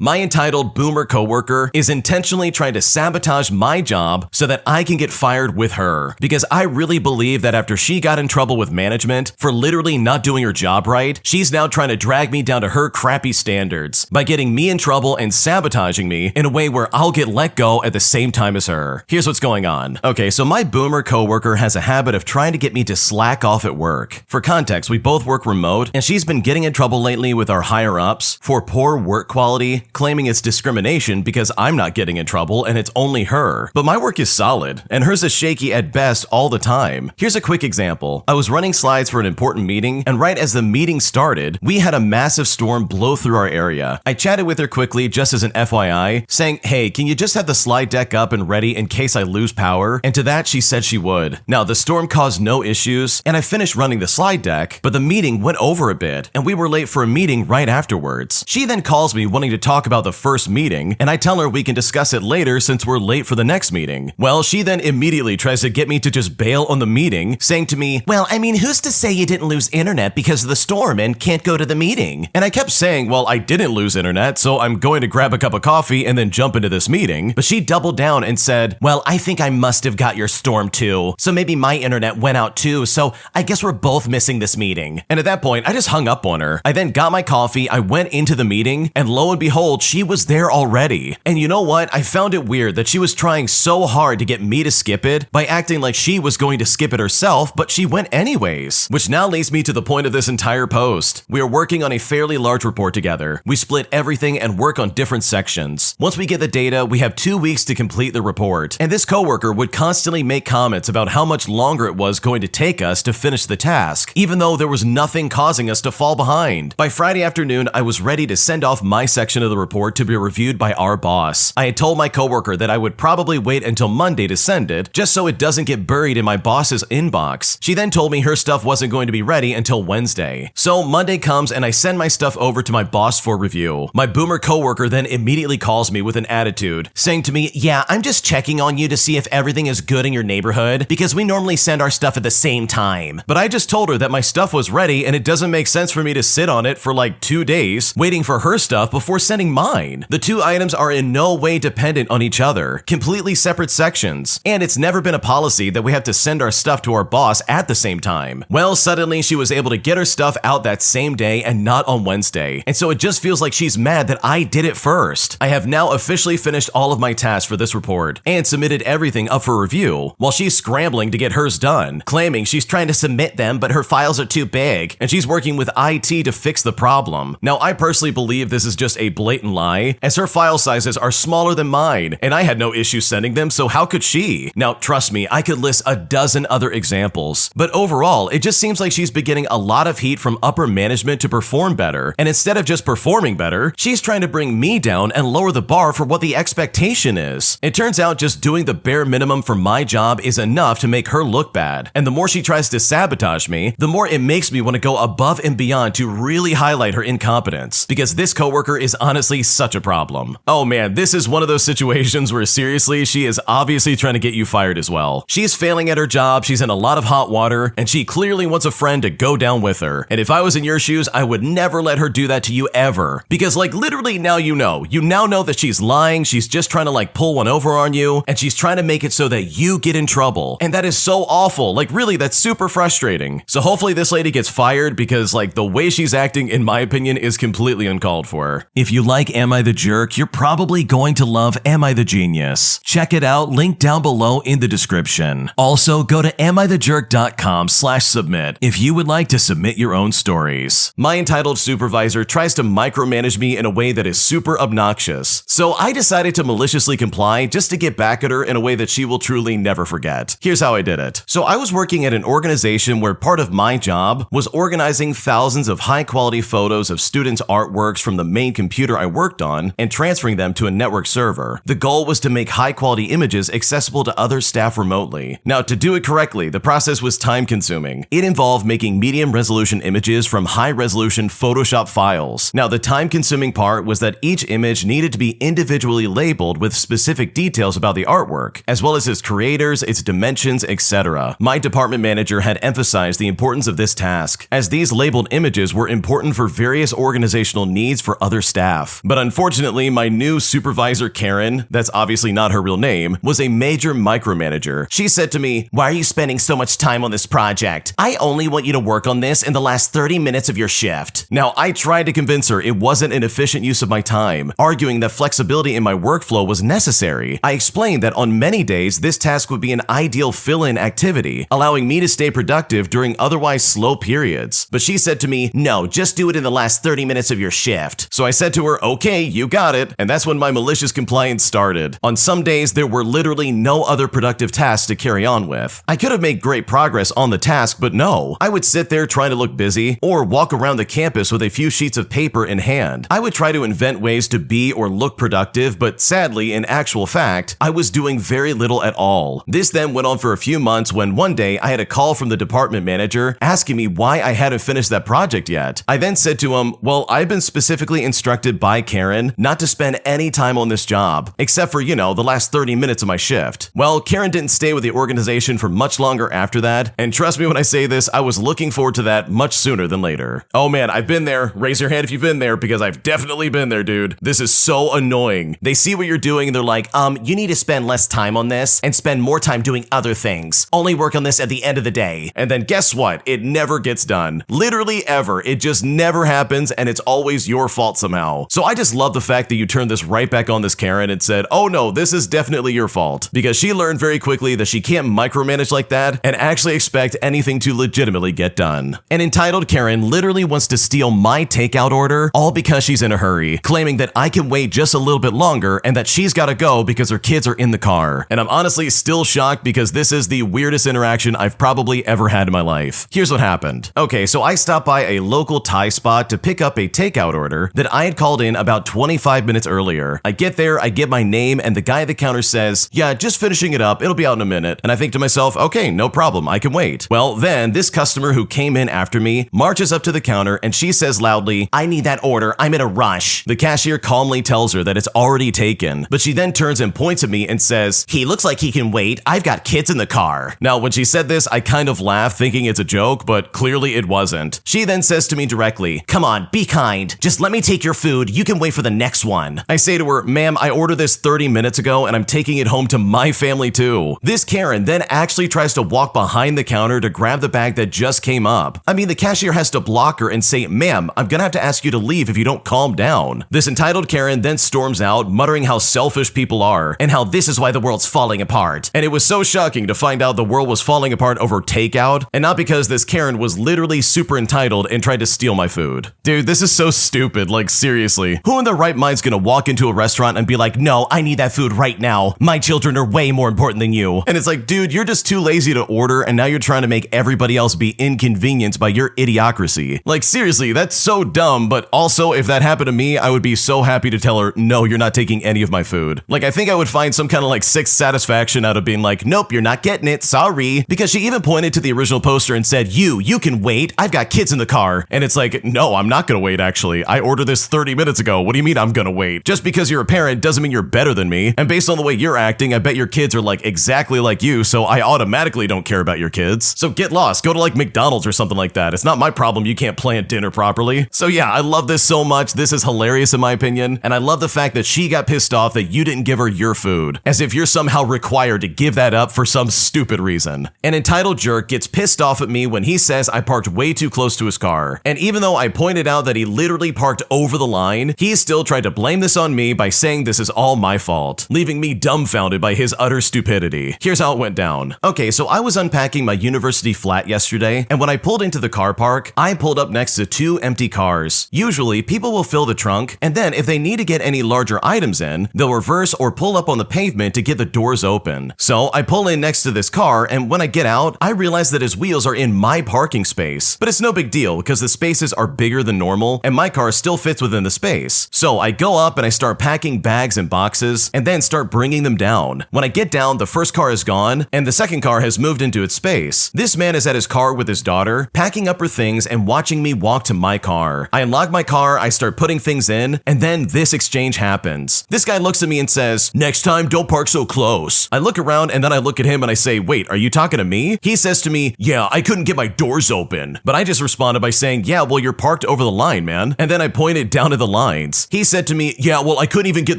My entitled boomer coworker is intentionally trying to sabotage my job so that I can get fired with her. Because I really believe that after she got in trouble with management for literally not doing her job right, she's now trying to drag me down to her crappy standards by getting me in trouble and sabotaging me in a way where I'll get let go at the same time as her. Here's what's going on. Okay, so my boomer coworker has a habit of trying to get me to slack off at work. For context, we both work remote, and she's been getting in trouble lately with our higher-ups for poor work quality, claiming it's discrimination because I'm not getting in trouble and it's only her. But my work is solid, and hers is shaky at best all the time. Here's a quick example. I was running slides for an important meeting, and right as the meeting started, we had a massive storm blow through our area. I chatted with her quickly just as an FYI, saying, hey, can you just have the slide deck up and ready in case I lose power? And to that, she said she would. Now, the storm caused no issues, and I finished running the slide deck, but the meeting went over a bit, and we were late for a meeting right afterwards. She then calls me wanting to talk about the first meeting, and I tell her we can discuss it later since we're late for the next meeting. Well, she then immediately tries to get me to just bail on the meeting, saying to me, well, I mean, who's to say you didn't lose internet because of the storm and can't go to the meeting? And I kept saying, well, I didn't lose internet, so I'm going to grab a cup of coffee and then jump into this meeting. But she doubled down and said, well, I think I must have got your storm too, so maybe my internet went out too, so I guess we're both missing this meeting. And at that point, I just hung up on her. I then got my coffee, I went into the meeting, and lo and behold, she was there already. And you know what? I found it weird that she was trying so hard to get me to skip it by acting like she was going to skip it herself, but she went anyways. Which now leads me to the point of this entire post. We are working on a fairly large report together. We split everything and work on different sections. Once we get the data, we have 2 weeks to complete the report. And this coworker would constantly make comments about how much longer it was going to take us to finish the task, even though there was nothing causing us to fall behind. By Friday afternoon, I was ready to send off my section of the report to be reviewed by our boss. I had told my coworker that I would probably wait until Monday to send it, just so it doesn't get buried in my boss's inbox. She then told me her stuff wasn't going to be ready until Wednesday. So Monday comes and I send my stuff over to my boss for review. My boomer coworker then immediately calls me with an attitude, saying to me, yeah, I'm just checking on you to see if everything is good in your neighborhood, because we normally send our stuff at the same time. But I just told her that my stuff was ready and it doesn't make sense for me to sit on it for like 2 days, waiting for her stuff before sending mine. The two items are in no way dependent on each other, completely separate sections, and it's never been a policy that we have to send our stuff to our boss at the same time. Well, suddenly she was able to get her stuff out that same day and not on Wednesday, and so it just feels like she's mad that I did it first. I have now officially finished all of my tasks for this report and submitted everything up for review, while she's scrambling to get hers done, claiming she's trying to submit them but her files are too big, and she's working with IT to fix the problem. Now, I personally believe this is just a blatant lie, as her file sizes are smaller than mine, and I had no issue sending them, so how could she? Now, trust me, I could list a dozen other examples, but overall, it just seems like she's been getting a lot of heat from upper management to perform better, and instead of just performing better, she's trying to bring me down and lower the bar for what the expectation is. It turns out just doing the bare minimum for my job is enough to make her look bad, and the more she tries to sabotage me, the more it makes me want to go above and beyond to really highlight her incompetence, because this coworker is honestly such a problem. Oh man, this is one of those situations where seriously, she is obviously trying to get you fired as well. She's failing at her job, she's in a lot of hot water, and she clearly wants a friend to go down with her. And if I was in your shoes, I would never let her do that to you ever. Because like literally now you now know that she's lying, she's just trying to like pull one over on you, and she's trying to make it so that you get in trouble. And that is so awful, like really that's super frustrating. So hopefully this lady gets fired, because like the way she's acting in my opinion is completely uncalled for. If you like Am I the Jerk, you're probably going to love Am I the Genius. Check it out, link down below in the description. Also, go to amithejerk.com/submit if you would like to submit your own stories. My entitled supervisor tries to micromanage me in a way that is super obnoxious, so I decided to maliciously comply just to get back at her in a way that she will truly never forget. Here's how I did it. So I was working at an organization where part of my job was organizing thousands of high-quality photos of students' artworks from the main computer I worked on and transferring them to a network server. The goal was to make high-quality images accessible to other staff remotely. Now, to do it correctly, the process was time-consuming. It involved making medium-resolution images from high-resolution Photoshop files. Now, the time-consuming part was that each image needed to be individually labeled with specific details about the artwork, as well as its creators, its dimensions, etc. My department manager had emphasized the importance of this task, as these labeled images were important for various organizational needs for other staff. laugh. But unfortunately, my new supervisor, Karen, that's obviously not her real name, was a major micromanager. She said to me, "Why are you spending so much time on this project? I only want you to work on this in the last 30 minutes of your shift." Now, I tried to convince her it wasn't an efficient use of my time, arguing that flexibility in my workflow was necessary. I explained that on many days, this task would be an ideal fill-in activity, allowing me to stay productive during otherwise slow periods. But she said to me, "No, just do it in the last 30 minutes of your shift." So I said to her, "Okay, you got it." And that's when my malicious compliance started. On some days, there were literally no other productive tasks to carry on with. I could have made great progress on the task, but no. I would sit there trying to look busy or walk around the campus with a few sheets of paper in hand. I would try to invent ways to be or look productive, but sadly, in actual fact, I was doing very little at all. This then went on for a few months when one day I had a call from the department manager asking me why I hadn't finished that project yet. I then said to him, "Well, I've been specifically instructed by Karen not to spend any time on this job, except for, the last 30 minutes of my shift." Well, Karen didn't stay with the organization for much longer after that, and trust me when I say this, I was looking forward to that much sooner than later. Oh man, I've been there. Raise your hand if you've been there, because I've definitely been there, dude. This is so annoying. They see what you're doing and they're like, you need to spend less time on this and spend more time doing other things. Only work on this at the end of the day. And then guess what? It never gets done. Literally ever. It just never happens, and it's always your fault somehow. So I just love the fact that you turned this right back on this Karen and said, "Oh no, this is definitely your fault," because she learned very quickly that she can't micromanage like that and actually expect anything to legitimately get done. An entitled Karen literally wants to steal my takeout order all because she's in a hurry, claiming that I can wait just a little bit longer and that she's gotta go because her kids are in the car. And I'm honestly still shocked because this is the weirdest interaction I've probably ever had in my life. Here's what happened. Okay, so I stopped by a local Thai spot to pick up a takeout order that I had called in about 25 minutes earlier. I get there, I get my name, and the guy at the counter says, "Yeah, just finishing it up, it'll be out in a minute." And I think to myself, okay, no problem, I can wait. Well, then this customer who came in after me marches up to the counter and she says loudly, "I need that order, I'm in a rush." The cashier calmly tells her that it's already taken, but she then turns and points at me and says, "He looks like he can wait, I've got kids in the car." Now, when she said this, I kind of laughed thinking it's a joke, but clearly it wasn't. She then says to me directly, "Come on, be kind. Just let me take your food, you can wait for the next one." I say to her, "Ma'am, I ordered this 30 minutes ago and I'm taking it home to my family too." This Karen then actually tries to walk behind the counter to grab the bag that just came up. I mean, the cashier has to block her and say, "Ma'am, I'm gonna have to ask you to leave if you don't calm down." This entitled Karen then storms out, muttering how selfish people are and how this is why the world's falling apart. And it was so shocking to find out the world was falling apart over takeout, and not because this Karen was literally super entitled and tried to steal my food. Dude, this is so stupid, like seriously. Who in their right mind's gonna walk into a restaurant and be like, "No, I need that food right now. My children are way more important than you." And it's like, dude, you're just too lazy to order and now you're trying to make everybody else be inconvenienced by your idiocracy. Like seriously, that's so dumb, but also if that happened to me, I would be so happy to tell her, "No, you're not taking any of my food." Like I think I would find some kind of like sixth satisfaction out of being like, "Nope, you're not getting it, sorry." Because she even pointed to the original poster and said, you can wait, I've got kids in the car." And it's like, no, I'm not gonna wait actually. I ordered this 30 minutes ago. What do you mean I'm gonna wait? Just because you're a parent doesn't mean you're better than me. And based on the way you're acting, I bet your kids are like exactly like you, so I automatically don't care about your kids. So get lost, go to like McDonald's or something like that. It's not my problem you can't plan dinner properly. So yeah, I love this so much. This is hilarious in my opinion. And I love the fact that she got pissed off that you didn't give her your food, as if you're somehow required to give that up for some stupid reason. An entitled jerk gets pissed off at me when he says I parked way too close to his car. And even though I pointed out that he literally parked over the line, he still tried to blame this on me by saying this is all my fault, leaving me dumbfounded by his utter stupidity. Here's how it went down. Okay, so I was unpacking my university flat yesterday, and when I pulled into the car park, I pulled up next to two empty cars. Usually, people will fill the trunk, and then if they need to get any larger items in, they'll reverse or pull up on the pavement to get the doors open. So I pull in next to this car, and when I get out, I realize that his wheels are in my parking space. But it's no big deal because the spaces are bigger than normal, and my car still fits within the space. So I go up and I start packing bags and boxes, and then start bringing them down. When I get down, the first car is gone, and the second car has moved into its space. This man is at his car with his daughter, packing up her things and watching me walk to my car. I unlock my car, I start putting things in, and then this exchange happens. This guy looks at me and says, "Next time, don't park so close." I look around and then I look at him and I say, "Wait, are you talking to me?" He says to me, "Yeah, I couldn't get my doors open." But I just responded by saying, "Yeah, well, you're parked over the line, man." And then I pointed down at the lines. He said to me, "Yeah, well, I couldn't even get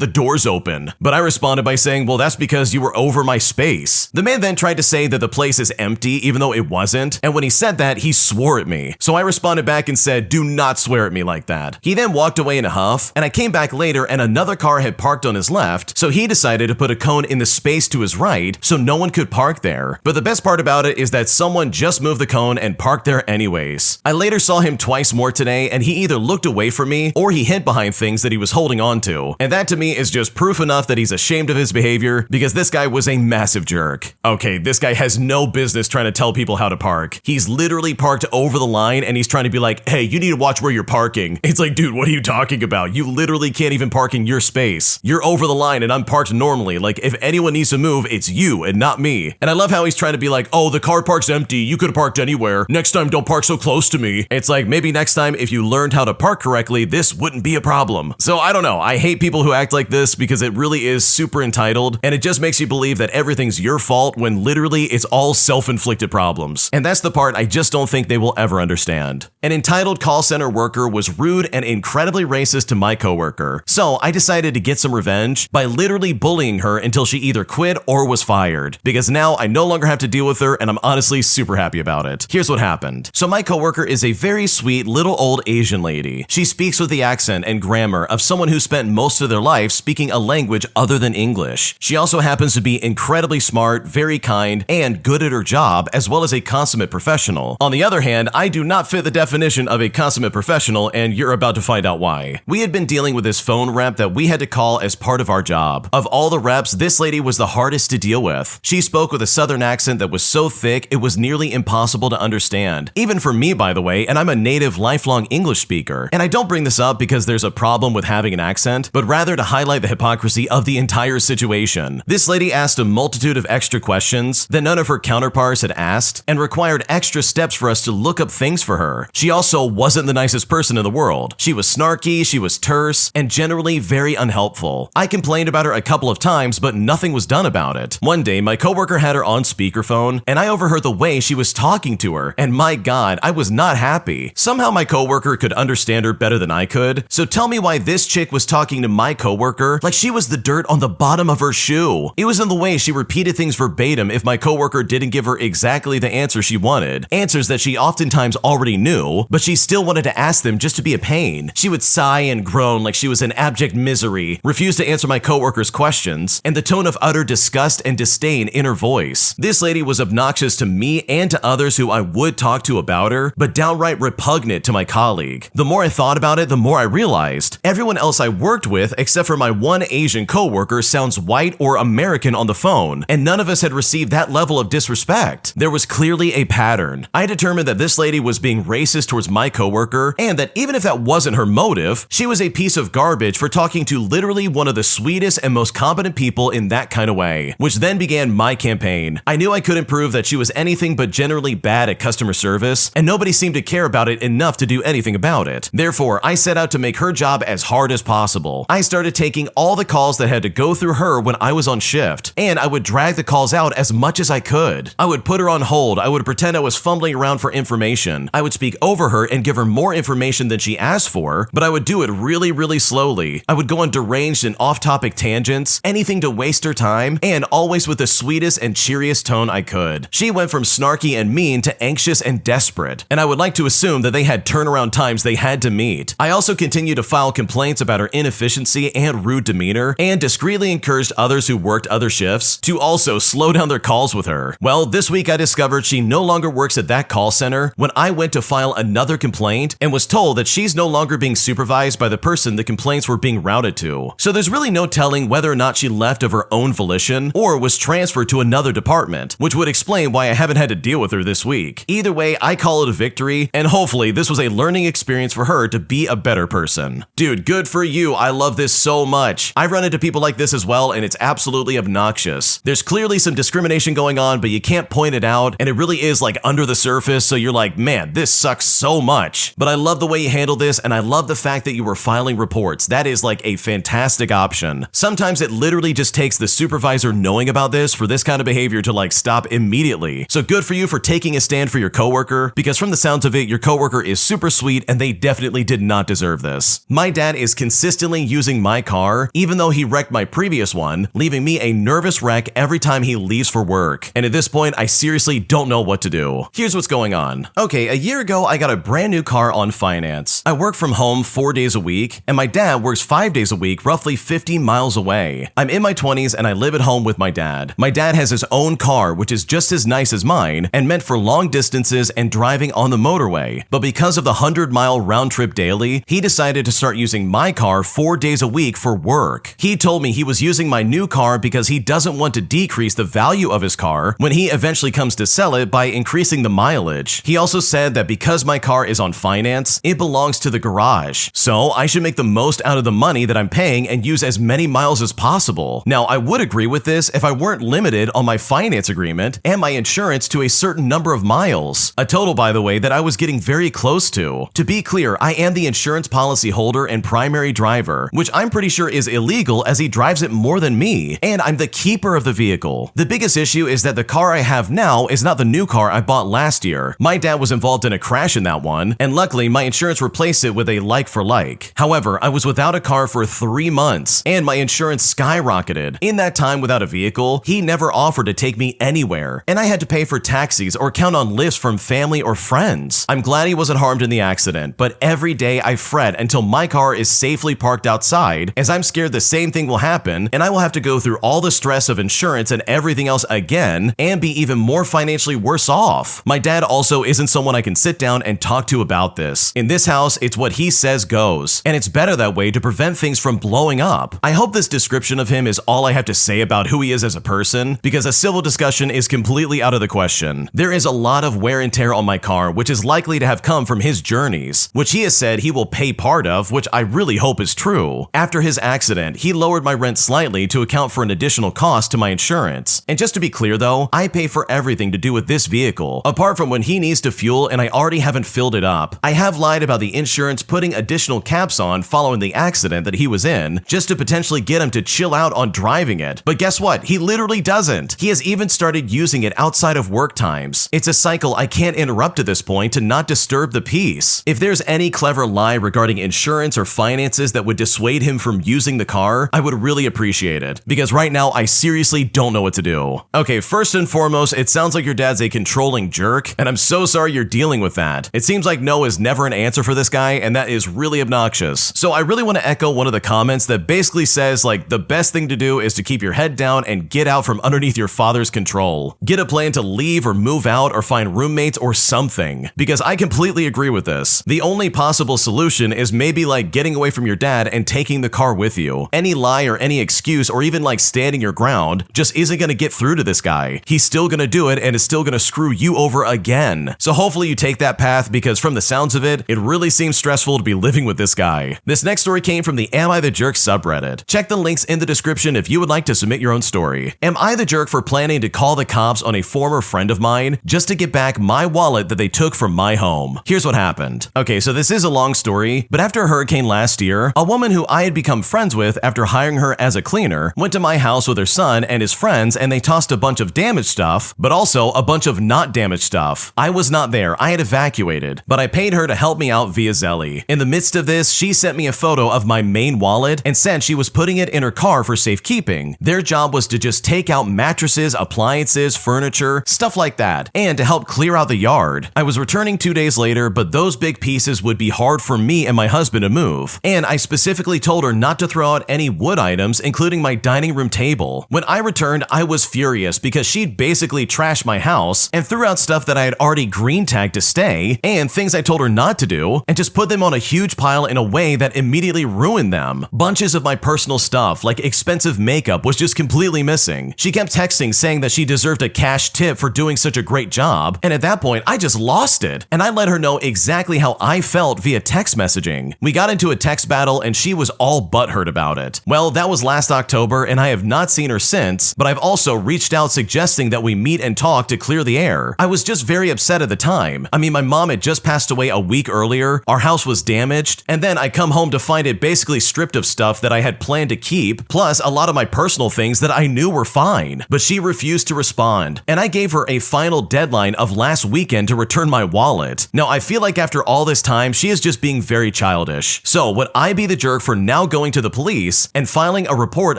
the doors open." But I responded by saying, "Well, that's because you were over my space." The man then tried to say that the place is empty even though it wasn't, and when he said that, he swore at me. So I responded back and said, "Do not swear at me like that." He then walked away in a huff, and I came back later and another car had parked on his left, so he decided to put a cone in the space to his right so no one could park there. But the best part about it is that someone just moved the cone and parked there anyways. I later saw him twice more today, and he either looked away from me or he hid behind things that he was holding on to. And that to me is just proof enough that he's ashamed of his behavior, because this guy was a massive jerk. Okay, this guy has no business trying to tell people how to park. He's literally parked over the line and he's trying to be like, "Hey, you need to watch where you're parking." It's like, dude, what are you talking about? You literally can't even park in your space. You're over the line and I'm parked normally. Like, if anyone needs to move, it's you and not me. And I love how he's trying to be like, "Oh, the car park's empty. You could have parked anywhere. Next time, don't park so close to me." It's like, maybe next time, if you learned how to park correctly, this wouldn't be a problem. So I don't know. I hate people who act like this because it really is super entitled, and it just makes you believe that everything's your fault when literally it's all self-inflicted problems. And that's the part I just don't think they will ever understand. An entitled call center worker was rude and incredibly racist to my coworker. So I decided to get some revenge by literally bullying her until she either quit or was fired, because now I no longer have to deal with her and I'm honestly super happy about it. Here's what happened. So my coworker is a very sweet little old Asian lady. She speaks with the accent and grammar of someone who spent most of their life speaking a language other than English. She also happens to be incredibly smart, very kind, and good at her job, as well as a consummate professional. On the other hand, I do not fit the definition of a consummate professional, and you're about to find out why. We had been dealing with this phone rep that we had to call as part of our job. Of all the reps, this lady was the hardest to deal with. She spoke with a southern accent that was so thick it was nearly impossible to understand. Even for me, by the way, and I'm a native lifelong English speaker. And I don't bring this up because there's a problem with having an accent, but rather to highlight the hypocrisy of the entire situation. This lady asked a multitude of extra questions that none of her counterparts had asked, and required extra steps for us to look up things for her. She also wasn't the nicest person in the world. She was snarky, she was terse, and generally very unhelpful. I complained about her a couple of times, but nothing was done about it. One day, my coworker had her on speakerphone, and I overheard the way she was talking to her, and my God, I was not happy. Somehow my coworker could understand her better than I could, so tell me why this chick was talking to my coworker like she was the dirt on the bottom of her shoe. It was in the way she repeated things verbatim if my coworker didn't give her exactly the answer she wanted, answers that she oftentimes already knew, but she still wanted to ask them just to be a pain. She would sigh and groan like she was in abject misery, refuse to answer my coworker's questions, and the tone of utter disgust and disdain in her voice. This lady was obnoxious to me and to others who I would talk to about her, but downright repugnant to my colleague. The more I thought about it, the more I realized everyone else I worked with, except for my one Asian coworker, sounds white or American on the phone, and none of us had received that level of disrespect. There was clearly a pattern. I determined that this lady was being racist towards my coworker, and that even if that wasn't her motive, she was a piece of garbage for talking to literally one of the sweetest and most competent people in that kind of way, which then began my campaign. I knew I couldn't prove that she was anything but generally bad at customer service, and nobody seemed to care about it enough to do anything about it. Therefore, I set out to make her job as hard as possible. I started taking all the calls that had to go through her when I was on shift, and I would drag the calls out as much as I could. I would put her on hold, I would pretend I was fumbling around for information, I would speak over her and give her more information than she asked for, but I would do it really slowly. I would go on deranged and off-topic tangents, anything to waste her time, and always with the sweetest and cheeriest tone I could. She went from snarky and mean to anxious and desperate, and I would like to assume that they had turnaround times they had to meet. I also continued to file complaints about her inefficiency and rude demeanor, and discreetly encouraged others who worked other shifts to also slow down their calls with her. Well, this week I discovered she no longer works at that call center when I went to file another complaint and was told that she's no longer being supervised by the person the complaints were being routed to. So there's really no telling whether or not she left of her own volition or was transferred to another department, which would explain why I haven't had to deal with her this week. Either way, I call it a victory, and hopefully this was a learning experience for her to be a better person. Dude, good for you. I love this so much. I've run into people like this as well, and it's absolutely obnoxious. There's clearly some discrimination going on, but you can't point it out, and it really is like under the surface, so you're like, man, this sucks so much. But I love the way you handled this, and I love the fact that you were filing reports. That is like a fantastic option. Sometimes it literally just takes the supervisor knowing about this for this kind of behavior to like stop immediately. So good for you for taking a stand for your coworker, because from the sounds of it, your coworker is super sweet and they definitely did not deserve this. this. My dad is consistently using my car, even though he wrecked my previous one, leaving me a nervous wreck every time he leaves for work. And at this point, I seriously don't know what to do. Here's what's going on. Okay, a year ago, I got a brand new car on finance. I work from home 4 days a week, and my dad works 5 days a week, roughly 50 miles away. I'm in my 20s and I live at home with my dad. My dad has his own car, which is just as nice as mine and meant for long distances and driving on the motorway. But because of the 100-mile round trip daily, he decided to start using my car 4 days a week for work. He told me he was using my new car because he doesn't want to decrease the value of his car when he eventually comes to sell it by increasing the mileage. He also said that because my car is on finance, it belongs to the garage. So I should make the most out of the money that I'm paying and use as many miles as possible. Now, I would agree with this if I weren't limited on my finance agreement and my insurance to a certain number of miles. A total, by the way, that I was getting very close to. To be clear, I am the insurance policy holder and primary driver, which I'm pretty sure is illegal as he drives it more than me, and I'm the keeper of the vehicle. The biggest issue is that the car I have now is not the new car I bought last year. My dad was involved in a crash in that one, and luckily my insurance replaced it with a like for like. However, I was without a car for 3 months, and my insurance skyrocketed. In that time without a vehicle, he never offered to take me anywhere, and I had to pay for taxis or count on lifts from family or friends. I'm glad he wasn't harmed in the accident, but every day I fret until my car is safely parked outside, as I'm scared the same thing will happen, and I will have to go through all the stress of insurance and everything else again, and be even more financially worse off. My dad also isn't someone I can sit down and talk to about this. In this house, it's what he says goes, and it's better that way to prevent things from blowing up. I hope this description of him is all I have to say about who he is as a person, because a civil discussion is completely out of the question. There is a lot of wear and tear on my car, which is likely to have come from his journeys, which he has said he will pay part of, which I really hope is true. After his accident, he lowered my rent slightly to account for an additional cost to my insurance. And just to be clear though, I pay for everything to do with this vehicle, apart from when he needs to fuel and I already haven't filled it up. I have lied about the insurance putting additional caps on following the accident that he was in, just to potentially get him to chill out on driving it. But guess what? He literally doesn't. He has even started using it outside of work times. It's a cycle I can't interrupt at this point to not disturb the peace. If there's any clever lie regarding insurance or finances that would dissuade him from using the car, I would really appreciate it, because right now I seriously don't know what to do. Okay, first and foremost, it sounds like your dad's a controlling jerk, and I'm so sorry you're dealing with that. It seems like no is never an answer for this guy, and that is really obnoxious. So I really want to echo one of the comments that basically says, like, the best thing to do is to keep your head down and get out from underneath your father's control. Get a plan to leave or move out or find roommates or something, because I completely agree with this. The only possible solution is maybe like getting away from your dad and taking the car with you. Any lie or any excuse or even like standing your ground just isn't going to get through to this guy. He's still going to do it and is still going to screw you over again. So hopefully you take that path, because from the sounds of it, it really seems stressful to be living with this guy. This next story came from the Am I the Jerk subreddit. Check the links in the description if you would like to submit your own story. Am I the jerk for planning to call the cops on a former friend of mine just to get back my wallet that they took from my home? Here's what happened. Okay, so this is a long story, but after a hurricane last year, a woman who I had become friends with after hiring her as a cleaner went to my house with her son and his friends, and they tossed a bunch of damaged stuff, but also a bunch of not damaged stuff. I was not there, I had evacuated, but I paid her to help me out via Zelly. In the midst of this, she sent me a photo of my main wallet and said she was putting it in her car for safekeeping. Their job was to just take out mattresses, appliances, furniture, stuff like that, and to help clear out the yard. I was returning 2 days later, but those big pieces would be hard for me and my husband to move, and I specifically told her not to throw out any wood items, including my dining room table. When I returned, I was furious because she'd basically trashed my house and threw out stuff that I had already green tagged to stay, and things I told her not to do, and just put them on a huge pile in a way that immediately ruined them. Bunches of my personal stuff, like expensive makeup, was just completely missing. She kept texting saying that she deserved a cash tip for doing such a great job, and at that point, I just lost it, and I let her know exactly how I felt via text messaging. We got into a text battle, and she was all butthurt about it. Well, that was last October, and I have not seen her since, but I've also reached out suggesting that we meet and talk to clear the air. I was just very upset at the time. I mean, my mom had just passed away a week earlier, our house was damaged, and then I come home to find it basically stripped of stuff that I had planned to keep, plus a lot of my personal things that I knew were fine. But she refused to respond, and I gave her a final deadline of last weekend to return my wallet. Now, I feel like after all this time, she is just being very childish. childish. So would I be the jerk for now going to the police and filing a report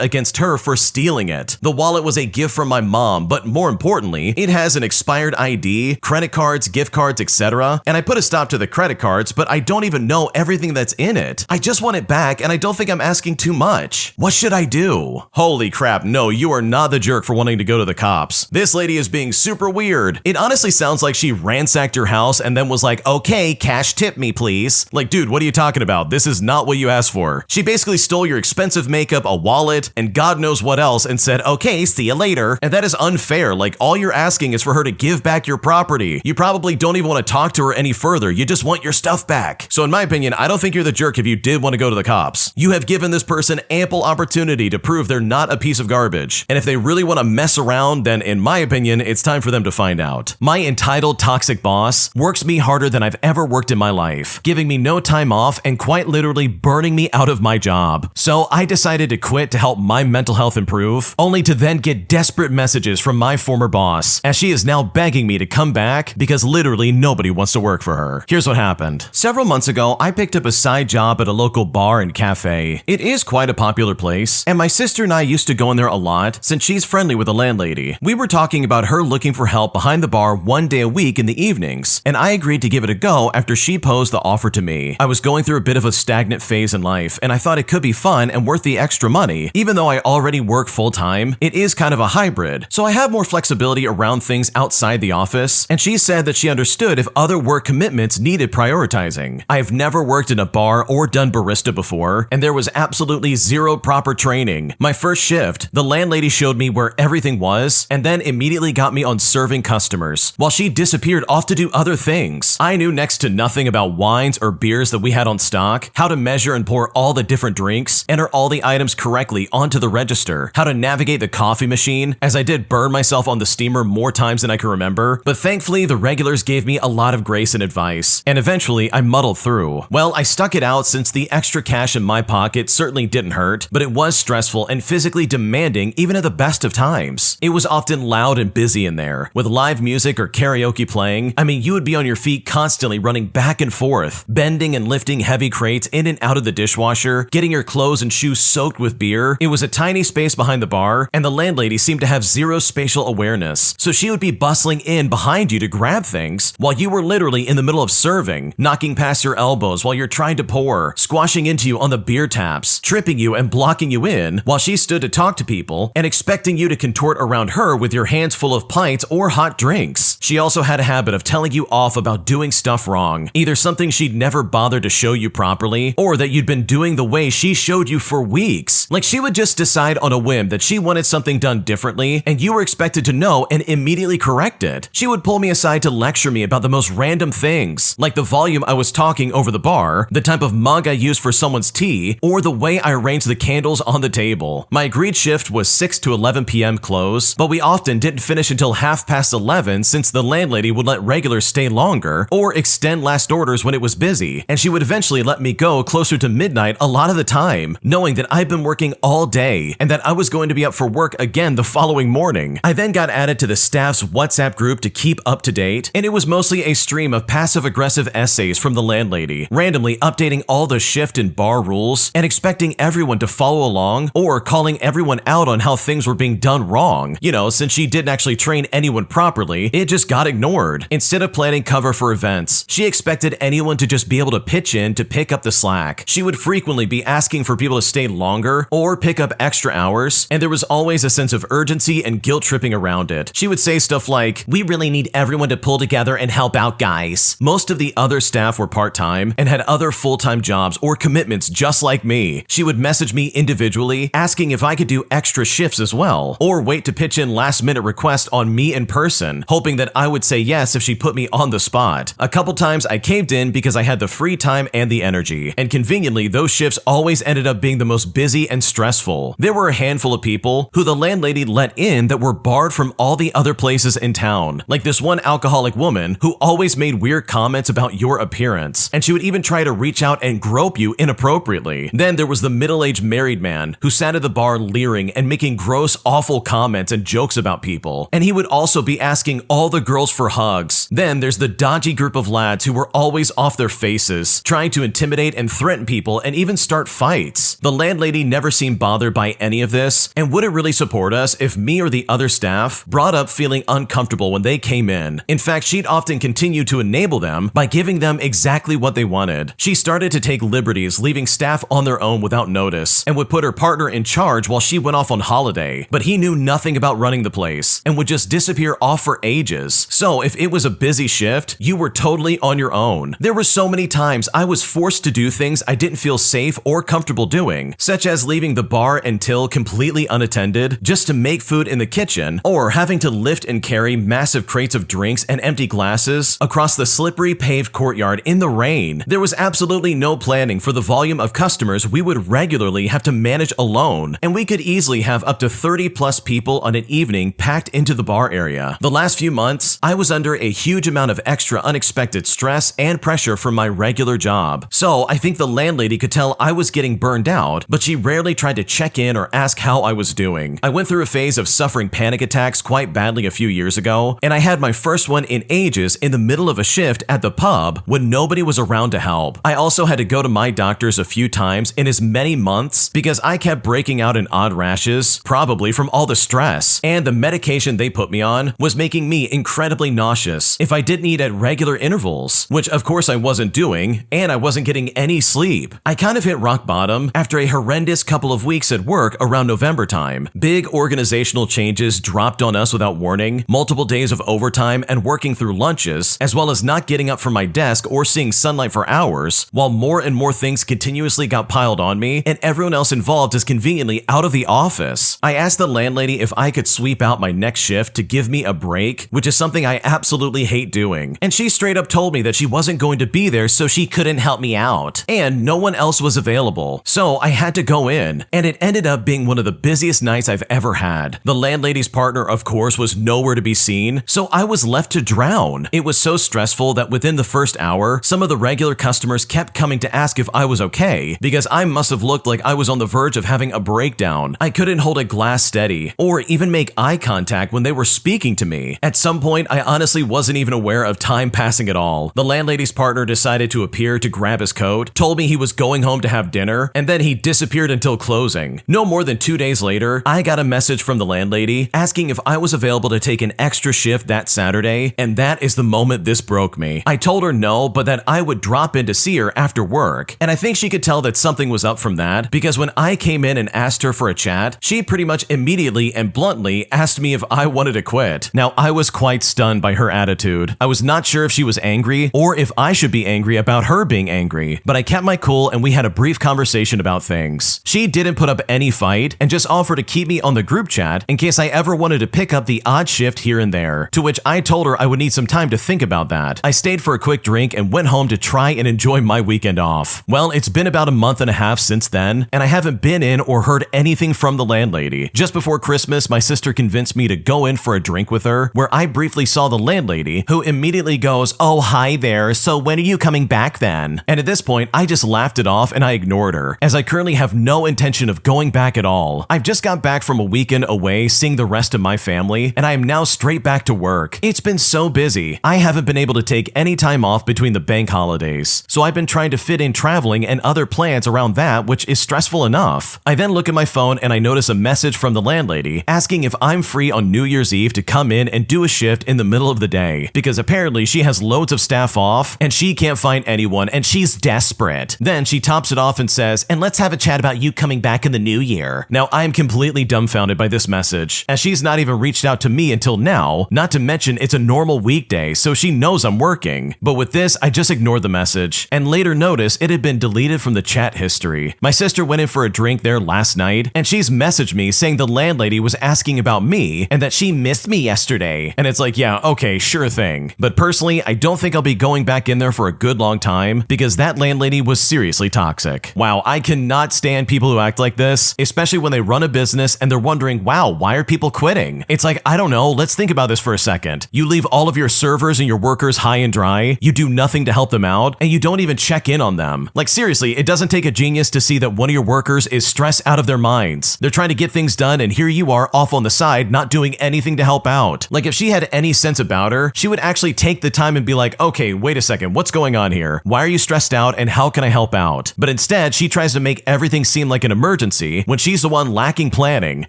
against her for stealing it? The wallet was a gift from my mom, but more importantly, it has an expired ID, credit cards, gift cards, etc. And I put a stop to the credit cards, but I don't even know everything that's in it. I just want it back, and I don't think I'm asking too much. What should I do? Holy crap, no, you are not the jerk for wanting to go to the cops. This lady is being super weird. It honestly sounds like she ransacked your house and then was like, okay, cash tip me please. Like, dude, what are you talking about? This is not what you asked for. She basically stole your expensive makeup, a wallet, and God knows what else and said, okay, see you later. And that is unfair. Like, all you're asking is for her to give back your property. You probably don't even want to talk to her any further. You just want your stuff back. So in my opinion, I don't think you're the jerk if you did want to go to the cops. You have given this person ample opportunity to prove they're not a piece of garbage. And if they really want to mess around, then in my opinion, it's time for them to find out. My entitled toxic boss works me harder than I've ever worked in my life, giving me no time off and quite literally burning me out of my job. So I decided to quit to help my mental health improve, only to then get desperate messages from my former boss, as she is now begging me to come back because literally nobody wants to work for her. Here's what happened. Several months ago, I picked up a side job at a local bar and cafe. It is quite a popular place, and my sister and I used to go in there a lot since she's friendly with the landlady. We were talking about her looking for help behind the bar one day a week in the evenings, and I agreed to give it a go after she posed the offer to me. I was going through a bit of a stagnant phase in life, and I thought it could be fun and worth the extra money. Even though I already work full-time, it is kind of a hybrid, so I have more flexibility around things outside the office, and she said that she understood if other work commitments needed prioritizing. I've never worked in a bar or done barista before, and there was absolutely zero proper training. My first shift, the landlady showed me where everything was, and then immediately got me on serving customers, while she disappeared off to do other things. I knew next to nothing about wines or beers that we had on stock, how to measure and pour all the different drinks, enter all the items correctly onto the register, how to navigate the coffee machine, as I did burn myself on the steamer more times than I can remember, but thankfully the regulars gave me a lot of grace and advice, and eventually I muddled through. Well, I stuck it out since the extra cash in my pocket certainly didn't hurt, but it was stressful and physically demanding even at the best of times. It was often loud and busy in there, with live music or karaoke playing. I mean, you would be on your feet constantly running back and forth, bending and lifting heavy crates in and out of the dishwasher, getting your clothes and shoes soaked with beer. It was a tiny space behind the bar, and the landlady seemed to have zero spatial awareness, so she would be bustling in behind you to grab things while you were literally in the middle of serving, knocking past your elbows while you're trying to pour, squashing into you on the beer taps, tripping you and blocking you in while she stood to talk to people and expecting you to contort around her with your hands full of pints or hot drinks. She also had a habit of telling you off about doing stuff wrong, either something she'd never bothered to show you properly or that you'd been doing the way she showed you for weeks. Like, she would just decide on a whim that she wanted something done differently and you were expected to know and immediately correct it. She would pull me aside to lecture me about the most random things, like the volume I was talking over the bar, the type of mug I used for someone's tea, or the way I arranged the candles on the table. My agreed shift was 6 to 11 p.m. close, but we often didn't finish until 11:30 since the landlady would let regulars stay longer or extend last orders when it was busy, and she would eventually let me go closer to midnight a lot of the time, knowing that I'd been working all day and that I was going to be up for work again the following morning. I then got added to the staff's WhatsApp group to keep up to date, and it was mostly a stream of passive-aggressive essays from the landlady, randomly updating all the shift and bar rules and expecting everyone to follow along, or calling everyone out on how things were being done wrong. You know, since she didn't actually train anyone properly, it just got ignored. Instead of planning cover for events, she expected anyone to just be able to pitch in to pick up the slack. She would frequently be asking for people to stay longer or pick up extra hours, and there was always a sense of urgency and guilt tripping around it. She would say stuff like, "We really need everyone to pull together and help out, guys." Most of the other staff were part-time and had other full-time jobs or commitments just like me. She would message me individually, asking if I could do extra shifts as well, or wait to pitch in last-minute requests on me in person, hoping that I would say yes if she put me on the spot. A couple times I caved in because I had the free time and the energy, and conveniently those shifts always ended up being the most busy and stressful. There were a handful of people who the landlady let in that were barred from all the other places in town, like this one alcoholic woman who always made weird comments about your appearance, and she would even try to reach out and grope you inappropriately. Then there was the middle-aged married man who sat at the bar leering and making gross, awful comments and jokes about people, and he would also be asking all the girls for hugs. Then there's the dodgy group of lads who were always off their faces, trying trying to intimidate and threaten people and even start fights. The landlady never seemed bothered by any of this and wouldn't really support us if me or the other staff brought up feeling uncomfortable when they came in. In fact, she'd often continue to enable them by giving them exactly what they wanted. She started to take liberties, leaving staff on their own without notice, and would put her partner in charge while she went off on holiday. But he knew nothing about running the place and would just disappear off for ages. So if it was a busy shift, you were totally on your own. There were so many times I was forced to do things I didn't feel safe or comfortable doing, such as leaving the bar and till completely unattended just to make food in the kitchen, or having to lift and carry massive crates of drinks and empty glasses across the slippery paved courtyard in the rain. There was absolutely no planning for the volume of customers we would regularly have to manage alone, and we could easily have up to 30 plus people on an evening packed into the bar area. The last few months, I was under a huge amount of extra unexpected stress and pressure from my regular job. So I think the landlady could tell I was getting burned out, but she rarely tried to check in or ask how I was doing. I went through a phase of suffering panic attacks quite badly a few years ago, and I had my first one in ages in the middle of a shift at the pub when nobody was around to help. I also had to go to my doctors a few times in as many months because I kept breaking out in odd rashes, probably from all the stress, and the medication they put me on was making me incredibly nauseous if I didn't eat at regular intervals, which of course I wasn't doing, and I wasn't getting any sleep. I kind of hit rock bottom after a horrendous couple of weeks at work around November time. Big organizational changes dropped on us without warning, multiple days of overtime and working through lunches, as well as not getting up from my desk or seeing sunlight for hours, while more and more things continuously got piled on me and everyone else involved is conveniently out of the office. I asked the landlady if I could sweep out my next shift to give me a break, which is something I absolutely hate doing, and she straight up told me that she wasn't going to be there so she couldn't help me out, and no one else was available, so I had to go in, and it ended up being one of the busiest nights I've ever had. The landlady's partner, of course, was nowhere to be seen, so I was left to drown. It was so stressful that within the first hour, some of the regular customers kept coming to ask if I was okay, because I must have looked like I was on the verge of having a breakdown. I couldn't hold a glass steady, or even make eye contact when they were speaking to me. At some point, I honestly wasn't even aware of time passing at all. The landlady's partner decided to appear to grab his coat, told me he was going home to have dinner, and then he disappeared until closing. No more than 2 days later, I got a message from the landlady asking if I was available to take an extra shift that Saturday, and that is the moment this broke me. I told her no, but that I would drop in to see her after work, and I think she could tell that something was up from that, because when I came in and asked her for a chat, she pretty much immediately and bluntly asked me if I wanted to quit. Now, I was quite stunned by her attitude. I was not sure if she was angry or if I should be angry about her being angry, but I kept my cool and we had a brief conversation about things. She didn't put up any fight and just offered to keep me on the group chat in case I ever wanted to pick up the odd shift here and there, to which I told her I would need some time to think about that. I stayed for a quick drink and went home to try and enjoy my weekend off. Well, it's been about a month and a half since then, and I haven't been in or heard anything from the landlady. Just before Christmas, my sister convinced me to go in for a drink with her, where I briefly saw the landlady, who immediately goes, "Oh, hi there, so when are you coming back then?" And at this point, I just laughed it off and I ignored her, as I currently have no intention of going back at all. I've just got back from a weekend away seeing the rest of my family, and I am now straight back to work. It's been so busy. I haven't been able to take any time off between the bank holidays, so I've been trying to fit in traveling and other plans around that, which is stressful enough. I then look at my phone and I notice a message from the landlady asking if I'm free on New Year's Eve to come in and do a shift in the middle of the day, because apparently she has loads of staff off and she can't find anyone and she's desperate. Then she tops it off and says, "And let's have a chat about you coming back in the new year." Now, I'm completely dumbfounded by this message, as she's not even reached out to me until now, not to mention it's a normal weekday, so she knows I'm working. But with this, I just ignored the message, and later noticed it had been deleted from the chat history. My sister went in for a drink there last night, and she's messaged me saying the landlady was asking about me and that she missed me yesterday. And it's like, yeah, okay, sure thing. But personally, I don't think I'll be going back in there for a good long time, because that landlady was seriously toxic. Wow, I cannot stand people who act like this, especially when they run a business and they're wondering, wow, why are people quitting? It's like, I don't know, let's think about this for a second. You leave all of your servers and your workers high and dry, you do nothing to help them out, and you don't even check in on them. Like seriously, it doesn't take a genius to see that one of your workers is stressed out of their minds. They're trying to get things done, and here you are off on the side not doing anything to help out. Like if she had any sense about her, she would actually take the time and be like, okay, wait a second, what's going on here? Why are you stressed out and how can I help out? But instead, she tries to make everything seem like an emergency when she's the one lacking planning.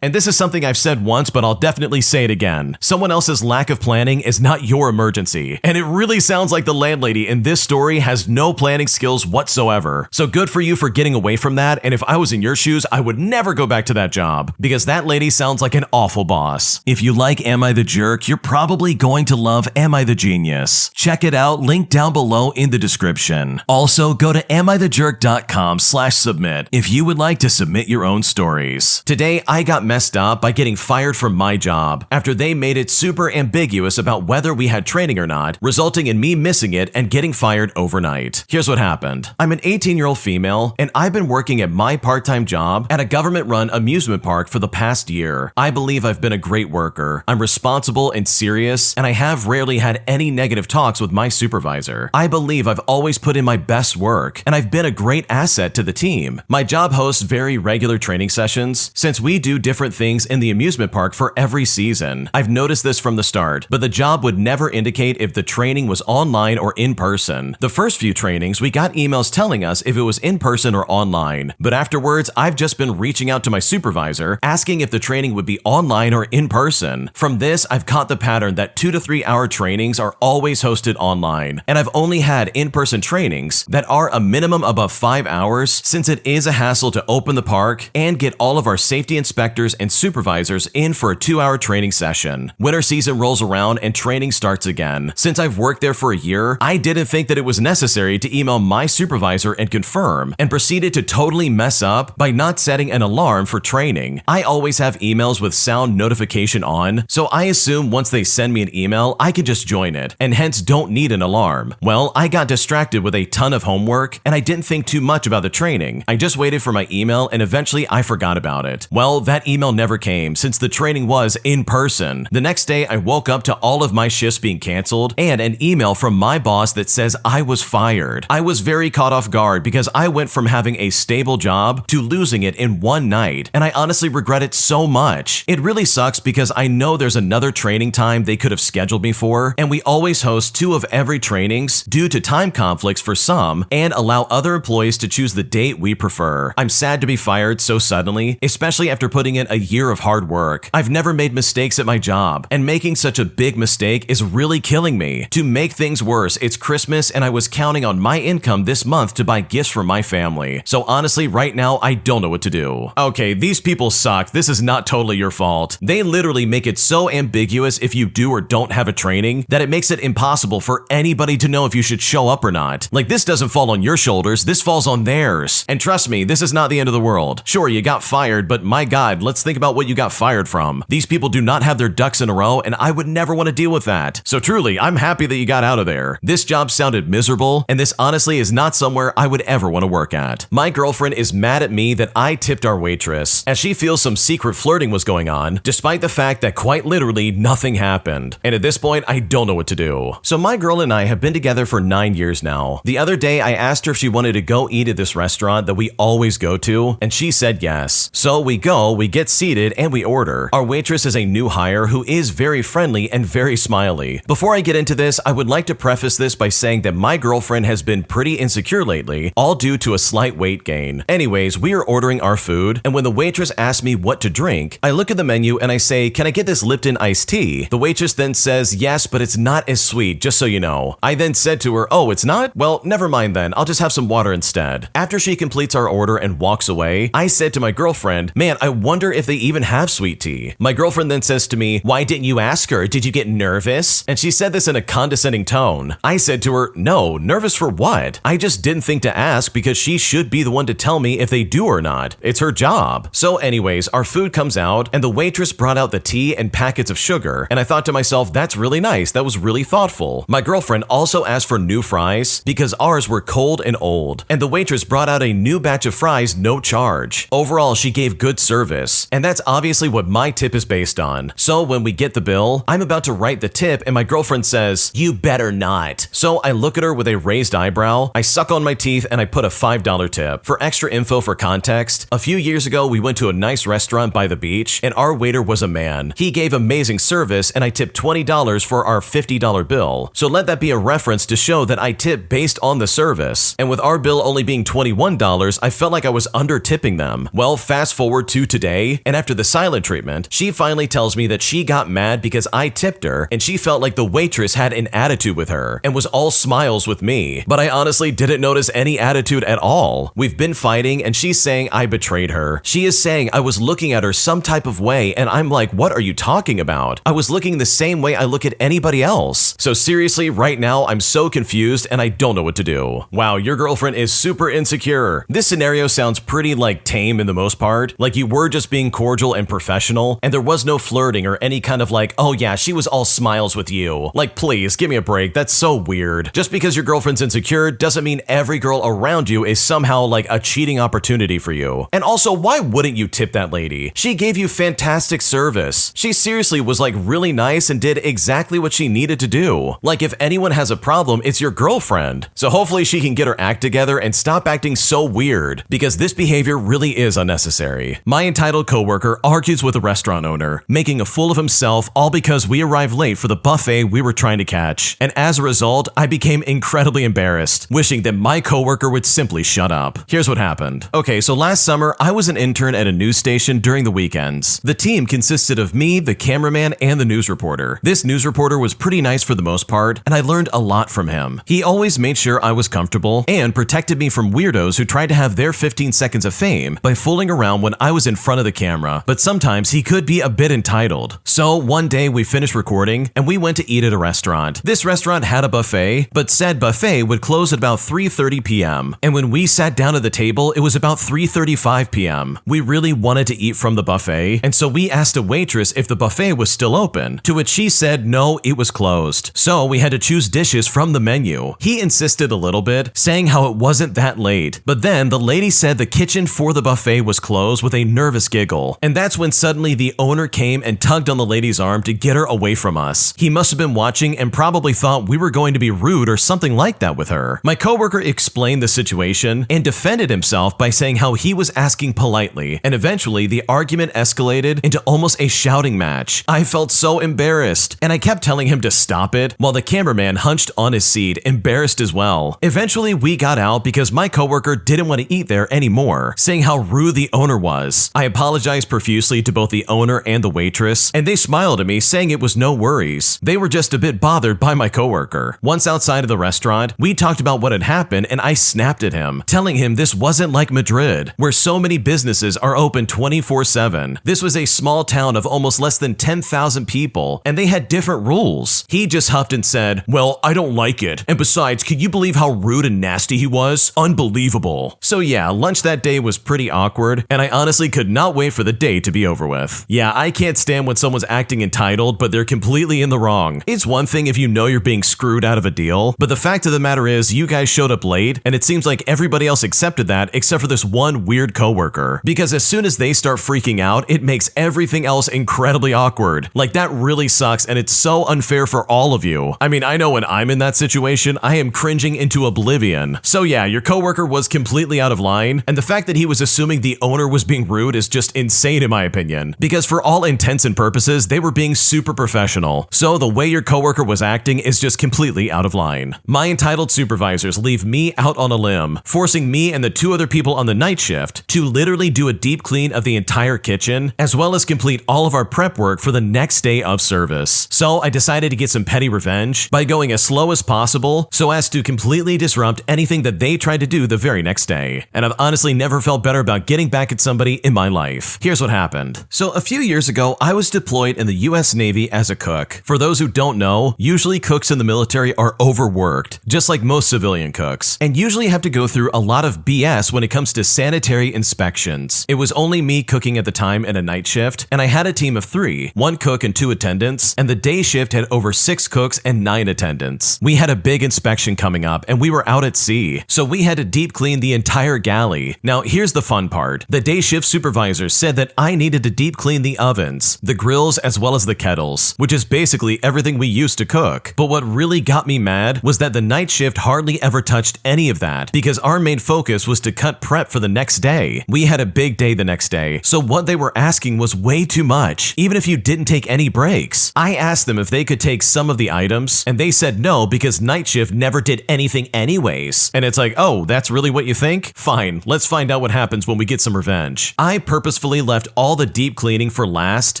And this is something I've said once, but I'll definitely say it again. Someone else's lack of planning is not your emergency. And it really sounds like the landlady in this story has no planning skills whatsoever. So good for you for getting away from that. And if I was in your shoes, I would never go back to that job because that lady sounds like an awful boss. If you like Am I the Jerk, you're probably going to love Am I the Genius. Check it out, link down below in the description. Also, go to amithejerk.com/submit if you would like to submit your own stories. Today, I got messed up by getting fired from my job after they made it super ambiguous about whether we had training or not, resulting in me missing it and getting fired overnight. Here's what happened. I'm an 18-year-old female, and I've been working at my part-time job at a government-run amusement park for the past year. I believe I've been a great worker. I'm responsible and serious, and I have rarely had any negative talks with my supervisor. I believe I've always put in my best work, and I've been a great asset to the team. My job hosts very regular training sessions, since we do different things in the amusement park for every season. I've noticed this from the start, but the job would never indicate if the training was online or in person. The first few trainings, we got emails telling us if it was in person or online, but afterwards, I've just been reaching out to my supervisor, asking if the training would be online or in person. From this, I've caught the pattern that 2 to 3 hour trainings are always hosted online, and I've only had in-person trainings that are a minimum above 5 hours, since it is a hassle to open the park and get all of our safety inspectors and supervisors in for a 2-hour training session. Winter season rolls around and training starts again. Since I've worked there for a year, I didn't think that it was necessary to email my supervisor and confirm, and proceeded to totally mess up by not setting an alarm for training. I always have emails with sound notification on, so I assume once they send me an email, I can just join it, and hence don't need an alarm. Well, I got distracted with a ton of homework, and I didn't think too much about the training. I just waited for my email, and eventually I forgot about it. Well, that email never came, since the training was in person. The next day, I woke up to all of my shifts being canceled, and an email from my boss that says I was fired. I was very caught off guard because I went from having a stable job to losing it in one night, and I honestly regret it so much. It really sucks because I know there's another training time they could have scheduled me for, and we always host 2 of every trainings due to time conflicts for some, and allow other employees to choose the date we prefer. I'm sad to be fired so suddenly, especially after putting in a year of hard work. I've never made mistakes at my job, and making such a big mistake is really killing me. To make things worse, it's Christmas and I was counting on my income this month to buy gifts for my family. So honestly, right now, I don't know what to do. Okay, these people suck. This is not totally your fault. They literally make it so ambiguous if you do or don't have a training that it makes it impossible for anybody to know if you should show up or not. Like, this doesn't fall on your shoulders, this falls on theirs. And trust me, this is not the end of the world. Sure, you got fired, but my God, let's think about what you got fired from. These people do not have their ducks in a row, and I would never want to deal with that. So truly, I'm happy that you got out of there. This job sounded miserable, and this honestly is not somewhere I would ever want to work at. My girlfriend is mad at me that I tipped our waitress, as she feels some secret flirting was going on, despite the fact that quite literally nothing happened. And at this point, I don't know what to do. So my girl and I have been together for 9 years now. The other day, I asked her if she wanted to go eat at this restaurant that we always go to, and she said yes. So we go, we get seated, and we order. Our waitress is a new hire who is very friendly and very smiley. Before I get into this, I would like to preface this by saying that my girlfriend has been pretty insecure lately, all due to a slight weight gain. Anyways, we are ordering our food, and when the waitress asks me what to drink, I look at the menu and I say, "Can I get this Lipton iced tea?" The waitress then says, "Yes, but it's not as sweet, just so you know." I then said to her, "Oh, it's not? Well, never mind then, I'll just have some water instead." After she completes our order and walks away, I said to my girlfriend, "Man, I wonder if they even have sweet tea." My girlfriend then says to me, "Why didn't you ask her? Did you get nervous?" And she said this in a condescending tone. I said to her, "No, nervous for what? I just didn't think to ask because she should be the one to tell me if they do or not. It's her job." So anyways, our food comes out and the waitress brought out the tea and packets of sugar, and I thought to myself, that's really nice, that was really thoughtful. My girlfriend also asked for new fries because ours were cold and old, and the waitress brought out a new batch of fries no charge. Overall, she gave good service, and that's obviously what my tip is based on. So when we get the bill, I'm about to write the tip and my girlfriend says, "You better not." So I look at her with a raised eyebrow, I suck on my teeth, and I put a $5 tip. For extra info for context, a few years ago we went to a nice restaurant by the beach, and our waiter was a man. He gave amazing service, and I tipped $20 for our $50 bill. So let that be a reference to show that I tip based based on the service. And with our bill only being $21, I felt like I was under tipping them. Well, fast forward to today, and after the silent treatment, she finally tells me that she got mad because I tipped her and she felt like the waitress had an attitude with her and was all smiles with me. But I honestly didn't notice any attitude at all. We've been fighting and she's saying I betrayed her. She is saying I was looking at her some type of way and I'm like, what are you talking about? I was looking the same way I look at anybody else. So seriously, right now I'm so confused and I don't know what to do. Wow, your girlfriend is super insecure. This scenario sounds pretty like tame in the most part. Like you were just being cordial and professional and there was no flirting or any kind of like, oh yeah, she was all smiles with you. Like please, give me a break. That's so weird. Just because your girlfriend's insecure doesn't mean every girl around you is somehow like a cheating opportunity for you. And also, why wouldn't you tip that lady? She gave you fantastic service. She seriously was like really nice and did exactly what she needed to do. Like if anyone has a problem, it's your girlfriend. So hopefully she can get her act together and stop acting so weird because this behavior really is unnecessary. My entitled coworker argues with a restaurant owner, making a fool of himself all because we arrived late for the buffet we were trying to catch. And as a result, I became incredibly embarrassed, wishing that my coworker would simply shut up. Here's what happened. Okay, so last summer, I was an intern at a news station during the weekends. The team consisted of me, the cameraman, and the news reporter. This news reporter was pretty nice for the most part, and I learned a lot from him. He always made sure I was comfortable and protected me from weirdos who tried to have their 15 seconds of fame by fooling around when I was in front of the camera, but sometimes he could be a bit entitled. So one day we finished recording and we went to eat at a restaurant. This restaurant had a buffet, but said buffet would close at about 3:30 p.m. And when we sat down at the table, it was about 3:35 p.m. We really wanted to eat from the buffet, and so we asked a waitress if the buffet was still open, to which she said no, it was closed. So we had to choose dishes from the menu. He insisted a little bit, saying how it wasn't that late, but then the lady said the kitchen for the buffet was closed with a nervous giggle. And that's when suddenly the owner came and tugged on the lady's arm to get her away from us. He must have been watching and probably thought we were going to be rude or something like that with her. My coworker explained the situation and defended himself by saying how he was asking politely, and eventually the argument escalated into almost a shouting match. I felt so embarrassed, and I kept telling him to stop it while the cameraman hunched on his seat, embarrassed as well. Eventually we got out because my coworker didn't want to eat there anymore, saying how rude the owner was. I apologized profusely to both the owner and the waitress, and they smiled at me saying it was no worries. They were just a bit bothered by my coworker. Once outside of the restaurant, we talked about what had happened and I snapped at him, telling him this wasn't like Madrid, where so many businesses are open 24/7. This was a small town of almost less than 10,000 people, and they had different rules. He just huffed and said, well, I don't like it. And besides, can you believe how rude and nasty he was? Unbelievable. So yeah, lunch that day was pretty awkward, and I honestly could not wait for the day to be over with. Yeah, I can't stand when someone's acting entitled, but they're completely in the wrong. It's one thing if you know you're being screwed out of a deal, but the fact of the matter is you guys showed up late, and it seems like everybody else accepted that except for this one weird coworker. Because as soon as they start freaking out, it makes everything else incredibly awkward. Like that really sucks, and it's so unfair for all of you. I mean, I know when I'm in that situation, I am cringing into oblivion. So yeah, your coworker was completely out of line, and the fact that he was assuming the owner was being rude is just insane in my opinion. Because for all intents and purposes, they were being super professional. So the way your coworker was acting is just completely out of line. My entitled supervisors leave me out on a limb, forcing me and the two other people on the night shift to literally do a deep clean of the entire kitchen, as well as complete all of our prep work for the next day of service. So I decided to get some petty revenge by going as slow as possible so as to completely disrupt anything that they tried to do the very next day. And I've honestly never felt better about getting back at somebody in my life. Here's what happened. So a few years ago, I was deployed in the US Navy as a cook. For those who don't know, usually cooks in the military are overworked, just like most civilian cooks, and usually have to go through a lot of BS when it comes to sanitary inspections. It was only me cooking at the time in a night shift, and I had a team of 3, 1 cook and 2 attendants, and the day shift had over 6 cooks and 9 attendants. We had a big inspection coming up, and we were out at sea, so we had to deep clean the entire galley. Now, here's the fun part. The day shift supervisor said that I needed to deep clean the ovens, the grills, as well as the kettles, which is basically everything we used to cook. But what really got me mad was that the night shift hardly ever touched any of that, because our main focus was to cut prep for the next day. We had a big day the next day, so what they were asking was way too much, even if you didn't take any breaks. I asked them if they could take some of the items, and they said no because night shift never did did anything anyways. And it's like, oh, that's really what you think? Fine, let's find out what happens when we get some revenge. I purposefully left all the deep cleaning for last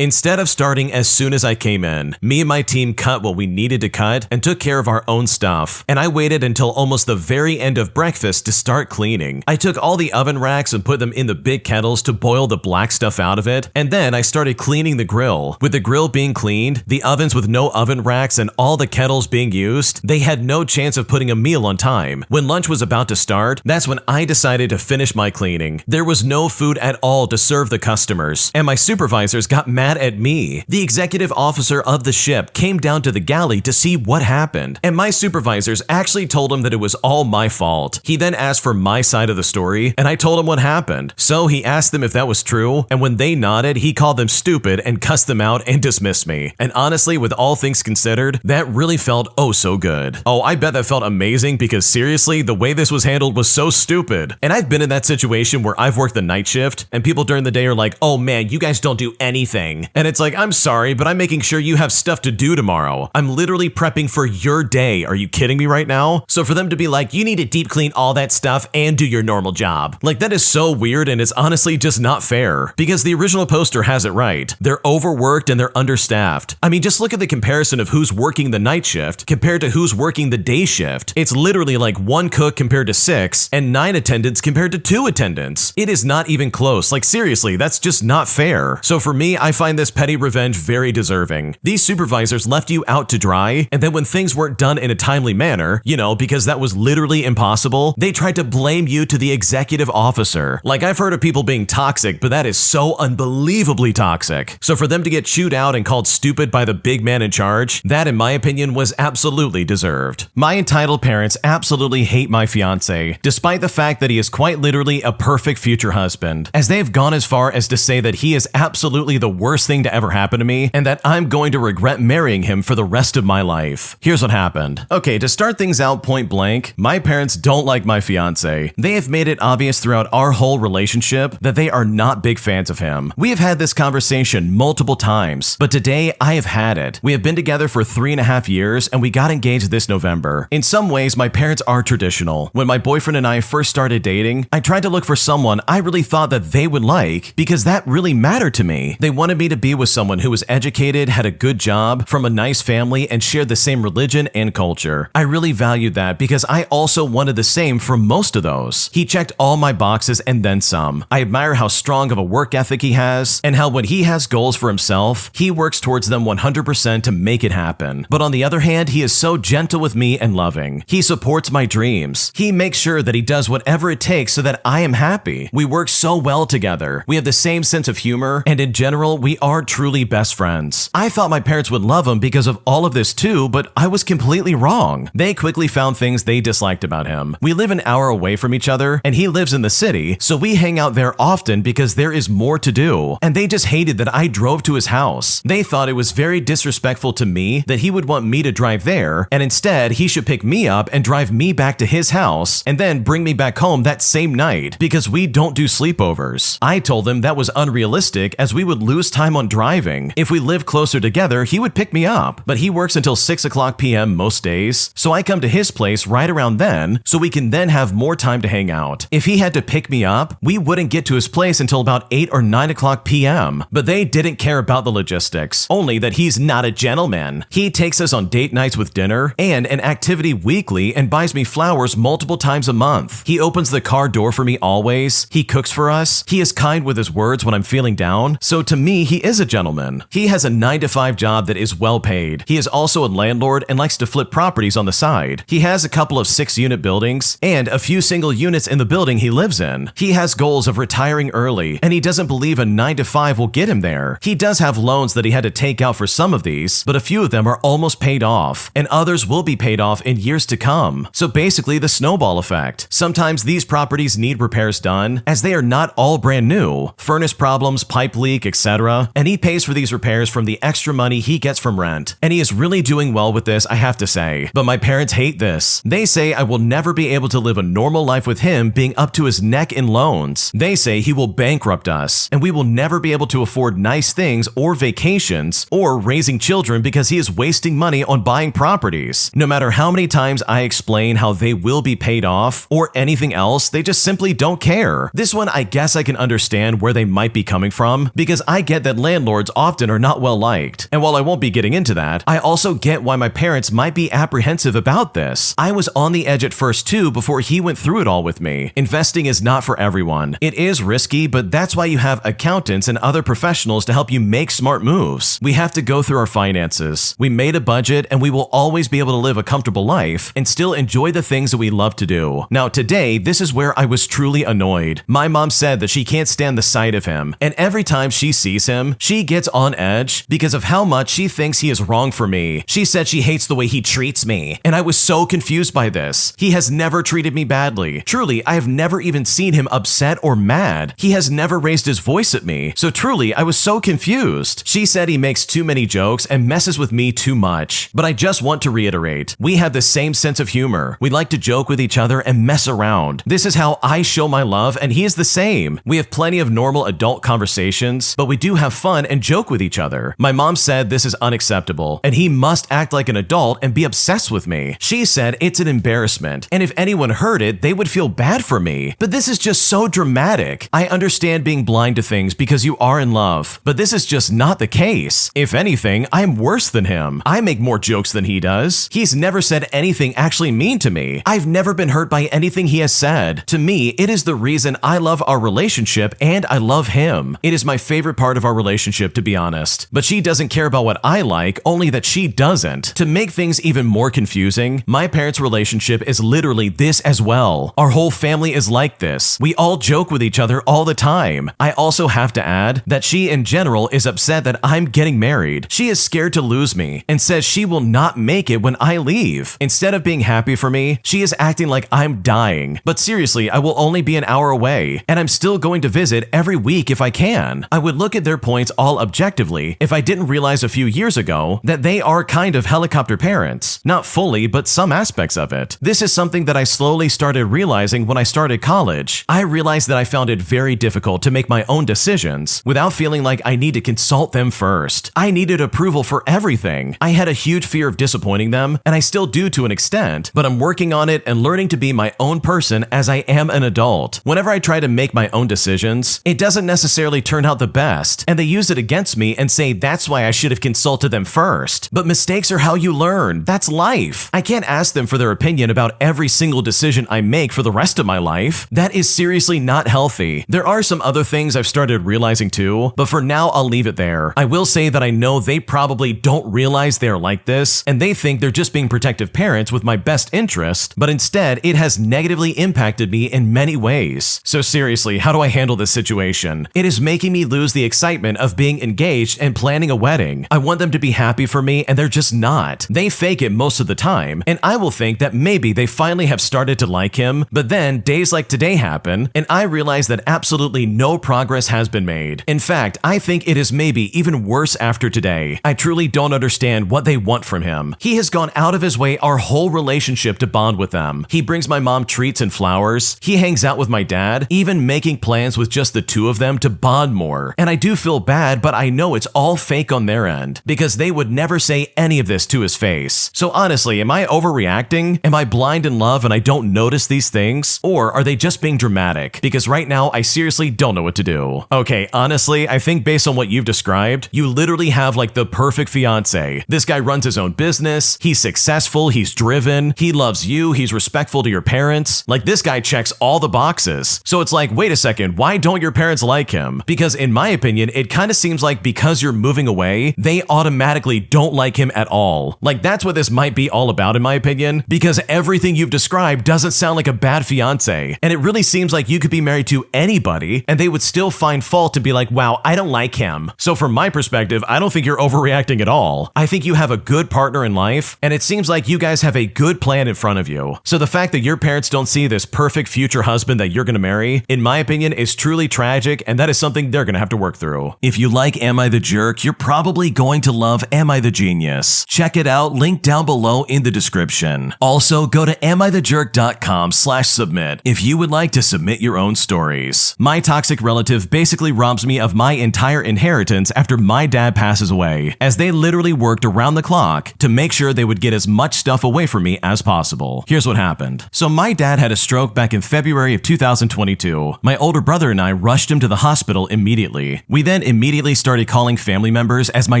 instead of starting as soon as I came in. Me and my team cut what we needed to cut and took care of our own stuff. And I waited until almost the very end of breakfast to start cleaning. I took all the oven racks and put them in the big kettles to boil the black stuff out of it. And then I started cleaning the grill. With the grill being cleaned, the ovens with no oven racks, and all the kettles being used, they had no chance of putting a meal on time. When lunch was about to start, that's when I decided to finish my cleaning. There was no food at all to serve the customers, and my supervisors got mad at me. The executive officer of the ship came down to the galley to see what happened, and my supervisors actually told him that it was all my fault. He then asked for my side of the story, and I told him what happened. So he asked them if that was true, and when they nodded, he called them stupid and cussed them out and dismissed me. And honestly, with all things considered, that really felt oh so good. Oh, I bet that felt amazing, because seriously, the way this was handled was so stupid. And I've been in that situation where I've worked the night shift, and people during the day are like, oh man, you guys don't do anything. And it's like, I'm sorry, but I'm making sure you have stuff to do tomorrow. I'm literally prepping for your day. Are you kidding me right now? So for them to be like, you need to deep clean all that stuff and do your normal job. Like, that is so weird, and it's honestly just not fair. Because the original poster has it right. They're overworked and they're understaffed. I mean, just look at the comparison of who's working the night shift compared to who's working the day shift. It's literally like 1 cook compared to 6 and 9 attendants compared to 2 attendants. It is not even close. Like, seriously, that's just not fair. So for me, I find this petty revenge very deserving. These supervisors left you out to dry, and then when things weren't done in a timely manner, you know, because that was literally impossible, they tried to blame you to the executive officer. Like, I've heard of people being toxic, but that is so unbelievably toxic. So for them to get chewed out and called stupid by the big man in charge, that in my opinion was absolutely deserved. My entitled parents absolutely hate my fiance, despite the fact that he is quite literally a perfect future husband, as they have gone as far as to say that he is absolutely the worst thing to ever happen to me, and that I'm going to regret marrying him for the rest of my life. Here's what happened. Okay, to start things out point blank, my parents don't like my fiance. They have made it obvious throughout our whole relationship that they are not big fans of him. We have had this conversation multiple times, but today I have had it. We have been together for 3.5 years, and we got engaged this November. In some ways, my parents are traditional. When my boyfriend and I first started dating, I tried to look for someone I really thought that they would like, because that really mattered to me. They wanted me to be with someone who was educated, had a good job, from a nice family, and shared the same religion and culture. I really valued that because I also wanted the same from most of those. He checked all my boxes and then some. I admire how strong of a work ethic he has, and how when he has goals for himself, he works towards them 100% to make it happen. But on the other hand, he is so gentle with me and loving. He supports my dreams. He makes sure that he does whatever it takes so that I am happy. We work so well together. We have the same sense of humor, and in general, we are truly best friends. I thought my parents would love him because of all of this too, but I was completely wrong. They quickly found things they disliked about him. We live an hour away from each other, and he lives in the city, so we hang out there often because there is more to do. And they just hated that I drove to his house. They thought it was very disrespectful to me that he would want me to drive there, and instead he should pick me up and drive me back to his house, and then bring me back home that same night, because we don't do sleepovers. I told them that was unrealistic, as we would lose time on driving. If we lived closer together, he would pick me up, but he works until 6:00 p.m. most days, so I come to his place right around then, so we can then have more time to hang out. If he had to pick me up, we wouldn't get to his place until about 8 or 9:00 p.m., but they didn't care about the logistics, only that he's not a gentleman. He takes us on date nights with dinner and an activity weekly and buys me flowers multiple times a month. He opens the car door for me always. He cooks for us. He is kind with his words when I'm feeling down. So to me, he is a gentleman. He has a 9-to-5 job that is well paid. He is also a landlord and likes to flip properties on the side. He has a couple of 6-unit buildings and a few single units in the building he lives in. He has goals of retiring early, and he doesn't believe a 9-to-5 will get him there. He does have loans that he had to take out for some of these, but a few of them are almost paid off, and others will be paid off in years to come. So basically the snowball effect. Sometimes these properties need repairs done, as they are not all brand new. Furnace problems, pipe leak, etc. And he pays for these repairs from the extra money he gets from rent. And he is really doing well with this, I have to say. But my parents hate this. They say I will never be able to live a normal life with him being up to his neck in loans. They say he will bankrupt us, and we will never be able to afford nice things or vacations or raising children because he is wasting money on buying properties. No matter how many times times I explain how they will be paid off or anything else, they just simply don't care. This one, I guess I can understand where they might be coming from, because I get that landlords often are not well liked. And while I won't be getting into that, I also get why my parents might be apprehensive about this. I was on the edge at first too before he went through it all with me. Investing is not for everyone. It is risky, but that's why you have accountants and other professionals to help you make smart moves. We have to go through our finances. We made a budget, and we will always be able to live a comfortable life and still enjoy the things that we love to do. Now today, this is where I was truly annoyed. My mom said that she can't stand the sight of him, and every time she sees him, she gets on edge because of how much she thinks he is wrong for me. She said she hates the way he treats me, and I was so confused by this. He has never treated me badly. Truly, I have never even seen him upset or mad. He has never raised his voice at me, so truly, I was so confused. She said he makes too many jokes and messes with me too much. But I just want to reiterate, we have the same sense of humor. We like to joke with each other and mess around. This is how I show my love, and he is the same. We have plenty of normal adult conversations, but we do have fun and joke with each other. My mom said this is unacceptable, and he must act like an adult and be obsessed with me. She said it's an embarrassment, and if anyone heard it, they would feel bad for me. But this is just so dramatic. I understand being blind to things because you are in love, but this is just not the case. If anything, I'm worse than him. I make more jokes than he does. He's never said anything actually mean to me. I've never been hurt by anything he has said. To me, it is the reason I love our relationship and I love him. It is my favorite part of our relationship, to be honest. But she doesn't care about what I like, only that she doesn't. To make things even more confusing, my parents' relationship is literally this as well. Our whole family is like this. We all joke with each other all the time. I also have to add that she in general is upset that I'm getting married. She is scared to lose me and says she will not make it when I leave. Instead of being happy for me, she is acting like I'm dying. But seriously, I will only be an hour away, and I'm still going to visit every week if I can. I would look at their points all objectively if I didn't realize a few years ago that they are kind of helicopter parents. Not fully, but some aspects of it. This is something that I slowly started realizing when I started college. I realized that I found it very difficult to make my own decisions without feeling like I need to consult them first. I needed approval for everything. I had a huge fear of disappointing them, and I still do to an extent, but I'm working on it and learning to be my own person as I am an adult. Whenever I try to make my own decisions, it doesn't necessarily turn out the best, and they use it against me and say that's why I should have consulted them first. But mistakes are how you learn. That's life. I can't ask them for their opinion about every single decision I make for the rest of my life. That is seriously not healthy. There are some other things I've started realizing too, but for now I'll leave it there. I will say that I know they probably don't realize they're like this, and they think they're just being protective parents with my best interest, but instead it has negatively impacted me in many ways. So seriously, how do I handle this situation? It is making me lose the excitement of being engaged and planning a wedding. I want them to be happy for me, and they're just not. They fake it most of the time, and I will think that maybe they finally have started to like him, but then days like today happen, and I realize that absolutely no progress has been made. In fact, I think it is maybe even worse after today. I truly don't understand what they want from him. He has gone out of his way our whole relationship to bond with them. He brings my mom treats and flowers. He hangs out with my dad, even making plans with just the two of them to bond more. And I do feel bad, but I know it's all fake on their end, because they would never say any of this to his face. So honestly, am I overreacting? Am I blind in love and I don't notice these things? Or are they just being dramatic? Because right now, I seriously don't know what to do. Okay, honestly, I think based on what you've described, you literally have like the perfect fiance. This guy runs his own business, he's successful, he's driven, he loves you, he's respectful to your parents. Like, this guy checks all the boxes. So it's like, wait a second, why don't your parents like him? Because in my opinion, it kind of seems like because you're moving away, they automatically don't like him at all. Like, that's what this might be all about in my opinion, because everything you've described doesn't sound like a bad fiance. And it really seems like you could be married to anybody and they would still find fault to be like, wow, I don't like him. So from my perspective, I don't think you're overreacting at all. I think you have a good partner in life, and it seems like you guys have a good plan in front of you. So the fact that your parents don't see this perfect future husband that you're gonna marry, in my opinion, is truly tragic, and that is something they're gonna have to work through. If you like Am I the Jerk, you're probably going to love Am I the Genius. Check it out, link down below in the description. Also, go to amithejerk.com/submit if you would like to submit your own stories. My toxic relative basically robs me of my entire inheritance after my dad passes away, as they literally worked around the clock to make sure they would get as much stuff stuff away from me as possible. Here's what happened. So my dad had a stroke back in February of 2022. My older brother and I rushed him to the hospital immediately. We then immediately started calling family members, as my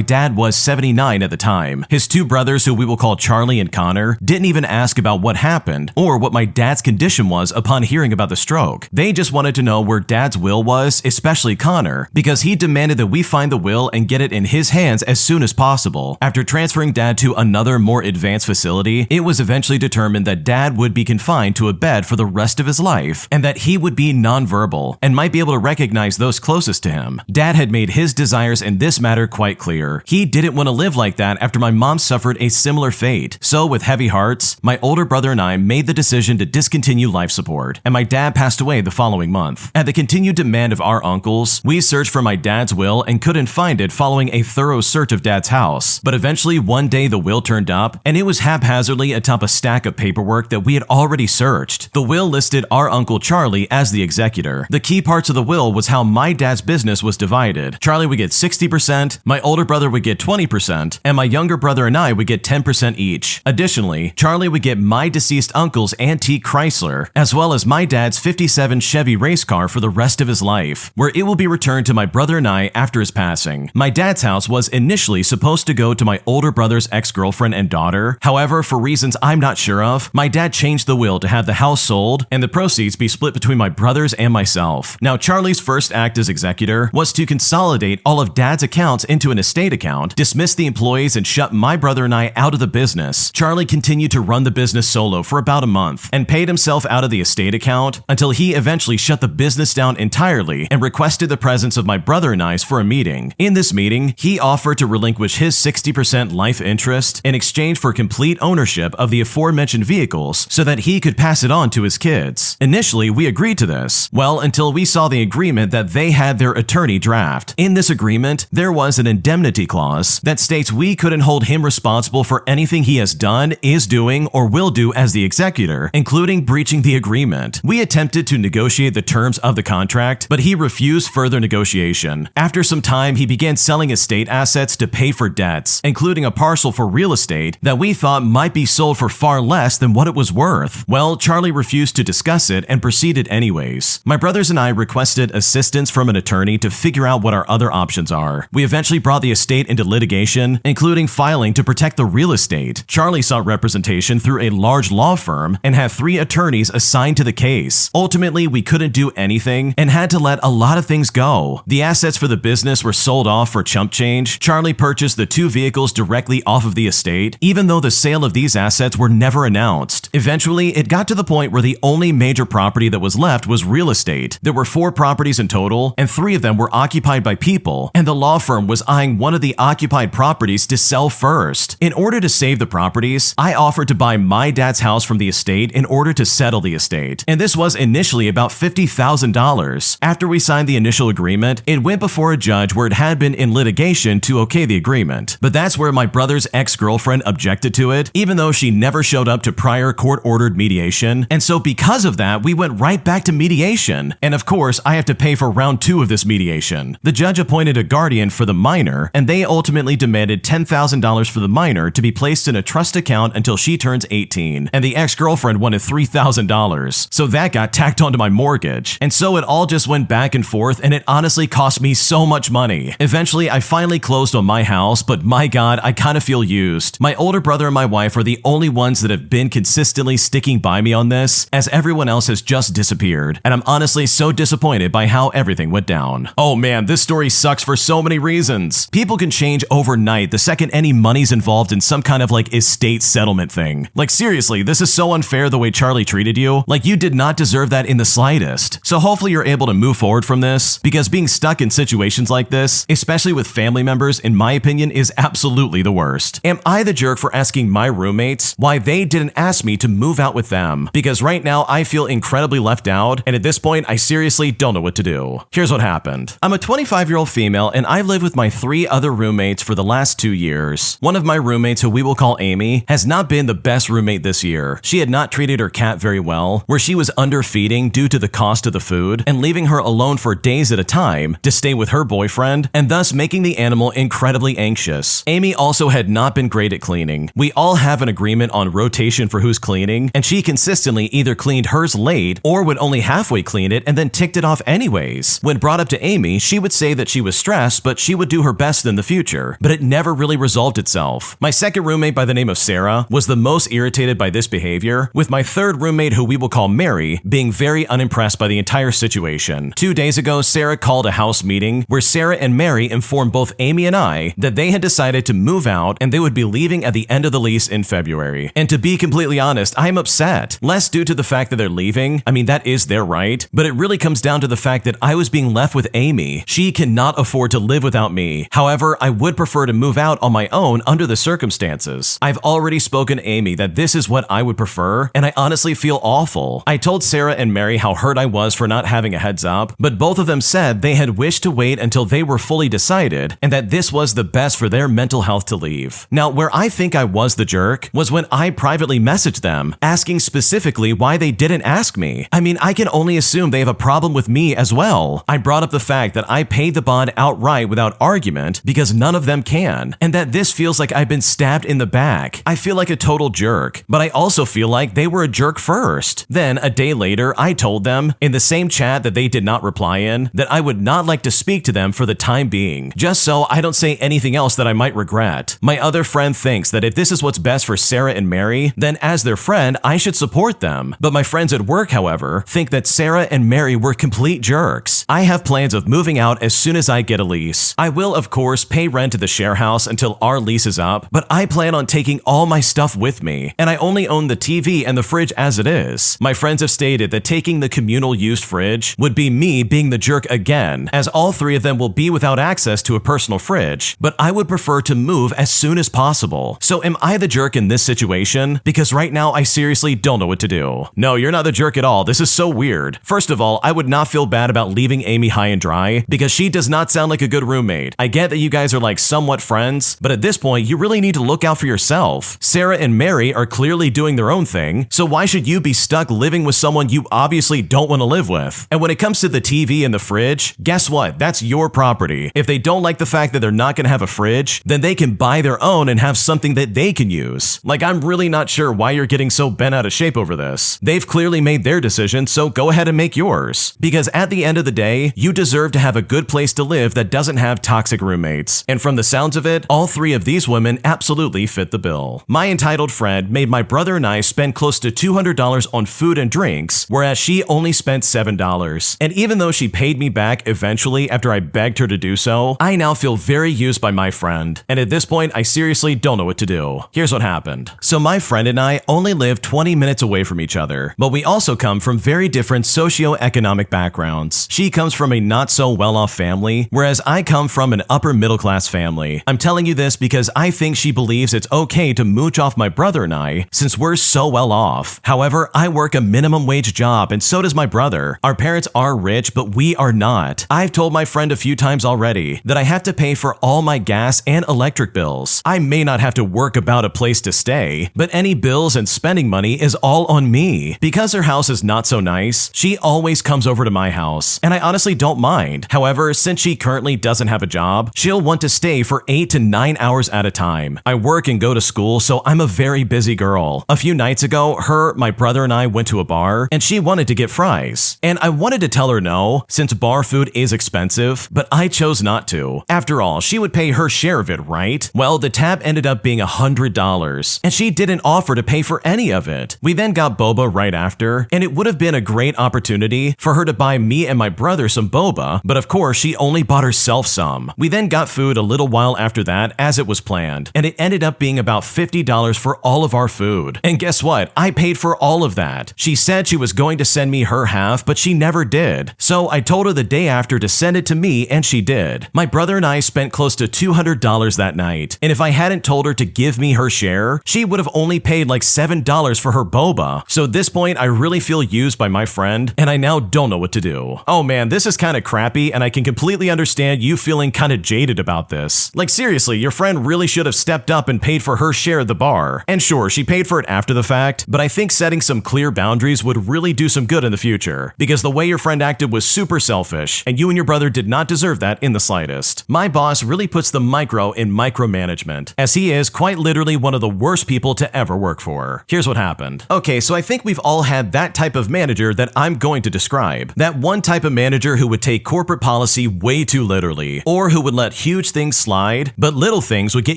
dad was 79 at the time. His two brothers, who we will call Charlie and Connor, didn't even ask about what happened or what my dad's condition was upon hearing about the stroke. They just wanted to know where dad's will was, especially Connor, because he demanded that we find the will and get it in his hands as soon as possible. After transferring dad to another more advanced facility, it was eventually determined that dad would be confined to a bed for the rest of his life and that he would be nonverbal and might be able to recognize those closest to him. Dad had made his desires in this matter quite clear. He didn't want to live like that after my mom suffered a similar fate. So with heavy hearts, my older brother and I made the decision to discontinue life support, and my dad passed away the following month. At the continued demand of our uncles, we searched for my dad's will and couldn't find it following a thorough search of dad's house. But eventually one day the will turned up, and it was haphazardly atop a stack of paperwork that we had already searched. The will listed our uncle Charlie as the executor. The key parts of the will was how my dad's business was divided. Charlie would get 60%, my older brother would get 20%, and my younger brother and I would get 10% each. Additionally, Charlie would get my deceased uncle's antique Chrysler, as well as my dad's 57 Chevy race car for the rest of his life, where it will be returned to my brother and I after his passing. My dad's house was initially supposed to go to my older brother's ex-girlfriend and daughter. However, for reasons I'm not sure of, my dad changed the will to have the house sold and the proceeds be split between my brothers and myself. Now, Charlie's first act as executor was to consolidate all of dad's accounts into an estate account, dismiss the employees, and shut my brother and I out of the business. Charlie continued to run the business solo for about a month and paid himself out of the estate account until he eventually shut the business down entirely and requested the presence of my brother and I for a meeting. In this meeting, he offered to relinquish his 60% life interest in exchange for complete ownership of the aforementioned vehicles so that he could pass it on to his kids. Initially, we agreed to this, well, until we saw the agreement that they had their attorney draft. In this agreement, there was an indemnity clause that states we couldn't hold him responsible for anything he has done, is doing, or will do as the executor, including breaching the agreement. We attempted to negotiate the terms of the contract, but he refused further negotiation. After some time, he began selling estate assets to pay for debts, including a parcel for real estate that we thought might be sold for far less than what it was worth. Well, Charlie refused to discuss it and proceeded anyways. My brothers and I requested assistance from an attorney to figure out what our other options are. We eventually brought the estate into litigation, including filing to protect the real estate. Charlie sought representation through a large law firm and had 3 attorneys assigned to the case. Ultimately, we couldn't do anything and had to let a lot of things go. The assets for the business were sold off for chump change. Charlie purchased the 2 vehicles directly off of the estate, even though the sale of these assets were never announced. Eventually, it got to the point where the only major property that was left was real estate. There were 4 properties in total, and 3 of them were occupied by people, and the law firm was eyeing one of the occupied properties to sell first. In order to save the properties, I offered to buy my dad's house from the estate in order to settle the estate, and this was initially about $50,000. After we signed the initial agreement, it went before a judge where it had been in litigation to okay the agreement. But that's where my brother's ex-girlfriend objected to it, even though she never showed up to prior court-ordered mediation. And so because of that, we went right back to mediation. And of course, I have to pay for round 2 of this mediation. The judge appointed a guardian for the minor, and they ultimately demanded $10,000 for the minor to be placed in a trust account until she turns 18. And the ex-girlfriend wanted $3,000. So that got tacked onto my mortgage. And so it all just went back and forth, and it honestly cost me so much money. Eventually, I finally closed on my house, but my God, I kind of feel used. My older brother and my wife are the only ones that have been consistently sticking by me on this, as everyone else has just disappeared. And I'm honestly so disappointed by how everything went down. Oh man, this story sucks for so many reasons. People can change overnight the second any money's involved in some kind of like estate settlement thing. Like seriously, this is so unfair the way Charlie treated you. Like you did not deserve that in the slightest. So hopefully you're able to move forward from this, because being stuck in situations like this, especially with family members, in my opinion, is absolutely the worst. Am I the jerk for asking my roommates why they didn't ask me to move out with them? Because right now I feel incredibly left out, and at this point I seriously don't know what to do. Here's what happened. I'm a 25-year-old female, and I've lived with my 3 other roommates for the last 2 years. One of my roommates, who we will call Amy, has not been the best roommate this year. She had not treated her cat very well, where she was underfeeding due to the cost of the food and leaving her alone for days at a time to stay with her boyfriend, and thus making the animal incredibly anxious. Amy also had not been great at cleaning. We all have have an agreement on rotation for who's cleaning, and she consistently either cleaned hers late or would only halfway clean it and then ticked it off anyways. When brought up to Amy, she would say that she was stressed, but she would do her best in the future, but it never really resolved itself. My second roommate by the name of Sarah was the most irritated by this behavior, with my third roommate, who we will call Mary, being very unimpressed by the entire situation. 2 days ago, Sarah called a house meeting where Sarah and Mary informed both Amy and I that they had decided to move out and they would be leaving at the end of the lease in February. And to be completely honest, I'm upset. Less due to the fact that they're leaving, I mean that is their right, but it really comes down to the fact that I was being left with Amy. She cannot afford to live without me. However, I would prefer to move out on my own under the circumstances. I've already spoken to Amy that this is what I would prefer, and I honestly feel awful. I told Sarah and Mary how hurt I was for not having a heads up, but both of them said they had wished to wait until they were fully decided and that this was the best for their mental health to leave. Now, where I think I was the jerk was when I privately messaged them, asking specifically why they didn't ask me. I mean, I can only assume they have a problem with me as well. I brought up the fact that I paid the bond outright without argument because none of them can, and that this feels like I've been stabbed in the back. I feel like a total jerk, but I also feel like they were a jerk first. Then, a day later, I told them, in the same chat that they did not reply in, that I would not like to speak to them for the time being, just so I don't say anything else that I might regret. My other friend thinks that if this is what's best for Sarah and Mary, then as their friend, I should support them. But my friends at work, however, think that Sarah and Mary were complete jerks. I have plans of moving out as soon as I get a lease. I will, of course, pay rent to the share house until our lease is up, but I plan on taking all my stuff with me, and I only own the TV and the fridge as it is. My friends have stated that taking the communal used fridge would be me being the jerk again, as all three of them will be without access to a personal fridge, but I would prefer to move as soon as possible. So am I the jerk in this situation? Because right now I seriously don't know what to do. No, you're not the jerk at all. This is so weird. First of all, I would not feel bad about leaving Amy high and dry because she does not sound like a good roommate. I get that you guys are like somewhat friends, but at this point, you really need to look out for yourself. Sarah and Mary are clearly doing their own thing, so why should you be stuck living with someone you obviously don't want to live with? And when it comes to the TV and the fridge, guess what? That's your property. If they don't like the fact that they're not going to have a fridge, then they can buy their own and have something that they can use. Like, I'm really not sure why you're getting so bent out of shape over this. They've clearly made their decision, so go ahead and make yours. Because at the end of the day, you deserve to have a good place to live that doesn't have toxic roommates. And from the sounds of it, all three of these women absolutely fit the bill. My entitled friend made my brother and I spend close to $200 on food and drinks, whereas she only spent $7. And even though she paid me back eventually after I begged her to do so, I now feel very used by my friend. And at this point, I seriously don't know what to do. Here's what happened. So my friend and I only live 20 minutes away from each other, but we also come from very different socioeconomic backgrounds. She comes from a not so well-off family, whereas I come from an upper middle class family. I'm telling you this because I think she believes it's okay to mooch off my brother and I since we're so well off. However, I work a minimum wage job and so does my brother. Our parents are rich, but we are not. I've told my friend a few times already that I have to pay for all my gas and electric bills. I may not have to work about a place to stay, but any bills and spending money is all on me. Because her house is not so nice, she always comes over to my house, and I honestly don't mind. However, since she currently doesn't have a job, she'll want to stay for 8 to 9 hours at a time. I work and go to school, so I'm a very busy girl. A few nights ago, my brother and I went to a bar, and she wanted to get fries. And I wanted to tell her no, since bar food is expensive, but I chose not to. After all, she would pay her share of it, right? Well, the tab ended up being $100, and she didn't offer to pay for any of it. We then got boba right after, and it would have been a great opportunity for her to buy me and my brother some boba, but of course she only bought herself some. We then got food a little while after that as it was planned, and it ended up being about $50 for all of our food. And guess what? I paid for all of that. She said she was going to send me her half, but she never did. So I told her the day after to send it to me, and she did. My brother and I spent close to $200 that night, and if I hadn't told her to give me her share, she would have only paid like $7 for her boba. So at this point, I really feel used by my friend, and I now don't know what to do. Oh man, this is kind of crappy, and I can completely understand you feeling kind of jaded about this. Like seriously, your friend really should have stepped up and paid for her share of the bar. And sure, she paid for it after the fact, but I think setting some clear boundaries would really do some good in the future, because the way your friend acted was super selfish, and you and your brother did not deserve that in the slightest. My boss really puts the micro in micromanagement, as he is quite literally one of the worst people to ever work for. Here's what happened. Okay, so I think we've all had that type of manager that I'm going to describe. That one type of manager who would take corporate policy way too literally, or who would let huge things slide, but little things would get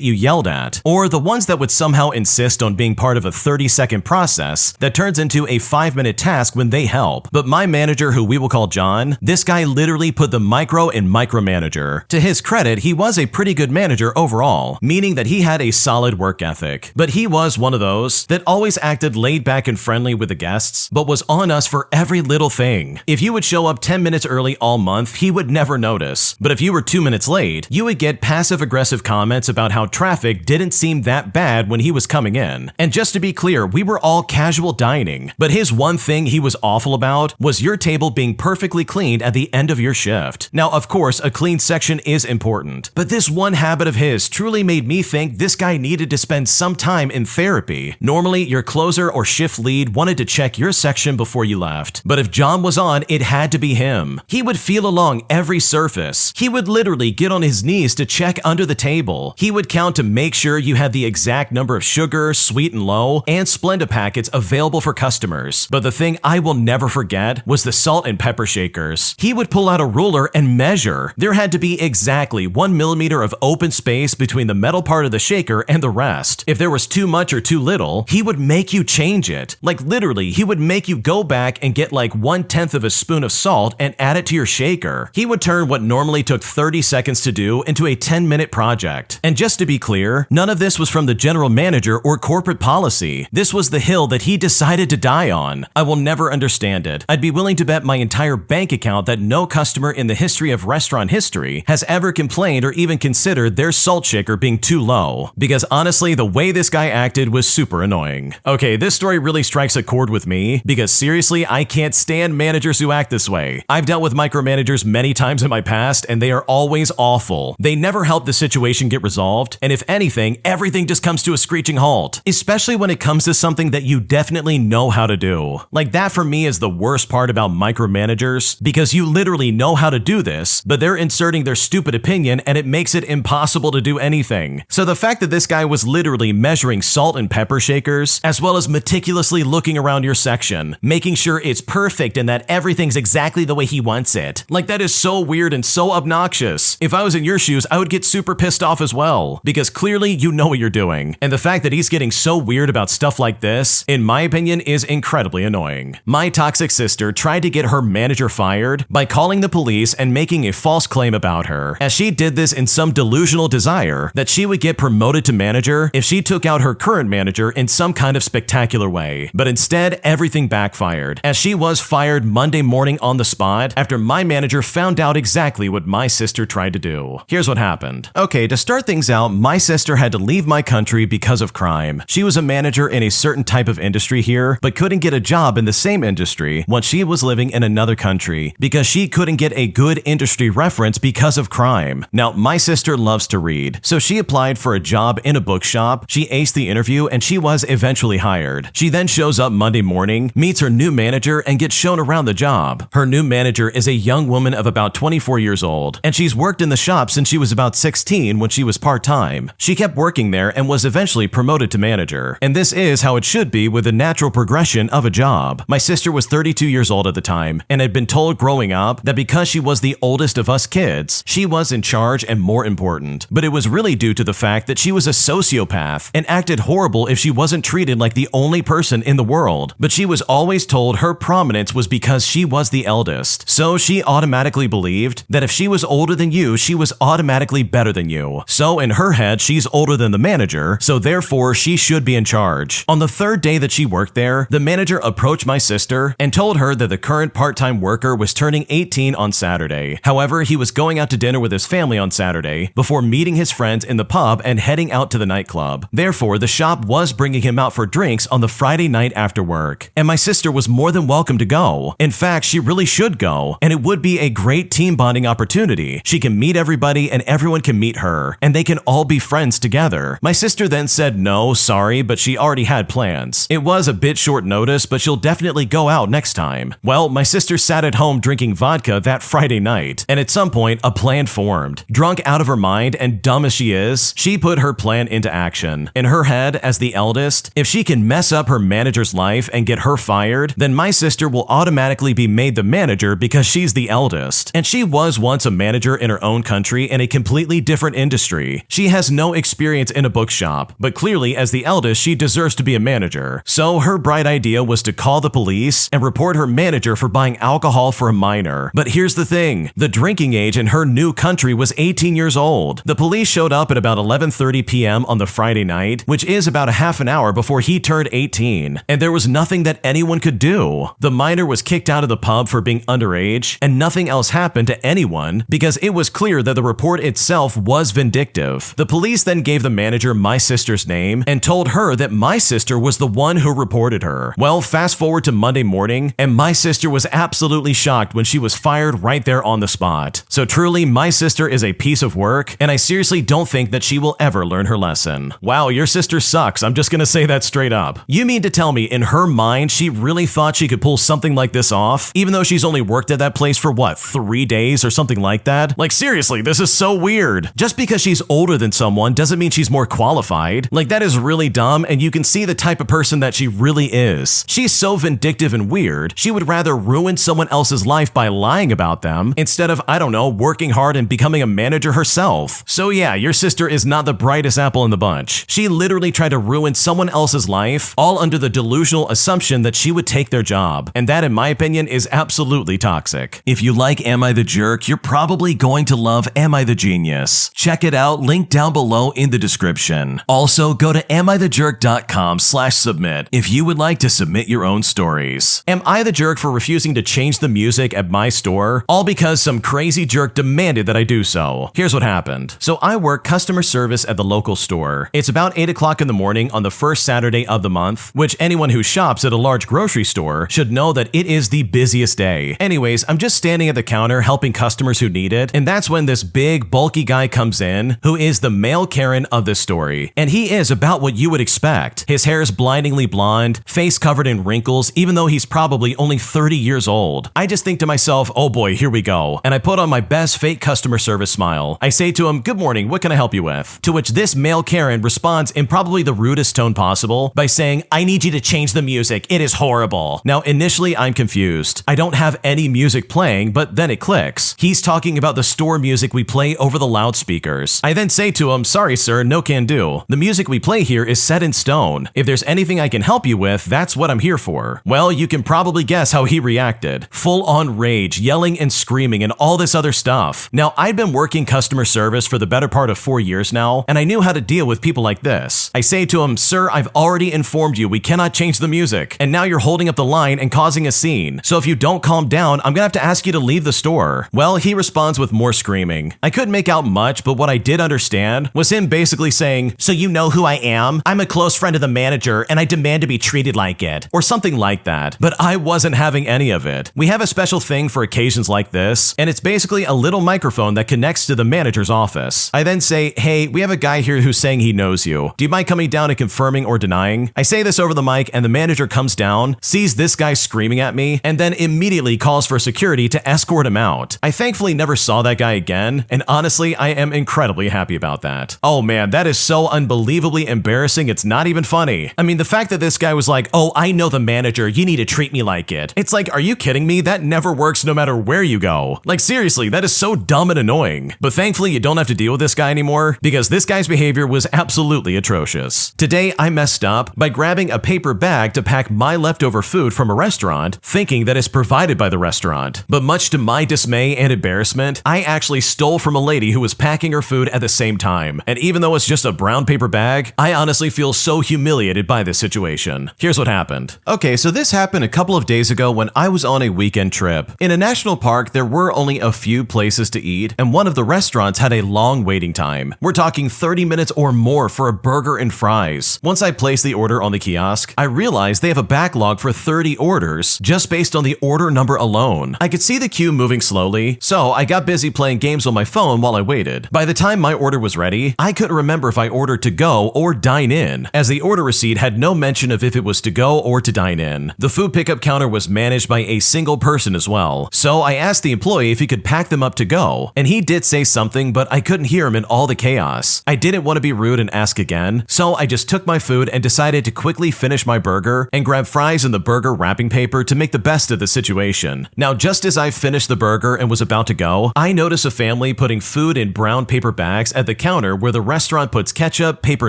you yelled at, or the ones that would somehow insist on being part of a 30-second process that turns into a 5-minute task when they help. But my manager, who we will call John, this guy literally put the micro in micromanager. To his credit, he was a pretty good manager overall, meaning that he had a solid work ethic. But he was one of those that always acted laid back and friendly with the guests, but was on us for every little thing. If you would show up 10 minutes early all month, he would never notice. But if you were 2 minutes late, you would get passive-aggressive comments about how traffic didn't seem that bad when he was coming in. And just to be clear, we were all casual dining, but his one thing he was awful about was your table being perfectly cleaned at the end of your shift. Now, of course, a clean section is important, but this one habit of his truly made me think this guy needed to spend some time in therapy. Normally, your closer or shift lead wanted to check your section before you left, but if John was on, it had to be him. He would feel along every surface. He would literally get on his knees to check under the table. He would count to make sure you had the exact number of sugar, sweet and low, and Splenda packets available for customers. But the thing I will never forget was the salt and pepper shakers. He would pull out a ruler and measure. There had to be exactly 1 millimeter of open space between the metal part of the shaker and the rest. If there was too much or too little, he would make you change it. Like literally, he would make you go back and get like 1/10 of a spoon of salt and add it to your shaker. He would turn what normally took 30 seconds to do into a 10-minute project. And just to be clear, none of this was from the general manager or corporate policy. This was the hill that he decided to die on. I will never understand it. I'd be willing to bet my entire bank account that no customer in the history of restaurant history has ever complained or even considered their salt shaker being too low. Because honestly, the way this guy acted was super annoying. Okay, this story really strikes a chord with me because seriously, I can't stand managers who act this way. I've dealt with micromanagers many times in my past and they are always awful. They never help the situation get resolved, and if anything, everything just comes to a screeching halt, especially when it comes to something that you definitely know how to do. Like that for me is the worst part about micromanagers, because you literally know how to do this, but they're inserting their stupid opinion and it makes it impossible to do anything. So the fact that this guy was literally measuring salt and pepper shakers, as well as meticulously looking around your section, making sure it's perfect and that everything's exactly the way he wants it. Like that is so weird and so obnoxious. If I was in your shoes, I would get super pissed off as well, because clearly you know what you're doing. And the fact that he's getting so weird about stuff like this, in my opinion, is incredibly annoying. My toxic sister tried to get her manager fired by calling the police and making a false claim about her, as she did this in some delusional desire that she would get promoted to manager if she took out her current manager in some kind of spectacular way. But instead, everything backfired, as she was fired Monday morning on the spot after my manager found out exactly what my sister tried to do. Here's what happened. Okay, to start things out, my sister had to leave my country because of crime. She was a manager in a certain type of industry here, but couldn't get a job in the same industry once she was living in another country because she couldn't get a good industry reference because of crime. Now, my sister loves to read, so she applied for a job in a bookshop. She aced the interview and she was eventually hired. She then shows up Monday morning, meets her new manager, and gets shown around the job. Her new manager is a young woman of about 24 years old, and she's worked in the shop since she was about 16 when she was part-time. She kept working there and was eventually promoted to manager. And this is how it should be with the natural progression of a job. My sister was 32 years old at the time and had been told growing up that because she was the oldest of us kids, she was in charge and more important. But it was really due to the fact that she was a sociopath and acted horrible if she wasn't treated like the only person in the world. But she was always told her prominence was because she was the eldest. So she automatically believed that if she was older than you, she was automatically better than you. So in her head, she's older than the manager, so therefore she should be in charge. On the third day that she worked there, the manager approached my sister and told her that the current part-time worker was turning 18 on Saturday. However, he was going out to dinner with his family on Saturday before meeting his friends in the pub and heading out to the nightclub. Therefore, the shop was bringing him out for drinks on the Friday night after work, and my sister was more than welcome to go. In fact, she really should go, and it would be a great team bonding opportunity. She can meet everybody and everyone can meet her, and they can all be friends together. My sister then said no, sorry, but she already had plans. It was a bit short notice, but she'll definitely go out next time. Well, my sister sat at home drinking vodka that Friday night, and at some point, a plan formed. Drunk out of her mind and dumb as she is, she put her plan into action. person. In her head, as the eldest, if she can mess up her manager's life and get her fired, then my sister will automatically be made the manager because she's the eldest. And she was once a manager in her own country in a completely different industry. She has no experience in a bookshop, but clearly as the eldest, she deserves to be a manager. So her bright idea was to call the police and report her manager for buying alcohol for a minor. But here's the thing, the drinking age in her new country was 18 years old. The police showed up at about 11:30 p.m. on the Friday night, which is about a half an hour before he turned 18, and there was nothing that anyone could do. The minor was kicked out of the pub for being underage, and nothing else happened to anyone because it was clear that the report itself was vindictive. The police then gave the manager my sister's name and told her that my sister was the one who reported her. Well, fast forward to Monday morning, and my sister was absolutely shocked when she was fired right there on the spot. So truly, my sister is a piece of work, and I seriously don't think that she will ever learn her lesson. Wow, your sister sucks. I'm just gonna say that straight up. You mean to tell me in her mind she really thought she could pull something like this off, even though she's only worked at that place for what, 3 days or something like that? Like seriously, this is so weird. Just because she's older than someone doesn't mean she's more qualified. Like that is really dumb, and you can see the type of person that she really is. She's so vindictive and weird, she would rather ruin someone else's life by lying about them instead of, I don't know, working hard and becoming a manager herself. So yeah, your sister is not the brightest apple in the bunch. She literally tried to ruin someone else's life, all under the delusional assumption that she would take their job. And that, in my opinion, is absolutely toxic. If you like Am I the Jerk, you're probably going to love Am I the Genius. Check it out, link down below in the description. Also, go to amithejerk.com/submit if you would like to submit your own stories. Am I the jerk for refusing to change the music at my store? All because some crazy jerk demanded that I do so. Here's what happened. So I work customer service at the local store. It's about 8 o'clock in the morning on the first Saturday of the month, which anyone who shops at a large grocery store should know that it is the busiest day. Anyways, I'm just standing at the counter helping customers who need it, and that's when this big, bulky guy comes in, who is the male Karen of this story. And he is about what you would expect. His hair is blindingly blonde, face covered in wrinkles, even though he's probably only 30 years old. I just think to myself, oh boy, here we go. And I put on my best fake customer service smile. I say to him, good morning, what can I help you with? To which this male Karen responds in probably the rudest tone possible by saying, I need you to change the music. It is horrible. Now, initially, I'm confused. I don't have any music playing, but then it clicks. He's talking about the store music we play over the loudspeakers. I then say to him, sorry, sir, no can do. The music we play here is set in stone. If there's anything I can help you with, that's what I'm here for. Well, you can probably guess how he reacted. Full on rage, yelling and screaming and all this other stuff. Now, I'd been working customer service for the better part of 4 years now, and I knew how to deal with people like this. I say to him, sir, I've already informed you we cannot change the music, and now you're holding up the line and causing a scene. So if you don't calm down, I'm gonna have to ask you to leave the store. Well, he responds with more screaming. I couldn't make out much, but what I did understand was him basically saying, so you know who I am? I'm a close friend of the manager, and I demand to be treated like it, or something like that. But I wasn't having any of it. We have a special thing for occasions like this, and it's basically a little microphone that connects to the manager's office. I then say, hey, we have a guy here who's saying he knows you. Do you mind coming down and confirming or denying? I say this over the mic, and the manager comes down, sees this guy screaming at me, and then immediately calls for security to escort him out. I thankfully never saw that guy again, and honestly, I am incredibly happy about that. Oh man, that is so unbelievably embarrassing, it's not even funny. I mean, the fact that this guy was like, oh, I know the manager, you need to treat me like it. It's like, are you kidding me? That never works no matter where you go. Like seriously, that is so dumb and annoying. But thankfully, you don't have to deal with this guy anymore, because this guy's behavior was absolutely atrocious. Today, I messed up by grabbing a paper bag to pack my leftover food from a restaurant, thinking that it's provided by the restaurant. But much to my dismay and embarrassment, I actually stole from a lady who was packing her food at the same time. And even though it's just a brown paper bag, I honestly feel so humiliated by this situation. Here's what happened. Okay, so this happened a couple of days ago when I was on a weekend trip. In a national park, there were only a few places to eat, and one of the restaurants had a long waiting time. We're talking 30 minutes or more for a burger and fries. Once I placed the order on the kiosk, I realized they have a backlog for 30 orders just based on the order number alone. I could see the queue moving slowly, so I got busy playing games on my phone while I waited. By the time my order was ready, I couldn't remember if I ordered to go or dine in, as the order receipt had no mention of if it was to go or to dine in. The food pickup counter was managed by a single person as well, so I asked the employee if he could pack them up to go, and he did say something, but I couldn't hear him in all the chaos. I didn't want to be rude and ask ask again, so I just took my food and decided to quickly finish my burger and grab fries in the burger wrapping paper to make the best of the situation. Now, just as I finished the burger and was about to go, I noticed a family putting food in brown paper bags at the counter where the restaurant puts ketchup, paper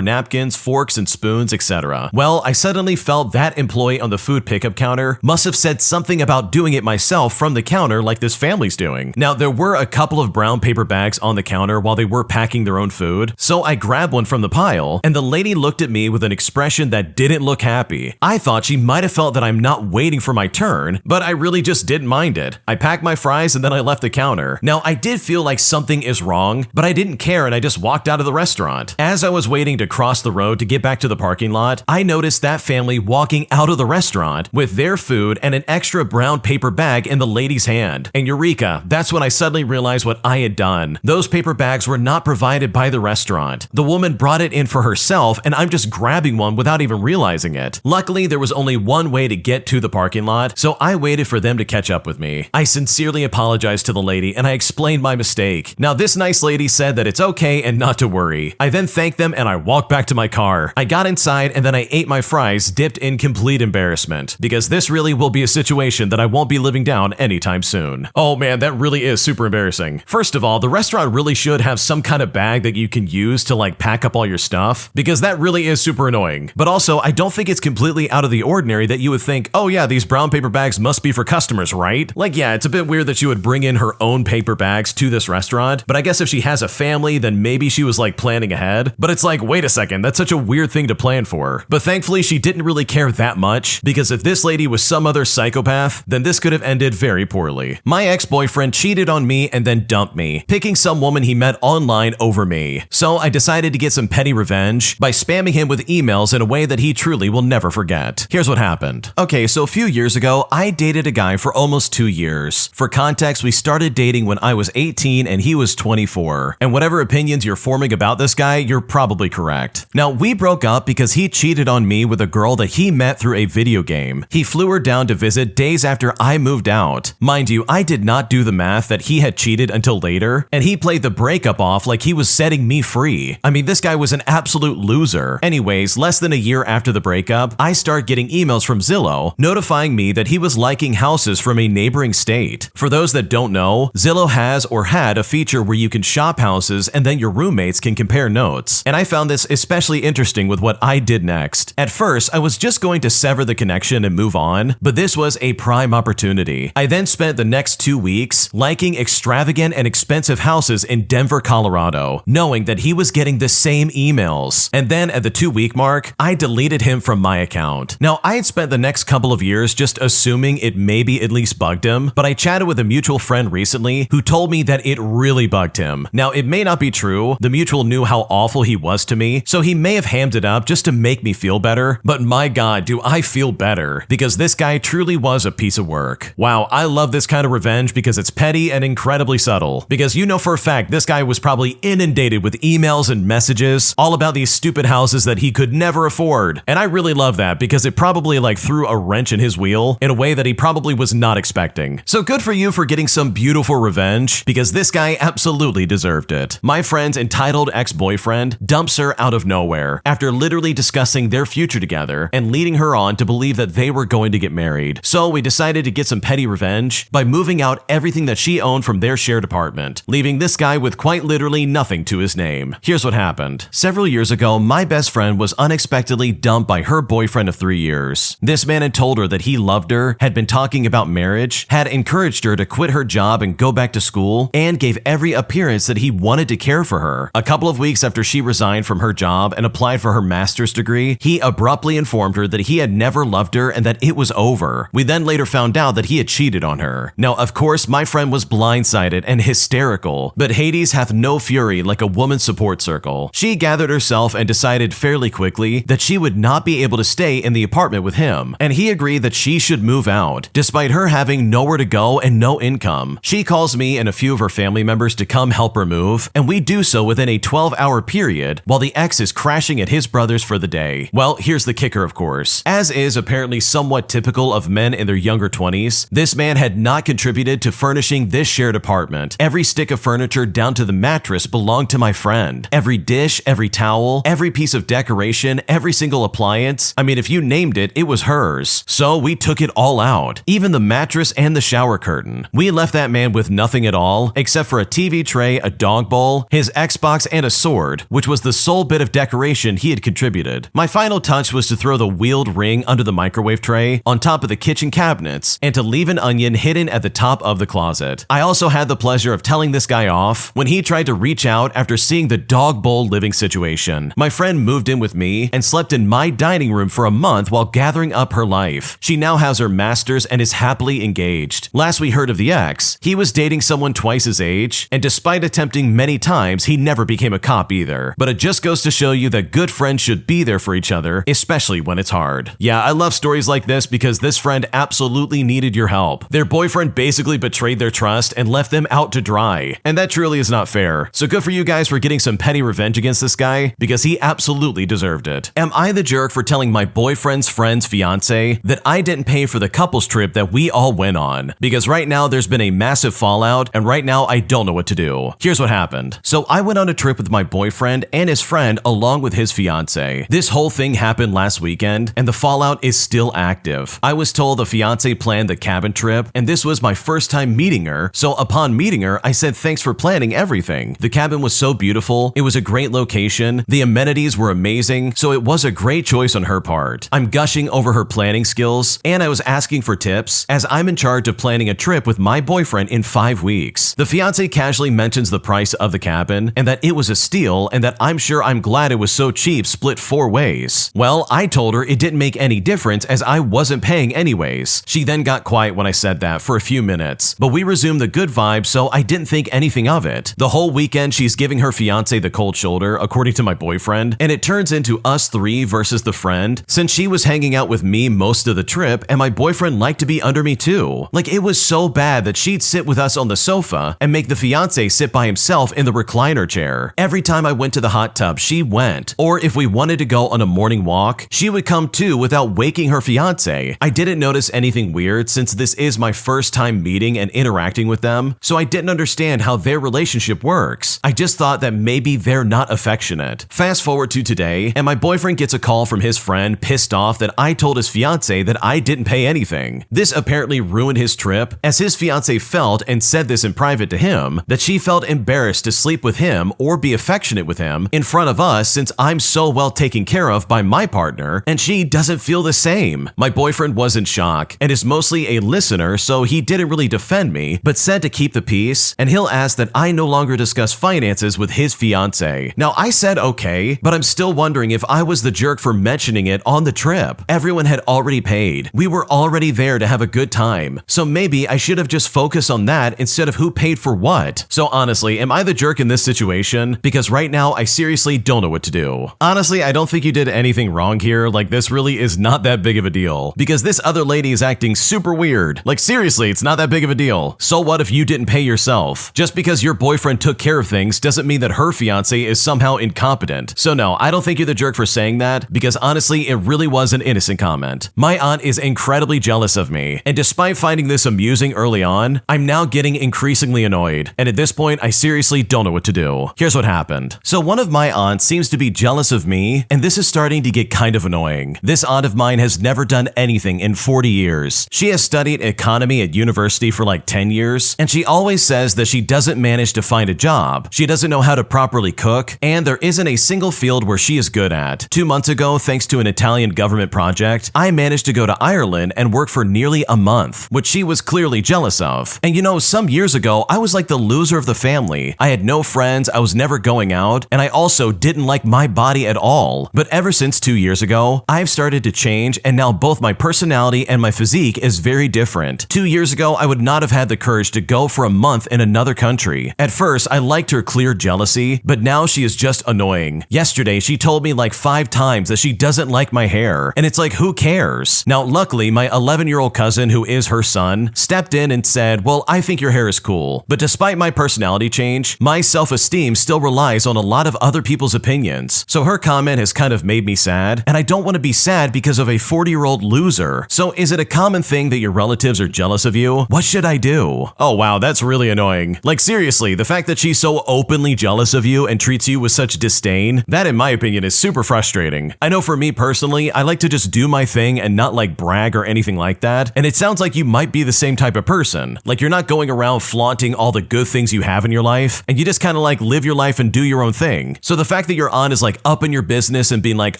napkins, forks, and spoons, etc. Well, I suddenly felt that employee on the food pickup counter must have said something about doing it myself from the counter like this family's doing. Now, there were a couple of brown paper bags on the counter while they were packing their own food, so I grabbed one from the pile, and the lady looked at me with an expression that didn't look happy. I thought she might have felt that I'm not waiting for my turn, but I really just didn't mind it. I packed my fries and then I left the counter. Now, I did feel like something is wrong, but I didn't care and I just walked out of the restaurant. As I was waiting to cross the road to get back to the parking lot, I noticed that family walking out of the restaurant with their food and an extra brown paper bag in the lady's hand. And eureka, that's when I suddenly realized what I had done. Those paper bags were not provided by the restaurant. The woman brought it in for herself and I'm just grabbing one without even realizing it. Luckily, there was only one way to get to the parking lot, so I waited for them to catch up with me. I sincerely apologized to the lady and I explained my mistake. Now, this nice lady said that it's okay and not to worry. I then thanked them and I walked back to my car. I got inside and then I ate my fries dipped in complete embarrassment, because this really will be a situation that I won't be living down anytime soon. Oh man, that really is super embarrassing. First of all, the restaurant really should have some kind of bag that you can use to like pack up all your stuff, because that really is super annoying. But also, I don't think it's completely out of the ordinary that you would think, oh yeah, these brown paper bags must be for customers, right? Like, yeah, it's a bit weird that she would bring in her own paper bags to this restaurant, but I guess if she has a family, then maybe she was like planning ahead. But it's like, wait a second, that's such a weird thing to plan for. But thankfully, she didn't really care that much, because if this lady was some other psychopath, then this could have ended very poorly. My ex-boyfriend cheated on me and then dumped me, picking some woman he met online over me. So I decided to get some petty revenge by spamming him with emails in a way that he truly will never forget. Here's what happened. Okay, so a few years ago, I dated a guy for almost 2 years. For context, we started dating when I was 18 and he was 24. And whatever opinions you're forming about this guy, you're probably correct. Now, we broke up because he cheated on me with a girl that he met through a video game. He flew her down to visit days after I moved out. Mind you, I did not do the math that he had cheated until later, and he played the breakup off like he was setting me free. I mean, this guy was an absolute loser. Anyways, less than a year after the breakup, I start getting emails from Zillow notifying me that he was liking houses from a neighboring state. For those that don't know, Zillow has or had a feature where you can shop houses and then your roommates can compare notes. And I found this especially interesting with what I did next. At first, I was just going to sever the connection and move on, but this was a prime opportunity. I then spent the next 2 weeks liking extravagant and expensive houses in Denver, Colorado, knowing that he was getting the same emails. And then at the 2-week mark, I deleted him from my account. Now, I had spent the next couple of years just assuming it maybe at least bugged him, but I chatted with a mutual friend recently who told me that it really bugged him. Now, it may not be true. The mutual knew how awful he was to me, so he may have hammed it up just to make me feel better, but my God, do I feel better, because this guy truly was a piece of work. Wow, I love this kind of revenge because it's petty and incredibly subtle, because you know for a fact this guy was probably inundated with emails and messages all about these stupid houses that he could never afford. And I really love that because it probably like threw a wrench in his wheel in a way that he probably was not expecting. So good for you for getting some beautiful revenge, because this guy absolutely deserved it. My friend's entitled ex-boyfriend dumps her out of nowhere after literally discussing their future together and leading her on to believe that they were going to get married. So we decided to get some petty revenge by moving out everything that she owned from their shared apartment, leaving this guy with quite literally nothing to his name. Here's what happened. Several years ago, my best friend was unexpectedly dumped by her boyfriend of 3 years. This man had told her that he loved her, had been talking about marriage, had encouraged her to quit her job and go back to school, and gave every appearance that he wanted to care for her. A couple of weeks after she resigned from her job and applied for her master's degree, he abruptly informed her that he had never loved her and that it was over. We then later found out that he had cheated on her. Now, of course, my friend was blindsided and hysterical, but Hades hath no fury like a woman's support circle. She gathered herself and decided fairly quickly that she would not be able to stay in the apartment with him, and he agreed that she should move out, despite her having nowhere to go and no income. She calls me and a few of her family members to come help her move, and we do so within a 12-hour period while the ex is crashing at his brother's for the day. Well, here's the kicker, of course. As is apparently somewhat typical of men in their younger 20s, this man had not contributed to furnishing this shared apartment. Every stick of furniture down to the mattress belonged to my friend. Every dish, every every towel, every piece of decoration, every single appliance. I mean, if you named it, it was hers. So we took it all out. Even the mattress and the shower curtain. We left that man with nothing at all, except for a TV tray, a dog bowl, his Xbox, and a sword, which was the sole bit of decoration he had contributed. My final touch was to throw the wheeled ring under the microwave tray on top of the kitchen cabinets and to leave an onion hidden at the top of the closet. I also had the pleasure of telling this guy off when he tried to reach out after seeing the dog bowl living situation. My friend moved in with me and slept in my dining room for a month while gathering up her life. She now has her master's and is happily engaged. Last we heard of the ex, he was dating someone twice his age, and despite attempting many times, he never became a cop either. But it just goes to show you that good friends should be there for each other, especially when it's hard. Yeah, I love stories like this because this friend absolutely needed your help. Their boyfriend basically betrayed their trust and left them out to dry, and that truly is not fair. So good for you guys for getting some petty revenge against this guy because he absolutely deserved it. Am I the jerk for telling my boyfriend's friend's fiance that I didn't pay for the couples trip that we all went on? Because right now there's been a massive fallout, and right now I don't know what to do. Here's what happened. So I went on a trip with my boyfriend and his friend along with his fiance. This whole thing happened last weekend, and the fallout is still active. I was told the fiance planned the cabin trip, and this was my first time meeting her, so upon meeting her, I said thanks for planning everything. The cabin was so beautiful, it was a great location, the amenities were amazing, so it was a great choice on her part. I'm gushing over her planning skills, and I was asking for tips, as I'm in charge of planning a trip with my boyfriend in 5 weeks. The fiance casually mentions the price of the cabin, and that it was a steal, and that I'm glad it was so cheap split 4 ways. Well, I told her it didn't make any difference as I wasn't paying anyways. She then got quiet when I said that for a few minutes, but we resumed the good vibe, so I didn't think anything of it. The whole weekend she's giving her fiance the cold shoulder, according to my boyfriend, and it turns into us 3 versus the friend, since she was hanging out with me most of the trip and my boyfriend liked to be under me too. Like, it was so bad that she'd sit with us on the sofa and make the fiance sit by himself in the recliner chair. Every time I went to the hot tub, she went, or if we wanted to go on a morning walk, she would come too without waking her fiance. I didn't notice anything weird since this is my first time meeting and interacting with them, so I didn't understand how their relationship works. I just thought that maybe they're not affectionate. Fast forward to today, and my boyfriend gets a call from his friend pissed off that I told his fiance that I didn't pay anything. This apparently ruined his trip, as his fiance felt, and said this in private to him, that she felt embarrassed to sleep with him or be affectionate with him in front of us since I'm so well taken care of by my partner, and she doesn't feel the same. My boyfriend was in shock and is mostly a listener, so he didn't really defend me, but said to keep the peace, and he'll ask that I no longer discuss finances with his fiance. Now, I said okay, but I'm still wondering if I was the jerk for mentioning it on the trip. Everyone had already paid. We were already there to have a good time, so maybe I should have just focused on that instead of who paid for what. So honestly, am I the jerk in this situation? Because right now, I seriously don't know what to do. Honestly, I don't think you did anything wrong here. Like, this really is not that big of a deal, because this other lady is acting super weird. Like, seriously, it's not that big of a deal. So what if you didn't pay yourself? Just because your boyfriend took care of things doesn't mean that her fiance is somehow incompetent. So no, I don't think you're the jerk for saying that, because honestly, it really was an innocent comment. My aunt is incredibly jealous of me, and despite finding this amusing early on, I'm now getting increasingly annoyed, and at this point, I seriously don't know what to do. Here's what happened. So one of my aunts seems to be jealous of me, and this is starting to get kind of annoying. This aunt of mine has never done anything in 40 years. She has studied economy at university for like 10 years, and she always says that she doesn't manage to find a job. She doesn't know how to properly cook, and there isn't a single field where she is good at. 2 months ago, thanks to an Italian government project, I managed to go to Ireland and work for nearly a month, which she was clearly jealous of. And you know, some years ago, I was like the loser of the family. I had no friends, I was never going out, and I also didn't like my body at all. But ever since 2 years ago, I've started to change, and now both my personality and my physique is very different. 2 years ago, I would not have had the courage to go for a month in another country. At first, I liked her clear jealousy, but now she is just annoying. Yesterday, she told me like 5 times that she doesn't like my hair, and it's like, who cares? Now, luckily, my 11-year-old cousin, who is her son, stepped in and said, well, I think your hair is cool. But despite my personality change, my self-esteem still relies on a lot of other people's opinions. So her comment has kind of made me sad, and I don't want to be sad because of a 40-year-old loser. So is it a common thing that your relatives are jealous of you? What should I do? Oh wow, that's really annoying. Like seriously, the fact that she's so openly jealous of you and treats you with such such disdain, that in my opinion is super frustrating. I know for me personally, I like to just do my thing and not like brag or anything like that, and it sounds like you might be the same type of person. Like you're not going around flaunting all the good things you have in your life, and you just kind of like live your life and do your own thing. So the fact that your aunt is like up in your business and being like,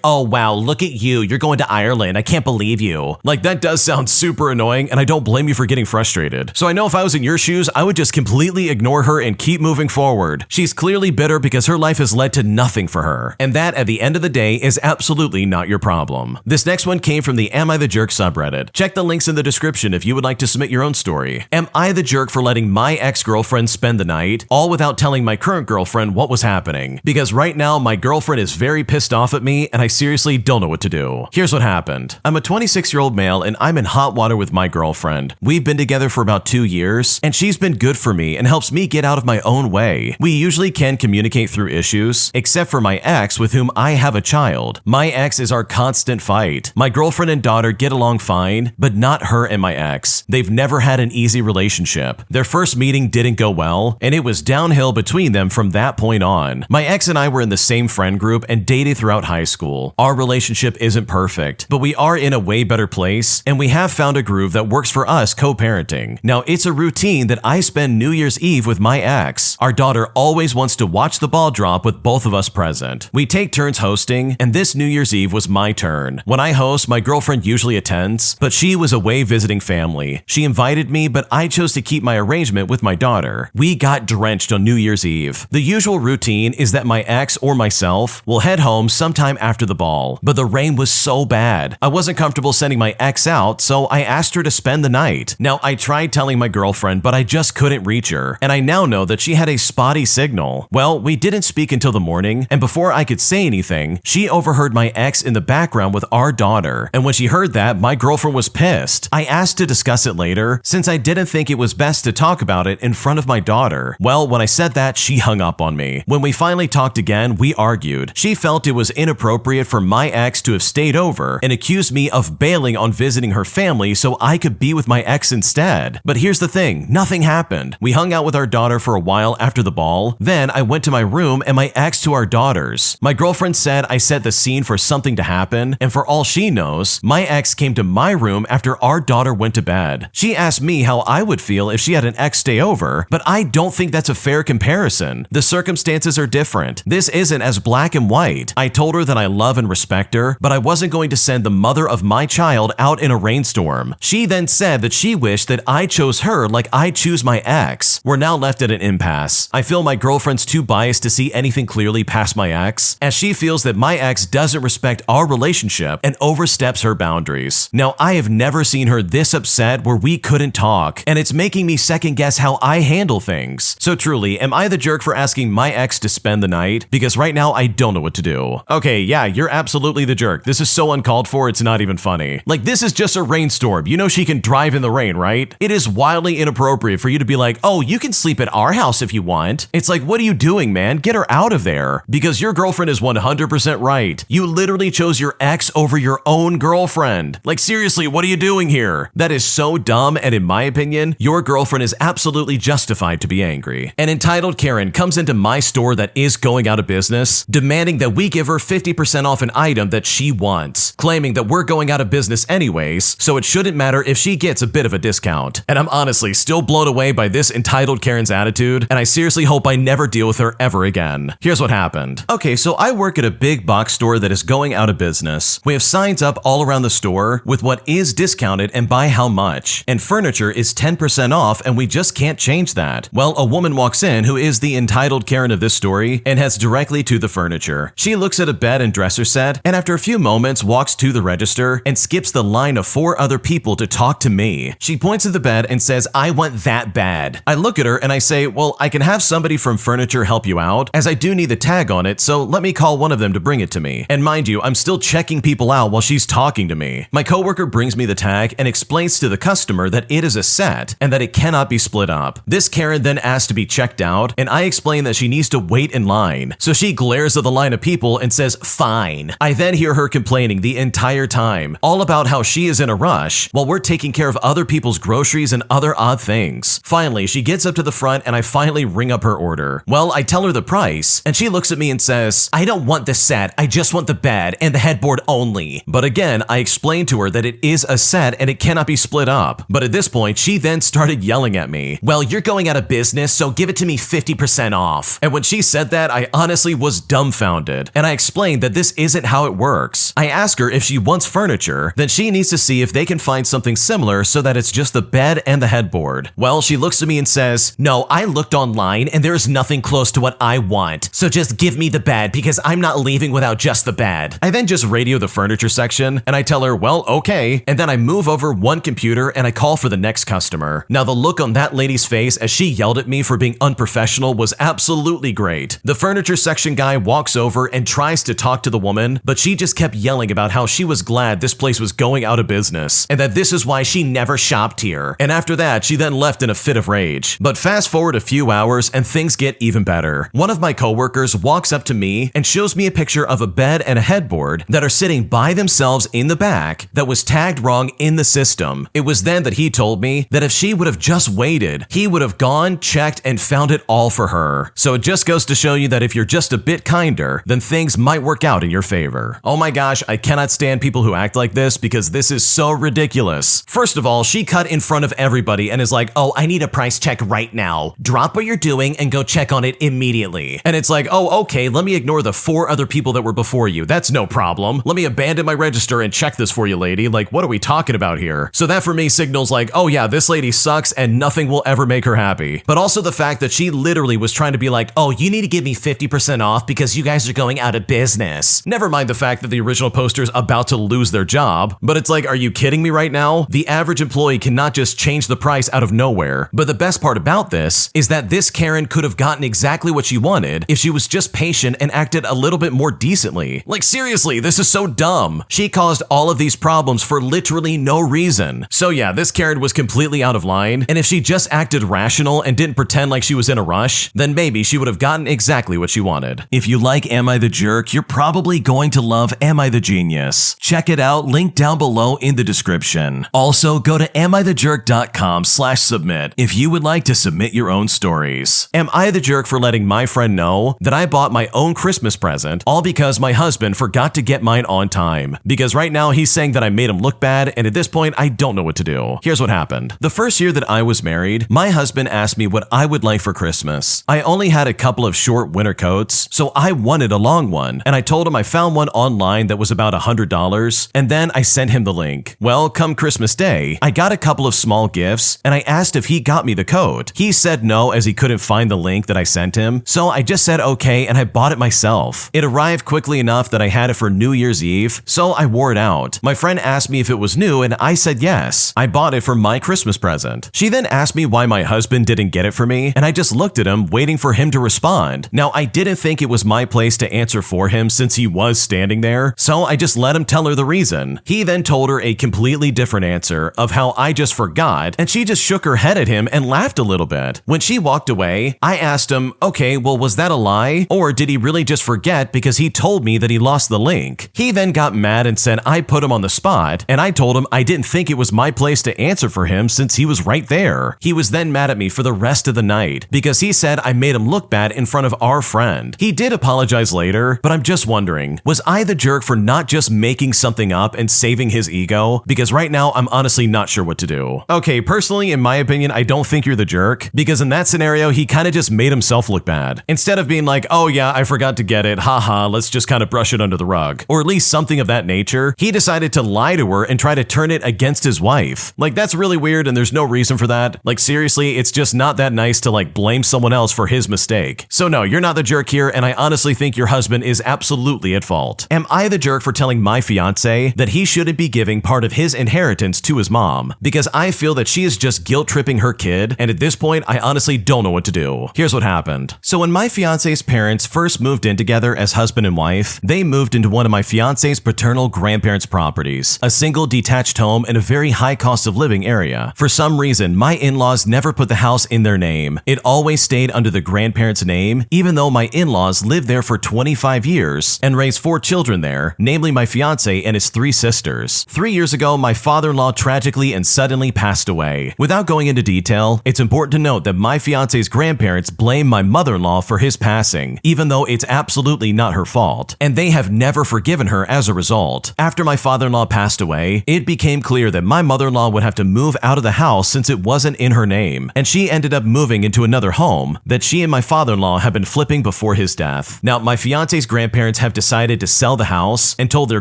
oh wow, look at you, you're going to Ireland, I can't believe you. Like that does sound super annoying, and I don't blame you for getting frustrated. So I know if I was in your shoes, I would just completely ignore her and keep moving forward. She's clearly bitter because her life has led to nothing for her, and that at the end of the day is absolutely not your problem. This next one came from the Am I the Jerk subreddit. Check the links in the description if you would like to submit your own story. Am I the jerk for letting my ex-girlfriend spend the night, all without telling my current girlfriend what was happening? Because right now my girlfriend is very pissed off at me and I seriously don't know what to do. Here's what happened. I'm a 26-year-old male and I'm in hot water with my girlfriend. We've been together for about 2 years and she's been good for me and helps me get out of my own way. We usually can communicate through issues, except for my ex with whom I have a child. My ex is our constant fight. My girlfriend and daughter get along fine, but not her and my ex. They've never had an easy relationship. Their first meeting didn't go well, and it was downhill between them from that point on. My ex and I were in the same friend group and dated throughout high school. Our relationship isn't perfect, but we are in a way better place, and we have found a groove that works for us co-parenting. Now, it's a routine that I spend New Year's Eve with my ex. Our daughter always wants to watch the ball drop with both of us present. We take turns hosting, and this New Year's Eve was my turn. When I host, my girlfriend usually attends, but she was away visiting family. She invited me, but I chose to keep my arrangement with my daughter. We got drenched on New Year's Eve. The usual routine is that my ex or myself will head home sometime after the ball, but the rain was so bad. I wasn't comfortable sending my ex out, so I asked her to spend the night. Now, I tried telling my girlfriend, but I just couldn't reach her, and I now know that she had a spotty signal. Well, we didn't speak until the morning, and before I could say anything, she overheard my ex in the background with our daughter, and when she heard that, my girlfriend was pissed. I asked to discuss it later, since I didn't think it was best to talk about it in front of my daughter. Well, when I said that, she hung up on me. When we finally talked again, we argued. She felt it was inappropriate for my ex to have stayed over and accused me of bailing on visiting her family so I could be with my ex instead. But here's the thing, nothing happened. We hung out with our daughter for a while after the ball, then I went to my room and my ex to our daughter's. My girlfriend said I set the scene for something to happen, and for all she knows, my ex came to my room after our daughter went to bed. She asked me how I would feel if she had an ex stay over, but I don't think that's a fair comparison. The circumstances are different. This isn't as black and white. I told her that I love and respect her, but I wasn't going to send the mother of my child out in a rainstorm. She then said that she wished that I chose her like I choose my ex. We're now left at an impasse. I feel my girlfriend's too biased to see anything clearly past my ex, as she feels that my ex doesn't respect our relationship and oversteps her boundaries. Now, I have never seen her this upset where we couldn't talk, and it's making me second guess how I handle things. So truly, am I the jerk for asking my ex to spend the night? Because right now, I don't know what to do. Okay, yeah, you're absolutely the jerk. This is so uncalled for, it's not even funny. Like, this is just a rainstorm. You know she can drive in the rain, right? It is wildly inappropriate for you to be like, oh, you can sleep at our house if you want. It's like, what are you doing, man? Get her out of there. Because your girlfriend is 100% right. You literally chose your ex over your own girlfriend. Like, seriously, what are you doing here? That is so dumb, and in my opinion, your girlfriend is absolutely justified to be angry. An entitled Karen comes into my store that is going out of business, demanding that we give her 50% off an item that she wants, claiming that we're going out of business anyways, so it shouldn't matter if she gets a bit of a discount. And I'm honestly still blown away by this entitled Karen's attitude, and I seriously hope I never deal with her ever again. Here's what happened. Okay, so I work at a big box store that is going out of business. We have signs up all around the store with what is discounted and by how much, and furniture is 10% off, and we just can't change that. Well, a woman walks in who is the entitled Karen of this story and heads directly to the furniture. She looks at a bed and dresser set, and after a few moments walks to the register and skips the line of 4 other people to talk to me. She points at the bed and says, I want that bed. I look at her and I say, well, I can have somebody from furniture help you out, as I do need the tag on it, so let me call one of them to bring it to me. And mind you, I'm still checking people out while she's talking to me. My coworker brings me the tag and explains to the customer that it is a set and that it cannot be split up. This Karen then asks to be checked out, and I explain that she needs to wait in line. So she glares at the line of people and says, fine. I then hear her complaining the entire time, all about how she is in a rush while we're taking care of other people's groceries and other odd things. Finally, she gets up to the front and I finally ring up her order. Well, I tell her the price, and she looks at me and says, "I don't want the set, I just want the bed and the headboard only." But again, I explained to her that it is a set and it cannot be split up. But at this point, she then started yelling at me, "Well, you're going out of business, so give it to me 50% off." And when she said that, I honestly was dumbfounded. And I explained that this isn't how it works. I asked her if she wants furniture, then she needs to see if they can find something similar so that it's just the bed and the headboard. Well, she looks at me and says, "No, I looked online and there's nothing close to what I want. So just give me the bed because I'm not leaving without just the bed." I then just radio the furniture section and I tell her, "Well, okay." And then I move over one computer and I call for the next customer. Now the look on that lady's face as she yelled at me for being unprofessional was absolutely great. The furniture section guy walks over and tries to talk to the woman, but she just kept yelling about how she was glad this place was going out of business and that this is why she never shopped here. And after that, she then left in a fit of rage. But fast forward a few hours and things get even better. One of my coworkers walks up to me and shows me a picture of a bed and a headboard that are sitting by themselves in the back that was tagged wrong in the system. It was then that he told me that if she would have just waited, he would have gone, checked, and found it all for her. So it just goes to show you that if you're just a bit kinder, then things might work out in your favor. Oh my gosh, I cannot stand people who act like this because this is so ridiculous. First of all, she cut in front of everybody and is like, "Oh, I need a price check right now. Drop what you're doing and go check on it immediately." And it's like, "Oh, okay, let me ignore the 4 other people that were before you. That's no problem. Let me abandon my register and check this for you, lady. Like, what are we talking about here?" So that for me signals like, oh yeah, this lady sucks and nothing will ever make her happy. But also the fact that she literally was trying to be like, "Oh, you need to give me 50% off because you guys are going out of business." Never mind the fact that the original poster's about to lose their job. But it's like, are you kidding me right now? The average employee cannot just change the price out of nowhere. But the best part about this is that this Karen could have gotten exactly what she wanted if she was just patient and acted a little bit more decently. Like seriously, this is so dumb. She caused all of these problems for literally no reason. So yeah, this Karen was completely out of line, and if she just acted rational and didn't pretend like she was in a rush, then maybe she would have gotten exactly what she wanted. If you like Am I the Jerk, you're probably going to love Am I the Genius. Check it out, link down below in the description. Also, go to amithejerk.com/submit if you would like to submit your own stories. Am I the jerk for letting my friend know that I bought my own Christmas present all because my husband forgot to get mine on time? Because right now he's saying that I made him look bad, and at this point I don't know what to do. Here's what happened. The first year that I was married, my husband asked me what I would like for Christmas. I only had a couple of short winter coats, so I wanted a long one, and I told him I found one online that was about $100, and then I sent him the link. Well, come Christmas Day, I got a couple of small gifts, and I asked if he got me the coat. He said no as he couldn't find the link that I sent him, so I just said okay and I bought it myself. It arrived quickly enough that I had it for New Year's Eve, so I wore it out. My friend asked me if it was new and I said yes. I bought it for my Christmas present. She then asked me why my husband didn't get it for me, and I just looked at him waiting for him to respond. Now, I didn't think it was my place to answer for him since he was standing there, so I just let him tell her the reason. He then told her a completely different answer of how I just forgot, and she just shook her head at him and laughed a little bit. When she walked away, I asked him, okay, well, was that a lie? Or did he really just forget because he told me that he lost the link? He then got mad and said I put him on the spot, and I told him I didn't think it was my place to answer for him since he was right there. He was then mad at me for the rest of the night because he said I made him look bad in front of our friend. He did apologize later, but I'm just wondering, was I the jerk for not just making something up and saving his ego? Because right now, I'm honestly not sure what to do. Okay, personally, in my opinion, I don't think you're the jerk, because in that scenario, he kind of just made himself look bad. Instead of being like, oh yeah, I forgot to get it, haha, let's just kind of brush it under the rug, or at least something of that nature, he decided to lie to her and try to turn it against his wife. Like, that's really weird and there's no reason for that. Like, seriously, it's just not that nice to like blame someone else for his mistake. So no, you're not the jerk here, and I honestly think your husband is absolutely at fault. Am I the jerk for telling my fiance that he shouldn't be giving part of his inheritance to his mom? Because I feel that she is just guilt-tripping her kid, and at this point, I honestly don't know what to do. Here's what happened. So when my fiance's parents first moved in together as husband and wife, they moved into one of my fiance's paternal grandparents' properties, a single detached home in a very high cost of living area. For some reason, my in-laws never put the house in their name. It always stayed under the grandparents' name, even though my in-laws lived there for 25 years and raised 4 children there, namely my fiance and his 3 sisters. 3 years ago, my father-in-law tragically and suddenly passed away. Without going into detail, it's important to note that my fiance's grandparents blame my mother-in-law for his passing, passing, even though it's absolutely not her fault, and they have never forgiven her as a result. After my father-in-law passed away, it became clear that my mother-in-law would have to move out of the house since it wasn't in her name, and she ended up moving into another home that she and my father-in-law have been flipping before his death. Now, my fiance's grandparents have decided to sell the house and told their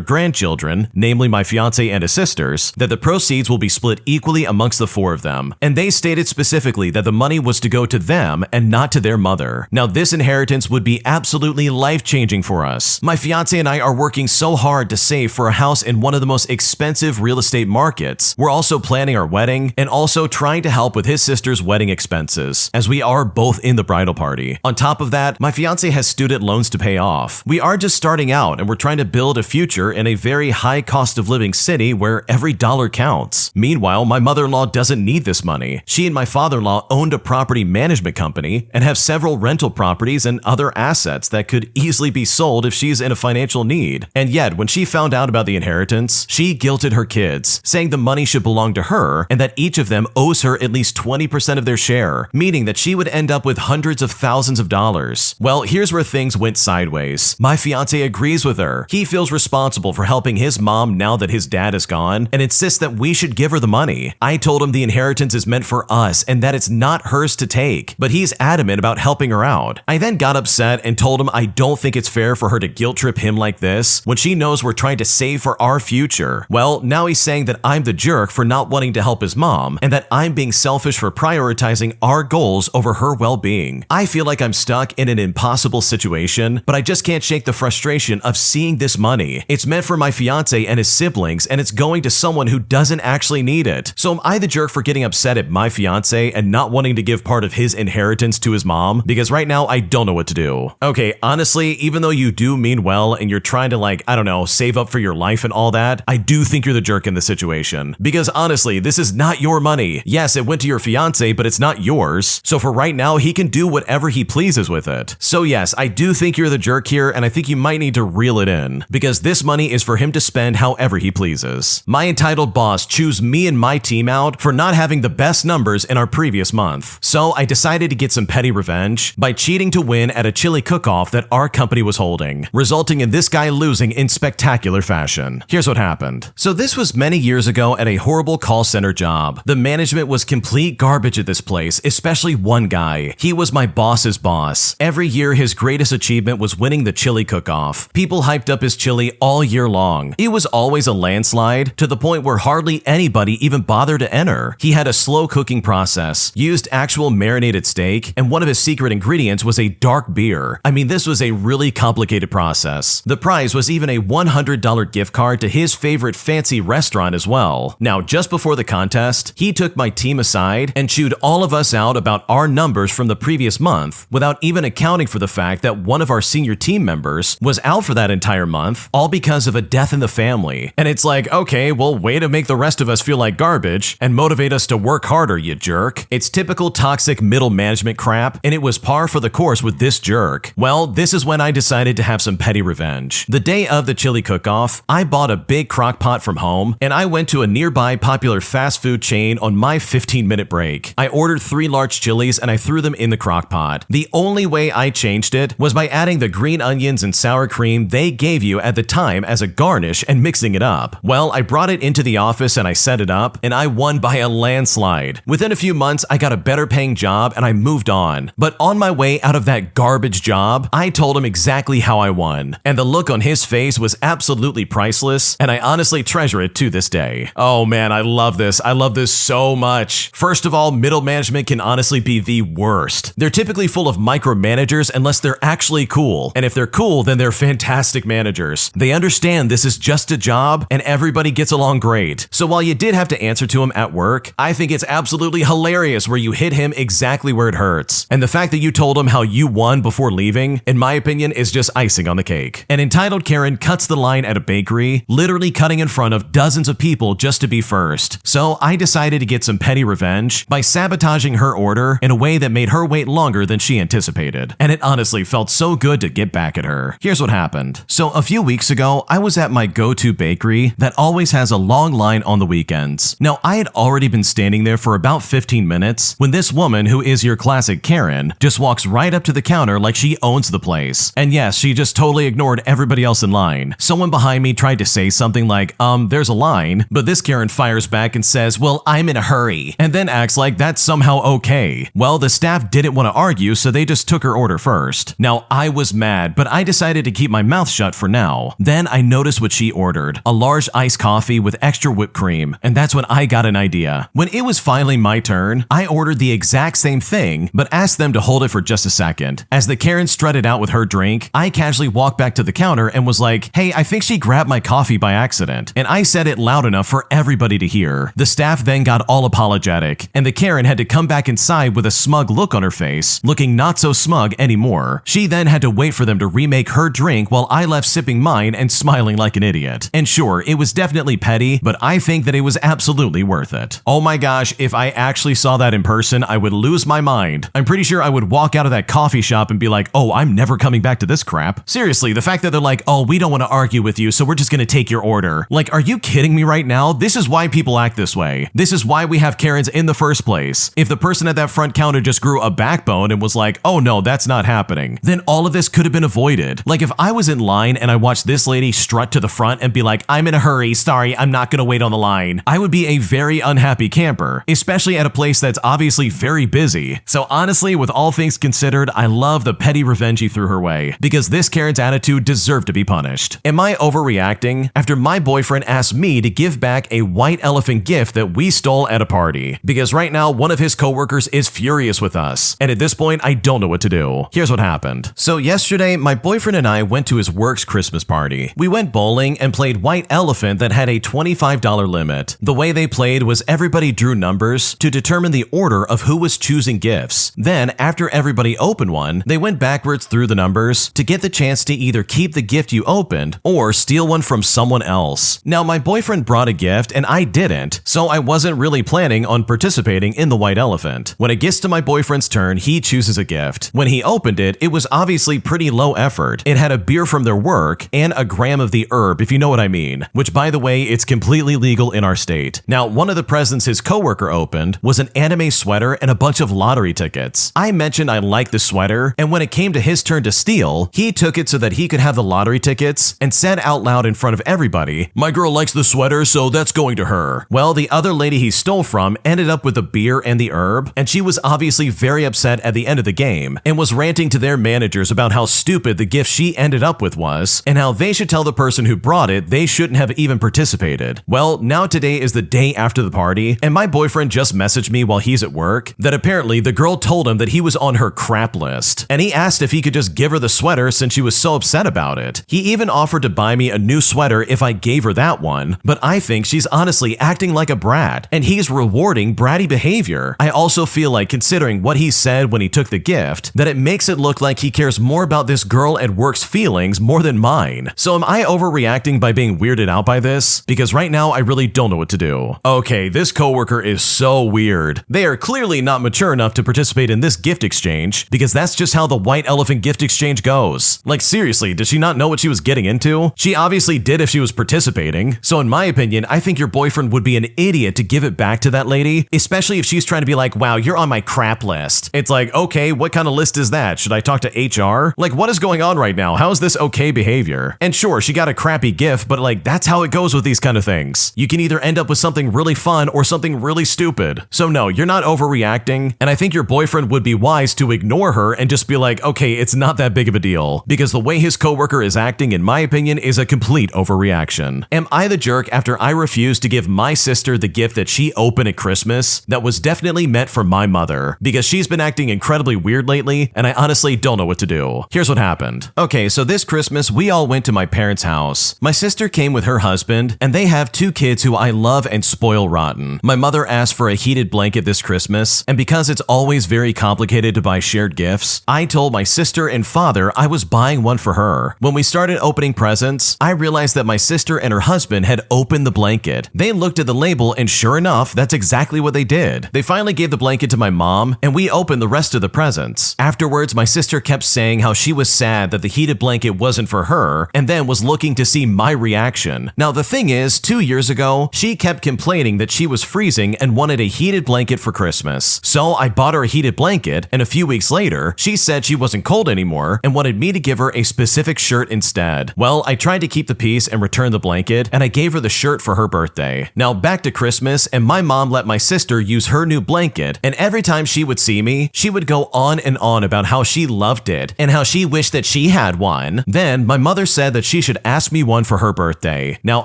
grandchildren, namely my fiance and his sisters, that the proceeds will be split equally amongst the four of them, and they stated specifically that the money was to go to them and not to their mother. Now, this inheritance would be absolutely life-changing for us. My fiance and I are working so hard to save for a house in one of the most expensive real estate markets. We're also planning our wedding and also trying to help with his sister's wedding expenses, as we are both in the bridal party. On top of that, my fiance has student loans to pay off. We are just starting out and we're trying to build a future in a very high cost of living city where every dollar counts. Meanwhile, my mother-in-law doesn't need this money. She and my father-in-law owned a property management company and have several rental properties and other assets that could easily be sold if she's in a financial need. And yet, when she found out about the inheritance, she guilted her kids, saying the money should belong to her and that each of them owes her at least 20% of their share, meaning that she would end up with hundreds of thousands of dollars. Well, here's where things went sideways. My fiance agrees with her. He feels responsible for helping his mom now that his dad is gone and insists that we should give her the money. I told him the inheritance is meant for us and that it's not hers to take, but he's adamant about helping her out. I then got upset and told him I don't think it's fair for her to guilt trip him like this when she knows we're trying to save for our future. Well, now he's saying that I'm the jerk for not wanting to help his mom and that I'm being selfish for prioritizing our goals over her well-being. I feel like I'm stuck in an impossible situation, but I just can't shake the frustration of seeing this money. It's meant for my fiance and his siblings, and it's going to someone who doesn't actually need it. So am I the jerk for getting upset at my fiance and not wanting to give part of his inheritance to his mom? Because right now, I don't know what to do. Okay, honestly, even though you do mean well and you're trying to I don't know, save up for your life and all that, I do think you're the jerk in this situation. Because honestly, this is not your money. Yes, it went to your fiance, but it's not yours. So for right now, he can do whatever he pleases with it. So yes, I do think you're the jerk here, and I think you might need to reel it in, because this money is for him to spend however he pleases. My entitled boss chews me and my team out for not having the best numbers in our previous month. So I decided to get some petty revenge by cheating to win at a chili cook-off that our company was holding, resulting in this guy losing in spectacular fashion. Here's what happened. So this was many years ago at a horrible call center job. The management was complete garbage at this place, especially one guy. He was my boss's boss. Every year, his greatest achievement was winning the chili cook-off. People hyped up his chili all year long. It was always a landslide, to the point where hardly anybody even bothered to enter. He had a slow cooking process, used actual marinated steak, and one of his secret ingredients was a dark beer. I mean, this was a really complicated process. The prize was even a $100 gift card to his favorite fancy restaurant as well. Now, just before the contest, he took my team aside and chewed all of us out about our numbers from the previous month, without even accounting for the fact that one of our senior team members was out for that entire month, all because of a death in the family. And it's like, okay, well, way to make the rest of us feel like garbage and motivate us to work harder, you jerk. It's typical toxic middle management crap, and it was par for the course with this jerk. Well, this is when I decided to have some petty revenge. The day of the chili cook-off, I bought a big crock pot from home, and I went to a nearby popular fast food chain on my 15-minute break. I ordered 3 large chilies and I threw them in the crock pot. The only way I changed it was by adding the green onions and sour cream they gave you at the time as a garnish and mixing it up. Well, I brought it into the office and I set it up, and I won by a landslide. Within a few months, I got a better paying job and I moved on. But on my way out of that garbage job, I told him exactly how I won. And the look on his face was absolutely priceless, and I honestly treasure it to this day. Oh man, I love this. I love this so much. First of all, middle management can honestly be the worst. They're typically full of micromanagers unless they're actually cool. And if they're cool, then they're fantastic managers. They understand this is just a job and everybody gets along great. So while you did have to answer to him at work, I think it's absolutely hilarious where you hit him exactly where it hurts. And the fact that you told him how you won before leaving, in my opinion, is just icing on the cake. An entitled Karen cuts the line at a bakery, literally cutting in front of dozens of people just to be first. So I decided to get some petty revenge by sabotaging her order in a way that made her wait longer than she anticipated. And it honestly felt so good to get back at her. Here's what happened. So a few weeks ago, I was at my go-to bakery that always has a long line on the weekends. Now, I had already been standing there for about 15 minutes when this woman, who is your classic Karen, just walks right up to the counter counter like she owns the place. And yes, she just totally ignored everybody else in line. Someone behind me tried to say something like, there's a line, but this Karen fires back and says, well, I'm in a hurry, and then acts like that's somehow okay. Well, the staff didn't want to argue, so they just took her order first. Now, I was mad, but I decided to keep my mouth shut for now. Then I noticed what she ordered, a large iced coffee with extra whipped cream, and that's when I got an idea. When it was finally my turn, I ordered the exact same thing, but asked them to hold it for just a second. As the Karen strutted out with her drink, I casually walked back to the counter and was like, hey, I think she grabbed my coffee by accident, and I said it loud enough for everybody to hear. The staff then got all apologetic, and the Karen had to come back inside with a smug look on her face, looking not so smug anymore. She then had to wait for them to remake her drink while I left sipping mine and smiling like an idiot. And sure, it was definitely petty, but I think that it was absolutely worth it. Oh my gosh, if I actually saw that in person, I would lose my mind. I'm pretty sure I would walk out of that coffee shop and be like, oh, I'm never coming back to this crap. Seriously, the fact that they're like, oh, we don't want to argue with you, so we're just gonna take your order. Like, are you kidding me right now? This is why people act this way. This is why we have Karens in the first place. If the person at that front counter just grew a backbone and was like, oh no, that's not happening, then all of this could have been avoided. Like if I was in line and I watched this lady strut to the front and be like, I'm in a hurry, sorry, I'm not gonna wait on the line, I would be a very unhappy camper, especially at a place that's obviously very busy. So honestly, with all things considered, I love the petty revenge he threw her way, because this Karen's attitude deserved to be punished. Am I overreacting? After my boyfriend asked me to give back a white elephant gift that we stole at a party, because right now one of his coworkers is furious with us, and at this point I don't know what to do. Here's what happened. So yesterday, my boyfriend and I went to his work's Christmas party. We went bowling and played white elephant that had a $25 limit. The way they played was everybody drew numbers to determine the order of who was choosing gifts. Then, after everybody opened one, they went backwards through the numbers to get the chance to either keep the gift you opened or steal one from someone else. Now, my boyfriend brought a gift and I didn't, so I wasn't really planning on participating in the white elephant. When it gets to my boyfriend's turn, he chooses a gift. When he opened it, it was obviously pretty low effort. It had a beer from their work and a gram of the herb, if you know what I mean, which by the way, it's completely legal in our state. Now, one of the presents his coworker opened was an anime sweater and a bunch of lottery tickets. I mentioned I liked the sweater, and when it came to his turn to steal, he took it so that he could have the lottery tickets and said out loud in front of everybody, my girl likes the sweater, so that's going to her. Well, the other lady he stole from ended up with the beer and the herb, and she was obviously very upset at the end of the game and was ranting to their managers about how stupid the gift she ended up with was and how they should tell the person who brought it they shouldn't have even participated. Well, now today is the day after the party, and my boyfriend just messaged me while he's at work that apparently the girl told him that he was on her crap list, and he asked if he could just give her the sweater since she was so upset about it. He even offered to buy me a new sweater if I gave her that one, but I think she's honestly acting like a brat, and he's rewarding bratty behavior. I also feel like, considering what he said when he took the gift, that it makes it look like he cares more about this girl at work's feelings more than mine. So am I overreacting by being weirded out by this? Because right now I really don't know what to do. Okay, this coworker is so weird. They are clearly not mature enough to participate in this gift exchange, because that's just how the white elephant gift exchange goes. Like seriously, did she not know what she was getting into? She obviously did if she was participating. So in my opinion, I think your boyfriend would be an idiot to give it back to that lady, especially if she's trying to be like, wow, you're on my crap list. It's like, okay, what kind of list is that? Should I talk to HR? Like, what is going on right now? How is this okay behavior? And sure, she got a crappy gift, but like, that's how it goes with these kind of things. You can either end up with something really fun or something really stupid. So no, you're not overreacting, and I think your boyfriend would be wise to ignore her and just be like, okay, it's not that big of a deal, because the way his coworker is acting, in my opinion, is a complete overreaction. Am I the jerk after I refused to give my sister the gift that she opened at Christmas that was definitely meant for my mother? Because she's been acting incredibly weird lately, and I honestly don't know what to do. Here's what happened. Okay, so this Christmas, we all went to my parents' house. My sister came with her husband, and they have 2 kids who I love and spoil rotten. My mother asked for a heated blanket this Christmas, and because it's always very complicated to buy shared gifts, I told my sister and father I was buying one for her. When we started opening presents, I realized that my sister and her husband had opened the blanket. They looked at the label, and sure enough, that's exactly what they did. They finally gave the blanket to my mom, and we opened the rest of the presents. Afterwards, my sister kept saying how she was sad that the heated blanket wasn't for her, and then was looking to see my reaction. Now, the thing is, 2 years ago, she kept complaining that she was freezing and wanted a heated blanket for Christmas. So I bought her a heated blanket, and a few weeks later, She said she wasn't cold anymore and wanted me to give her a specific shirt instead. Well, I tried to keep the peace and return the blanket, and I gave her the shirt for her birthday. Now back to Christmas, and my mom let my sister use her new blanket, and every time she would see me, she would go on and on about how she loved it and how she wished that she had one. Then my mother said that she should ask me one for her birthday. Now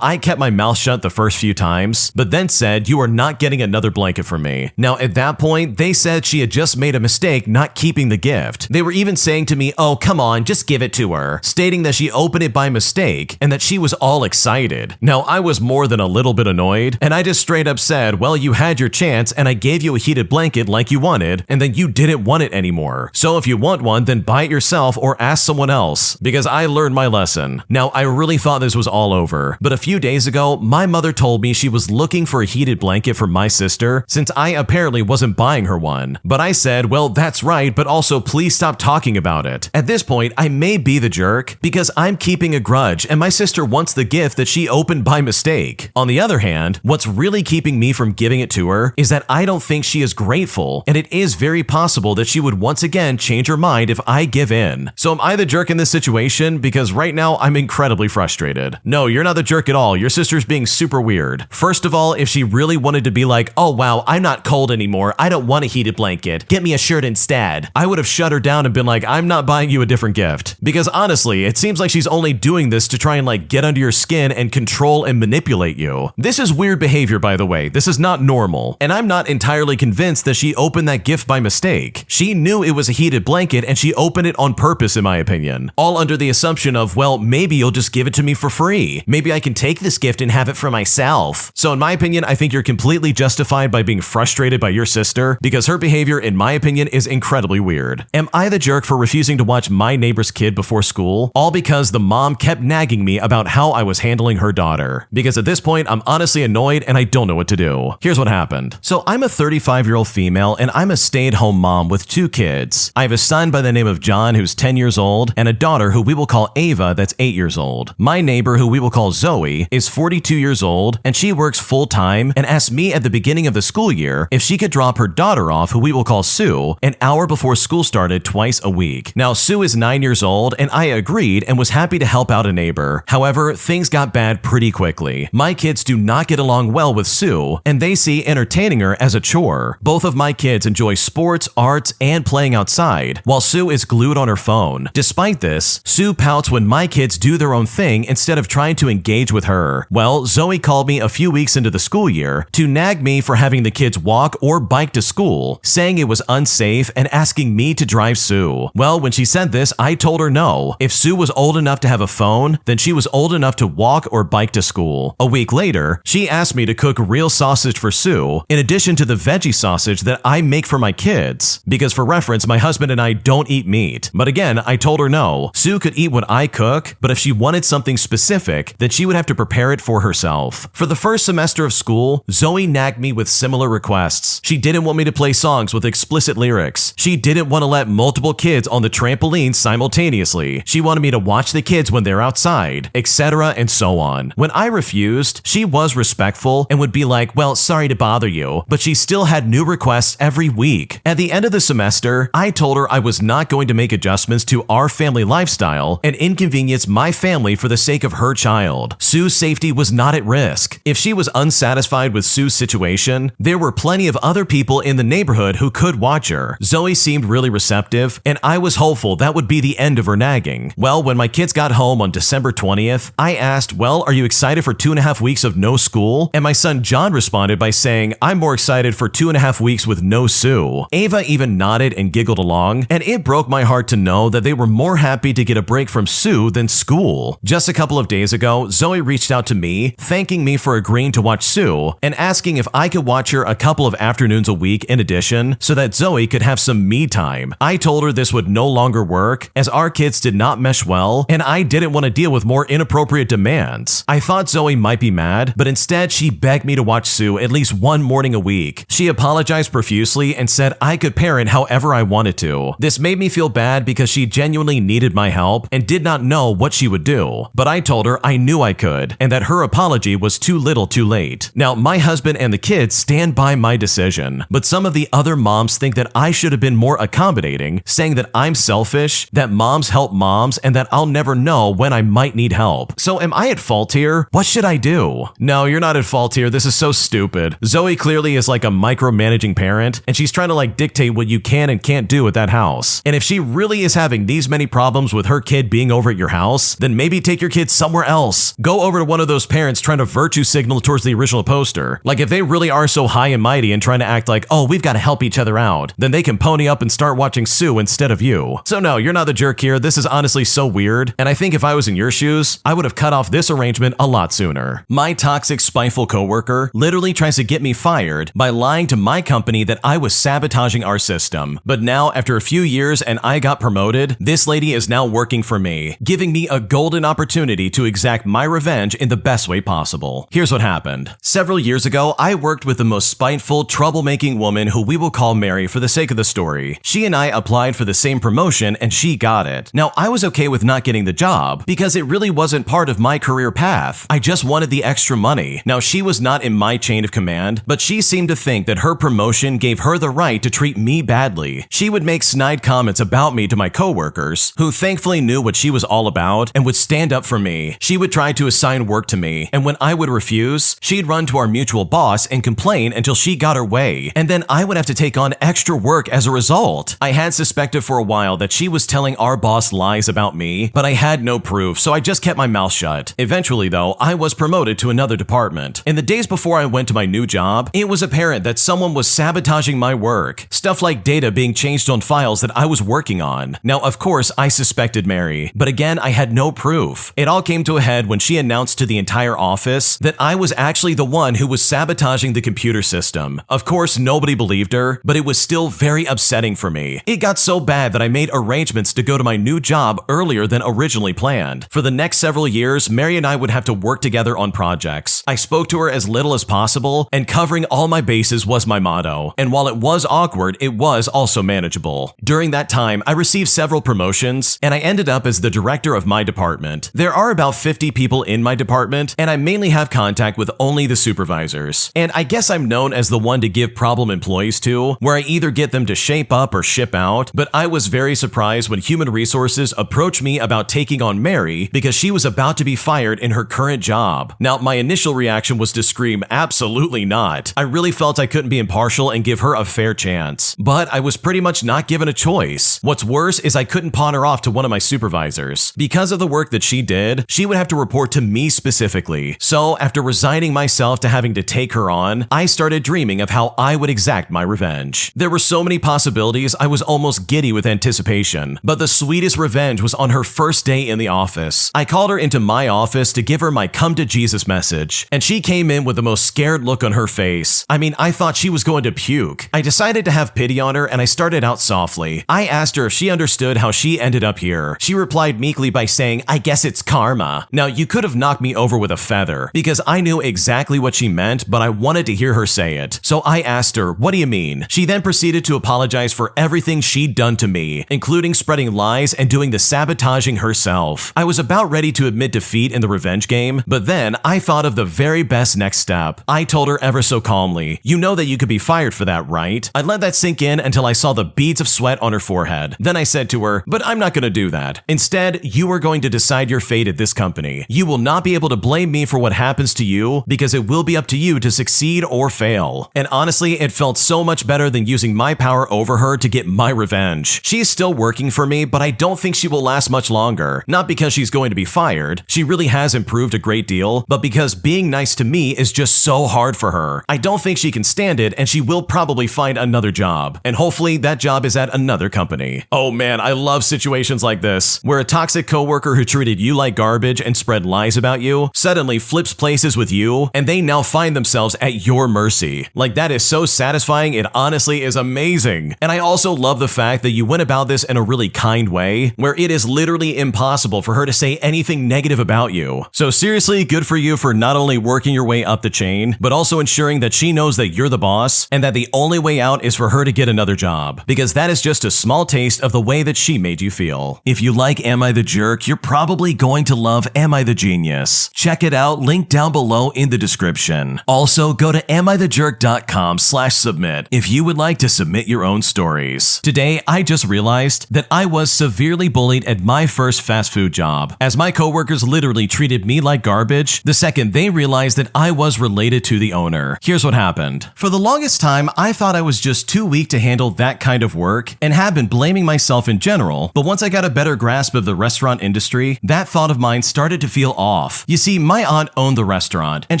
I kept my mouth shut the first few times, but then said, "You are not getting another blanket from me." Now at that point, they said she had just made a mistake not keeping the gift. They were even saying to me, "Oh, come on, just give it to her," stating that she opened it by mistake and that she was all excited. Now I was more than a little bit annoyed, and I just straight up said, "Well, you had your chance and I gave you a heated blanket like you wanted, and then you didn't want it anymore. So if you want one, then buy it yourself or ask someone else," because I learned my lesson. Now I really thought this was all over, but a few days ago, my mother told me she was looking for a heated blanket for my sister since I apparently wasn't buying her one. But I said, "Well, that's right, but also please stop talking about it." At this point, I may be the jerk because I'm keeping a grudge and my sister wants the gift that she opened by mistake. On the other hand, what's really keeping me from giving it to her is that I don't think she is grateful, and it is very possible that she would once again change her mind if I give in. So am I the jerk in this situation? Because right now I'm incredibly frustrated. No, you're not the jerk at all. Your sister's being super weird. First of all, if she really wanted to be like, "Oh wow, I'm not cold anymore, I don't want a heated blanket, get me a shirt instead," I would have shut her down and been like, "I'm not buying you a different gift." Because honestly, it seems like she's only doing this to try and like get under your skin and control and manipulate you. This is weird behavior, by the way. This is not normal. And I'm not entirely convinced that she opened that gift by mistake. She knew it was a heated blanket and she opened it on purpose, in my opinion. All under the assumption of, well, maybe you'll just give it to me for free. Maybe I can take this gift and have it for myself. So in my opinion, I think you're completely justified by being frustrated by your sister because her behavior, in my opinion, is incredibly weird. Am I the jerk for refusing to watch my neighbor's kid before school? All because the mom kept nagging me about how I was handling her daughter. Because at this point, I'm honestly annoyed and I don't know what to do. Here's what happened. So I'm a 35-year-old female and I'm a stay-at-home mom with 2 kids. I have a son by the name of John who's 10 years old and a daughter who we will call Ava that's 8 years old. My neighbor, who we will call Zoe, is 42 years old and she works full-time and asked me at the beginning of the school year if she could drop her daughter off, who we will call Sue, an hour before school started twice a week. Now Sue is 9 years old and I agreed and was happy to help out a neighbor. However, things got bad pretty quickly. My kids do not get along well with Sue and they see entertaining her as a chore. Both of my kids enjoy sports, arts, and playing outside, while Sue is glued on her phone. Despite this, Sue pouts when my kids do their own thing instead of trying to engage with her. Well, Zoe called me a few weeks into the school year to nag me for having the kids walk or bike to school, saying it was unsafe and asking me to drive Sue. Well, when she said this, I told her no. If Sue was old enough to have a phone, then she was old enough to walk or bike to school. A week later, she asked me to cook real sausage for Sue, in addition to the veggie sausage that I make for my kids. Because for reference, my husband and I don't eat meat. But again, I told her no. Sue could eat what I cook, but if she wanted something specific, then she would have to prepare it for herself. For the first semester of school, Zoe nagged me with similar requests. She didn't want me to play songs with explicit lyrics. She didn't want to let multiple kids on the trampoline simultaneously. She wanted me to watch the kids when they're outside, etc. and so on. When I refused, she was respectful and would be like, "Well, sorry to bother you," but she still had new requests every week. At the end of the semester, I told her I was not going to make adjustments to our family lifestyle and inconvenience my family for the sake of her child. Sue's safety was not at risk. If she was unsatisfied with Sue's situation, there were plenty of other people in the neighborhood who could watch her. Zoe seemed really receptive, and I was hopeful that would be the end of her nagging. Well, when my kids got home on December 20th, I asked, "Well, are you excited for 2.5 weeks of no school?" And my son John responded by saying, "I'm more excited for 2.5 weeks with no Sue." Ava even nodded and giggled along, and it broke my heart to know that they were more happy to get a break from Sue than school. Just a couple of days ago, Zoe reached out to me, thanking me for agreeing to watch Sue and asking if I could watch her a couple of afternoons a week in addition so that Zoe could have some me time. I told her this would no longer work as our kids did not mesh well and I didn't want to deal with more inappropriate demands. I thought Zoe might be mad, but instead she begged me to watch Sue at least one morning a week. She apologized profusely and said I could parent however I wanted to. This made me feel bad because she genuinely needed my help and did not know what she would do. But I told her I knew I could and that her apology was too little too late. Now, my husband and the kids stand by my decision, but some of the other moms think that I should have been more accommodating intimidating, saying that I'm selfish, that moms help moms, and that I'll never know when I might need help. So am I at fault here? What should I do? No, you're not at fault here. This is so stupid. Zoe clearly is like a micromanaging parent, and she's trying to like dictate what you can and can't do at that house. And if she really is having these many problems with her kid being over at your house, then maybe take your kid somewhere else. Go over to one of those parents trying to virtue signal towards the original poster. Like if they really are so high and mighty and trying to act like, oh, we've got to help each other out, then they can pony up and start watching Sue instead of you. So no, you're not the jerk here. This is honestly so weird. And I think if I was in your shoes, I would have cut off this arrangement a lot sooner. My toxic, spiteful coworker literally tries to get me fired by lying to my company that I was sabotaging our system. But now, after a few years and I got promoted, this lady is now working for me, giving me a golden opportunity to exact my revenge in the best way possible. Here's what happened. Several years ago, I worked with the most spiteful, troublemaking woman who we will call Mary for the sake of the story. She and I applied for the same promotion and she got it. Now, I was okay with not getting the job because it really wasn't part of my career path. I just wanted the extra money. Now, she was not in my chain of command, but she seemed to think that her promotion gave her the right to treat me badly. She would make snide comments about me to my coworkers, who thankfully knew what she was all about and would stand up for me. She would try to assign work to me, and when I would refuse, she'd run to our mutual boss and complain until she got her way, and then I would have to take on extra work as a result. I had suspected for a while that she was telling our boss lies about me, but I had no proof, so I just kept my mouth shut. Eventually, though, I was promoted to another department. In the days before I went to my new job, it was apparent that someone was sabotaging my work. Stuff like data being changed on files that I was working on. Now, of course, I suspected Mary, but again, I had no proof. It all came to a head when she announced to the entire office that I was actually the one who was sabotaging the computer system. Of course, nobody believed her, but it was still very upsetting for me. It got so bad that I made arrangements to go to my new job earlier than originally planned. For the next several years, Mary and I would have to work together on projects. I spoke to her as little as possible, and covering all my bases was my motto. And while it was awkward, it was also manageable. During that time, I received several promotions, and I ended up as the director of my department. There are about 50 people in my department, and I mainly have contact with only the supervisors. And I guess I'm known as the one to give problem employees to, where I either get them to shape up or ship out, but I was very surprised when human resources approached me about taking on Mary because she was about to be fired in her current job. Now, my initial reaction was to scream, absolutely not. I really felt I couldn't be impartial and give her a fair chance. But I was pretty much not given a choice. What's worse is I couldn't pawn her off to one of my supervisors. Because of the work that she did, she would have to report to me specifically. So after resigning myself to having to take her on, I started dreaming of how I would exact my revenge. There were so many possibilities, I was almost giddy with anticipation. But the sweetest revenge was on her first day in the office. I called her into my office to give her my come to Jesus message, and she came in with the most scared look on her face. I mean, I thought she was going to puke. I decided to have pity on her, and I started out softly. I asked her if she understood how she ended up here. She replied meekly by saying, I guess it's karma. Now, you could have knocked me over with a feather, because I knew exactly what she meant, but I wanted to hear her say it. So I asked her, what do you mean? She then proceeded to apologize for everything she'd done to me, including spreading lies and doing the sabotaging herself. I was about ready to admit defeat in the revenge game, but then I thought of the very best next step. I told her ever so calmly, you know that you could be fired for that, right? I let that sink in until I saw the beads of sweat on her forehead. Then I said to her, but I'm not going to do that. Instead, you are going to decide your fate at this company. You will not be able to blame me for what happens to you because it will be up to you to succeed or fail. And honestly, it felt so much better than using my power over her to get my revenge. She is still working for me, but I don't think she will last much longer. Not because she's going to be fired. She really has improved a great deal, but because being nice to me is just so hard for her. I don't think she can stand it, and she will probably find another job. And hopefully that job is at another company. Oh man, I love situations like this, where a toxic coworker who treated you like garbage and spread lies about you suddenly flips places with you, and they now find themselves at your mercy. Like, that is so satisfying, it honestly is amazing. And I also love the fact that you went about this in a really kind way, where it is literally impossible for her to say anything negative about you. So seriously, good for you for not only working your way up the chain, but also ensuring that she knows that you're the boss, and that the only way out is for her to get another job, because that is just a small taste of the way that she made you feel. If you like Am I the Jerk, you're probably going to love Am I the Genius. Check it out, link down below in the description. Also, go to amithejerk.com/submit if you would like to submit your own stories. this. Today, I just realized that I was severely bullied at my first fast food job, as my coworkers literally treated me like garbage the second they realized that I was related to the owner. Here's what happened. For the longest time, I thought I was just too weak to handle that kind of work and have been blaming myself in general, but once I got a better grasp of the restaurant industry, that thought of mine started to feel off. You see, my aunt owned the restaurant, and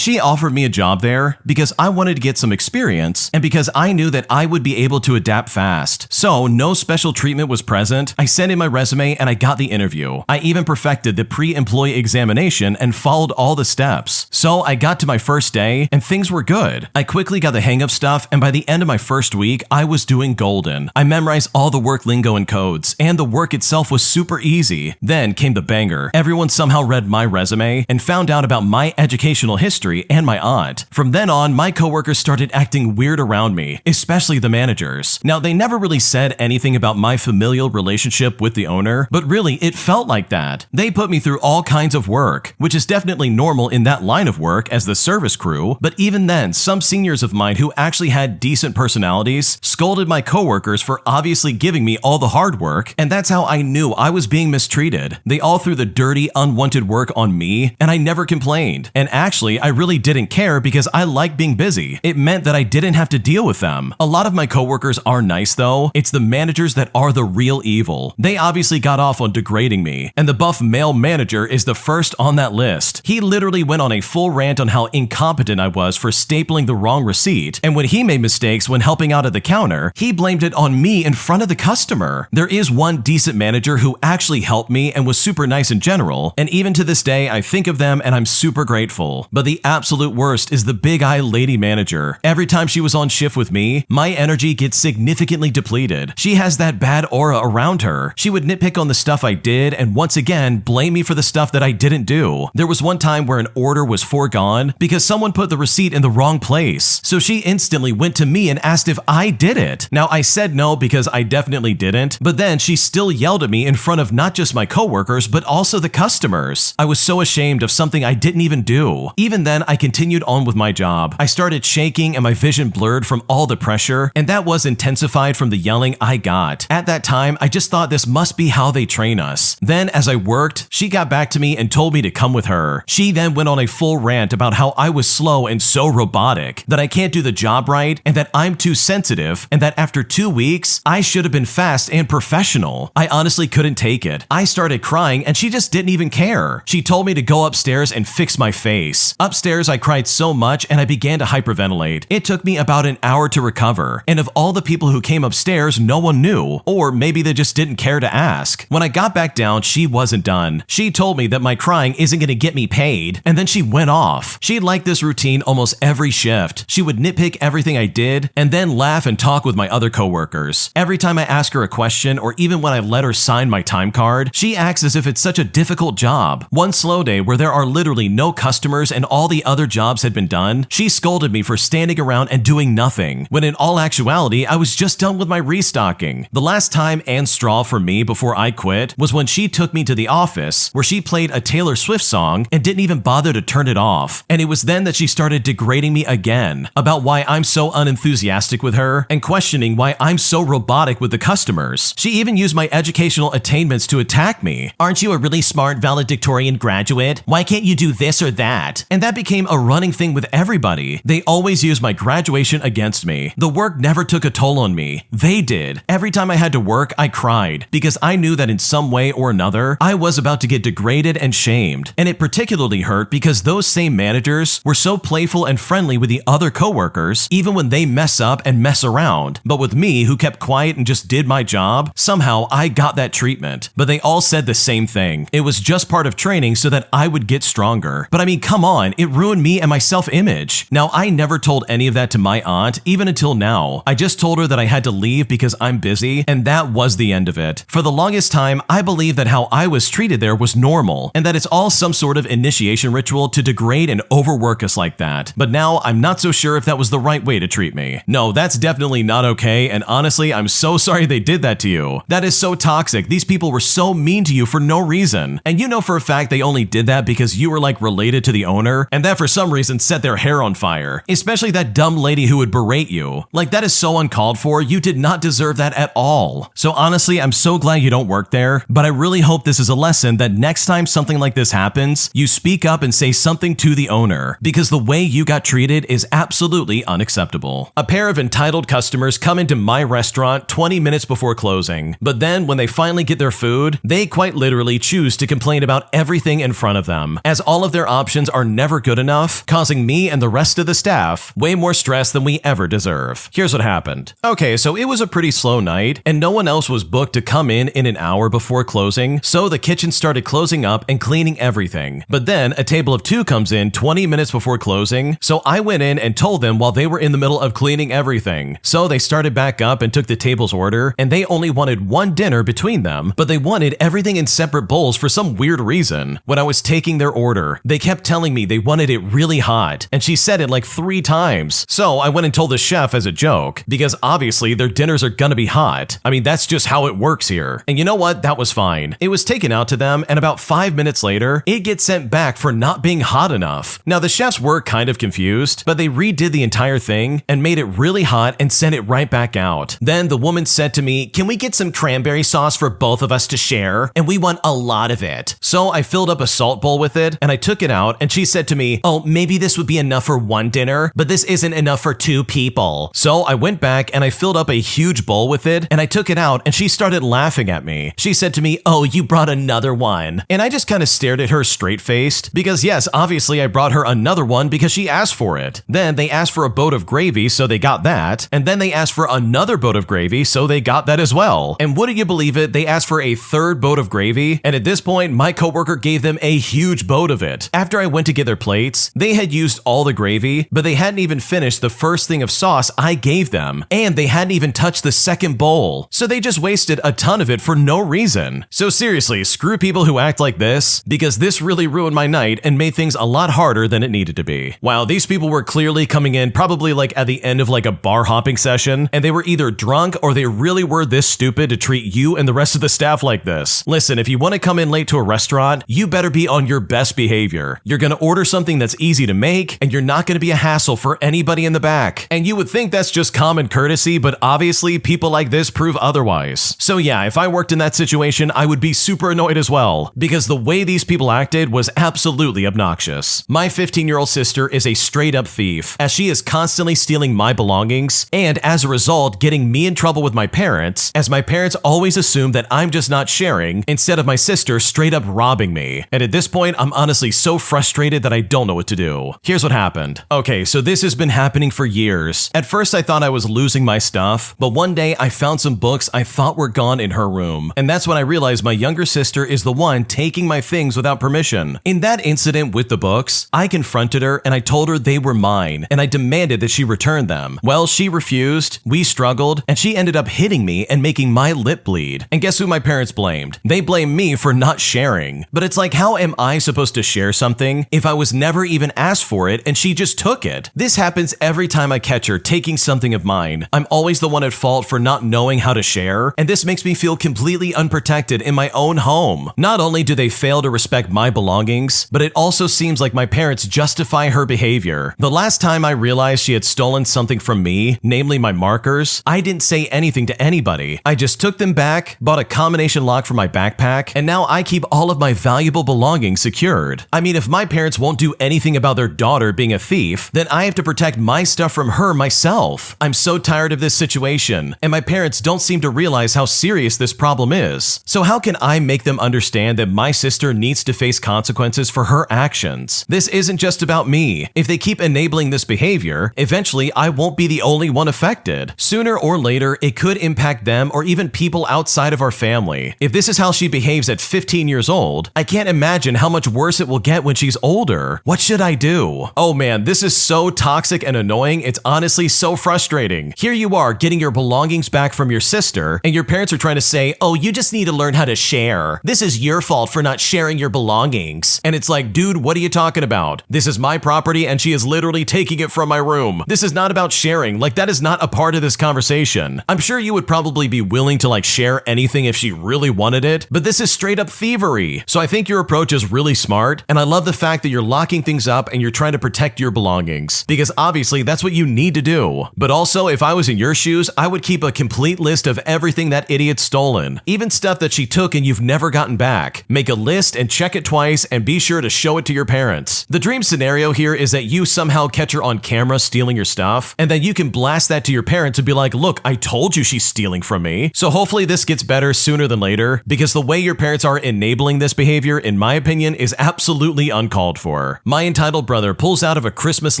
she offered me a job there because I wanted to get some experience and because I knew that I would be able to adapt fast. So, no special treatment was present. I sent in my resume and I got the interview. I even perfected the pre-employee examination and followed all the steps. So, I got to my first day and things were good. I quickly got the hang of stuff, and by the end of my first week, I was doing golden. I memorized all the work lingo and codes, and the work itself was super easy. Then came the banger. Everyone somehow read my resume and found out about my educational history and my aunt. From then on, my coworkers started acting weird around me, especially the managers. Now, they never really said anything about my familial relationship with the owner, but really, it felt like that. They put me through all kinds of work, which is definitely normal in that line of work as the service crew, but even then, some seniors of mine who actually had decent personalities scolded my coworkers for obviously giving me all the hard work, and that's how I knew I was being mistreated. They all threw the dirty, unwanted work on me, and I never complained. And actually, I really didn't care because I liked being busy. It meant that I didn't have to deal with them. A lot of my coworkers are nice though. It's the managers that are the real evil. They obviously got off on degrading me, and the buff male manager is the first on that list. He literally went on a full rant on how incompetent I was for stapling the wrong receipt, and when he made mistakes when helping out at the counter, he blamed it on me in front of the customer. There is one decent manager who actually helped me and was super nice in general, and even to this day, I think of them and I'm super grateful. But the absolute worst is the big eye lady manager. Every time she was on shift with me, my energy gets significantly depleted. She has that bad aura around her. She would nitpick on the stuff I did and once again blame me for the stuff that I didn't do. There was one time where an order was foregone because someone put the receipt in the wrong place. So she instantly went to me and asked if I did it. Now, I said no because I definitely didn't, but then she still yelled at me in front of not just my coworkers, but also the customers. I was so ashamed of something I didn't even do. Even then, I continued on with my job. I started shaking and my vision blurred from all the pressure, and that was intensified from the yelling I got. At that time, I just thought this must be how they train us. Then, as I worked, she got back to me and told me to come with her. She then went on a full rant about how I was slow and so robotic, that I can't do the job right, and that I'm too sensitive, and that after 2 weeks, I should have been fast and professional. I honestly couldn't take it. I started crying and she just didn't even care. She told me to go upstairs and fix my face. Upstairs, I cried so much and I began to hyperventilate. It took me about an hour to recover, and of all the people who came upstairs, no one knew, or maybe they just didn't care to ask. When I got back down, she wasn't done. She told me that my crying isn't gonna get me paid, and then she went off. She liked this routine almost every shift. She would nitpick everything I did and then laugh and talk with my other coworkers. Every time I ask her a question, or even when I let her sign my time card, she acts as if it's such a difficult job. One slow day where there are literally no customers and all the other jobs had been done, she scolded me for standing around and doing nothing, when in all actuality, I was just done with my restocking. The last time and straw for me before I quit was when she took me to the office, where she played a Taylor Swift song and didn't even bother to turn it off. And it was then that she started degrading me again, about why I'm so unenthusiastic with her and questioning why I'm so robotic with the customers. She even used my educational attainments to attack me. Aren't you a really smart valedictorian graduate? Why can't you do this or that? And that became a running thing with everybody. They always used my graduation against me. The work never took a toll on me. They did. Every time I had to work, I cried because I knew that in some way or another, I was about to get degraded and shamed. And it particularly hurt because those same managers were so playful and friendly with the other coworkers, even when they mess up and mess around. But with me, who kept quiet and just did my job, somehow I got that treatment. But they all said the same thing. It was just part of training so that I would get stronger. But I mean, come on, it ruined me and my self-image. Now, I never told any of that to my aunt, even until now. I just told her that I had to leave because I'm busy, and that was the end of it. For the longest time, I believed that how I was treated there was normal, and that it's all some sort of initiation ritual to degrade and overwork us like that. But now, I'm not so sure if that was the right way to treat me. No, that's definitely not okay, and honestly, I'm so sorry they did that to you. That is so toxic. These people were so mean to you for no reason. And you know for a fact they only did that because you were like related to the owner, and that for some reason set their hair on fire. Especially that dumb lady who would berate you. Like, that is so uncalled for. You did not deserve that at all. So honestly, I'm so glad you don't work there, but I really hope this is a lesson that next time something like this happens, you speak up and say something to the owner, because the way you got treated is absolutely unacceptable. A pair of entitled customers come into my restaurant 20 minutes before closing, but then when they finally get their food, they quite literally choose to complain about everything in front of them, as all of their options are never good enough, causing me and the rest of the staff way more stress than we ever deserve. Here's what happened. Okay, so it was a pretty slow night, and no one else was booked to come in an hour before closing, so the kitchen started closing up and cleaning everything. But then a table of 2 comes in 20 minutes before closing, so I went in and told them while they were in the middle of cleaning everything. So they started back up and took the table's order, and they only wanted one dinner between them, but they wanted everything in separate bowls for some weird reason. When I was taking their order, they kept telling me they wanted it really hot, and she said it like 3 times. So I went and told the chef as a joke, because obviously their dinners are gonna be hot. I mean, that's just how it works here. And you know what? That was fine. It was taken out to them, and about 5 minutes later, it gets sent back for not being hot enough. Now, the chefs were kind of confused, but they redid the entire thing and made it really hot and sent it right back out. Then the woman said to me, "Can we get some cranberry sauce for both of us to share? And we want a lot of it." So I filled up a salt bowl with it, and I took it out, and she said to me, "Oh, maybe this would be enough for one dinner, but this isn't enough for 2 people." So I went back and I filled up a huge bowl with it, and I took it out, and she started laughing at me. She said to me, "Oh, you brought another one." And I just kind of stared at her straight-faced, because yes, obviously I brought her another one because she asked for it. Then they asked for a boat of gravy, so they got that, and then they asked for another boat of gravy, so they got that as well. And wouldn't you believe it, they asked for a 3rd boat of gravy, and at this point, my coworker gave them a huge boat of it. After I went to get their plates, they had used all the gravy, but they hadn't even finished the first thing of sauce I gave them, and they hadn't even touched the second bowl. So they just wasted a ton of it for no reason. So seriously, screw people who act like this, because this really ruined my night and made things a lot harder than it needed to be. Wow, these people were clearly coming in probably like at the end of like a bar hopping session, and they were either drunk or they really were this stupid to treat you and the rest of the staff like this. Listen, if you want to come in late to a restaurant, you better be on your best behavior. You're gonna order something that's easy to make, and you're not gonna be a hassle for anybody in the back. And you would think that's just common courtesy, but obviously people like this prove otherwise. So yeah, if I worked in that situation, I would be super annoyed as well, because the way these people acted was absolutely obnoxious. My 15-year-old sister is a straight-up thief, as she is constantly stealing my belongings, and as a result, getting me in trouble with my parents, as my parents always assume that I'm just not sharing, instead of my sister straight up robbing me. And at this point, I'm honestly so frustrated that I don't know what to do. Here's what happened. Okay, so this has been happening for years. At first, I thought I was losing my stuff, but one day I found some books I thought were gone in her room, and that's when I realized my younger sister is the one taking my things without permission. In that incident with the books, I confronted her and I told her they were mine, and I demanded that she return them. Well, she refused, we struggled, and she ended up hitting me and making my lip bleed. And guess who my parents blamed? They blamed me for not sharing. But it's like, how am I supposed to share something if I was never even asked for it and she just took it? This happens every time I catch her taking something of mine. I'm always the one at fault for not knowing how to share, and this makes me feel completely unprotected in my own home. Not only do they fail to respect my belongings, but it also seems like my parents justify her behavior. The last time I realized she had stolen something from me, namely my markers, I didn't say anything to anybody. I just took them back, bought a combination lock for my backpack, and now I keep all of my valuable belongings secured. I mean, if my parents won't do anything about their daughter being a thief, then I have to protect my stuff from her myself. I'm so tired of this situation, and my parents don't seem to realize how serious this problem is. So how can I make them understand that my sister needs to face consequences for her actions? This isn't just about me. If they keep enabling this behavior, eventually I won't be the only one affected. Sooner or later, it could impact them or even people outside of our family. If this is how she behaves at 15 years old, I can't imagine how much worse it will get when she's older. What should I do? Oh man, this is so toxic and annoying, it's honestly so frustrating. Here you are getting your belongings back from your sister, and your parents are trying to say, "Oh, you just need to learn how to share. This is your fault for not sharing your belongings." And it's like, dude, what are you talking about? This is my property and she is literally taking it from my room. This is not about sharing. Like, that is not a part of this conversation. I'm sure you would probably be willing to like share anything if she really wanted it, but this is straight up thievery. So I think your approach is really smart, and I love the fact that you're locking things up and you're trying to protect your belongings, because obviously that's what you need to do. But also, if I was in your shoes, I would would keep a complete list of everything that idiot's stolen, even stuff that she took and you've never gotten back. Make a list and check it twice and be sure to show it to your parents. The dream scenario here is that you somehow catch her on camera stealing your stuff, and then you can blast that to your parents and be like, look, I told you she's stealing from me. So hopefully this gets better sooner than later, because the way your parents are enabling this behavior, in my opinion, is absolutely uncalled for. My entitled brother pulls out of a Christmas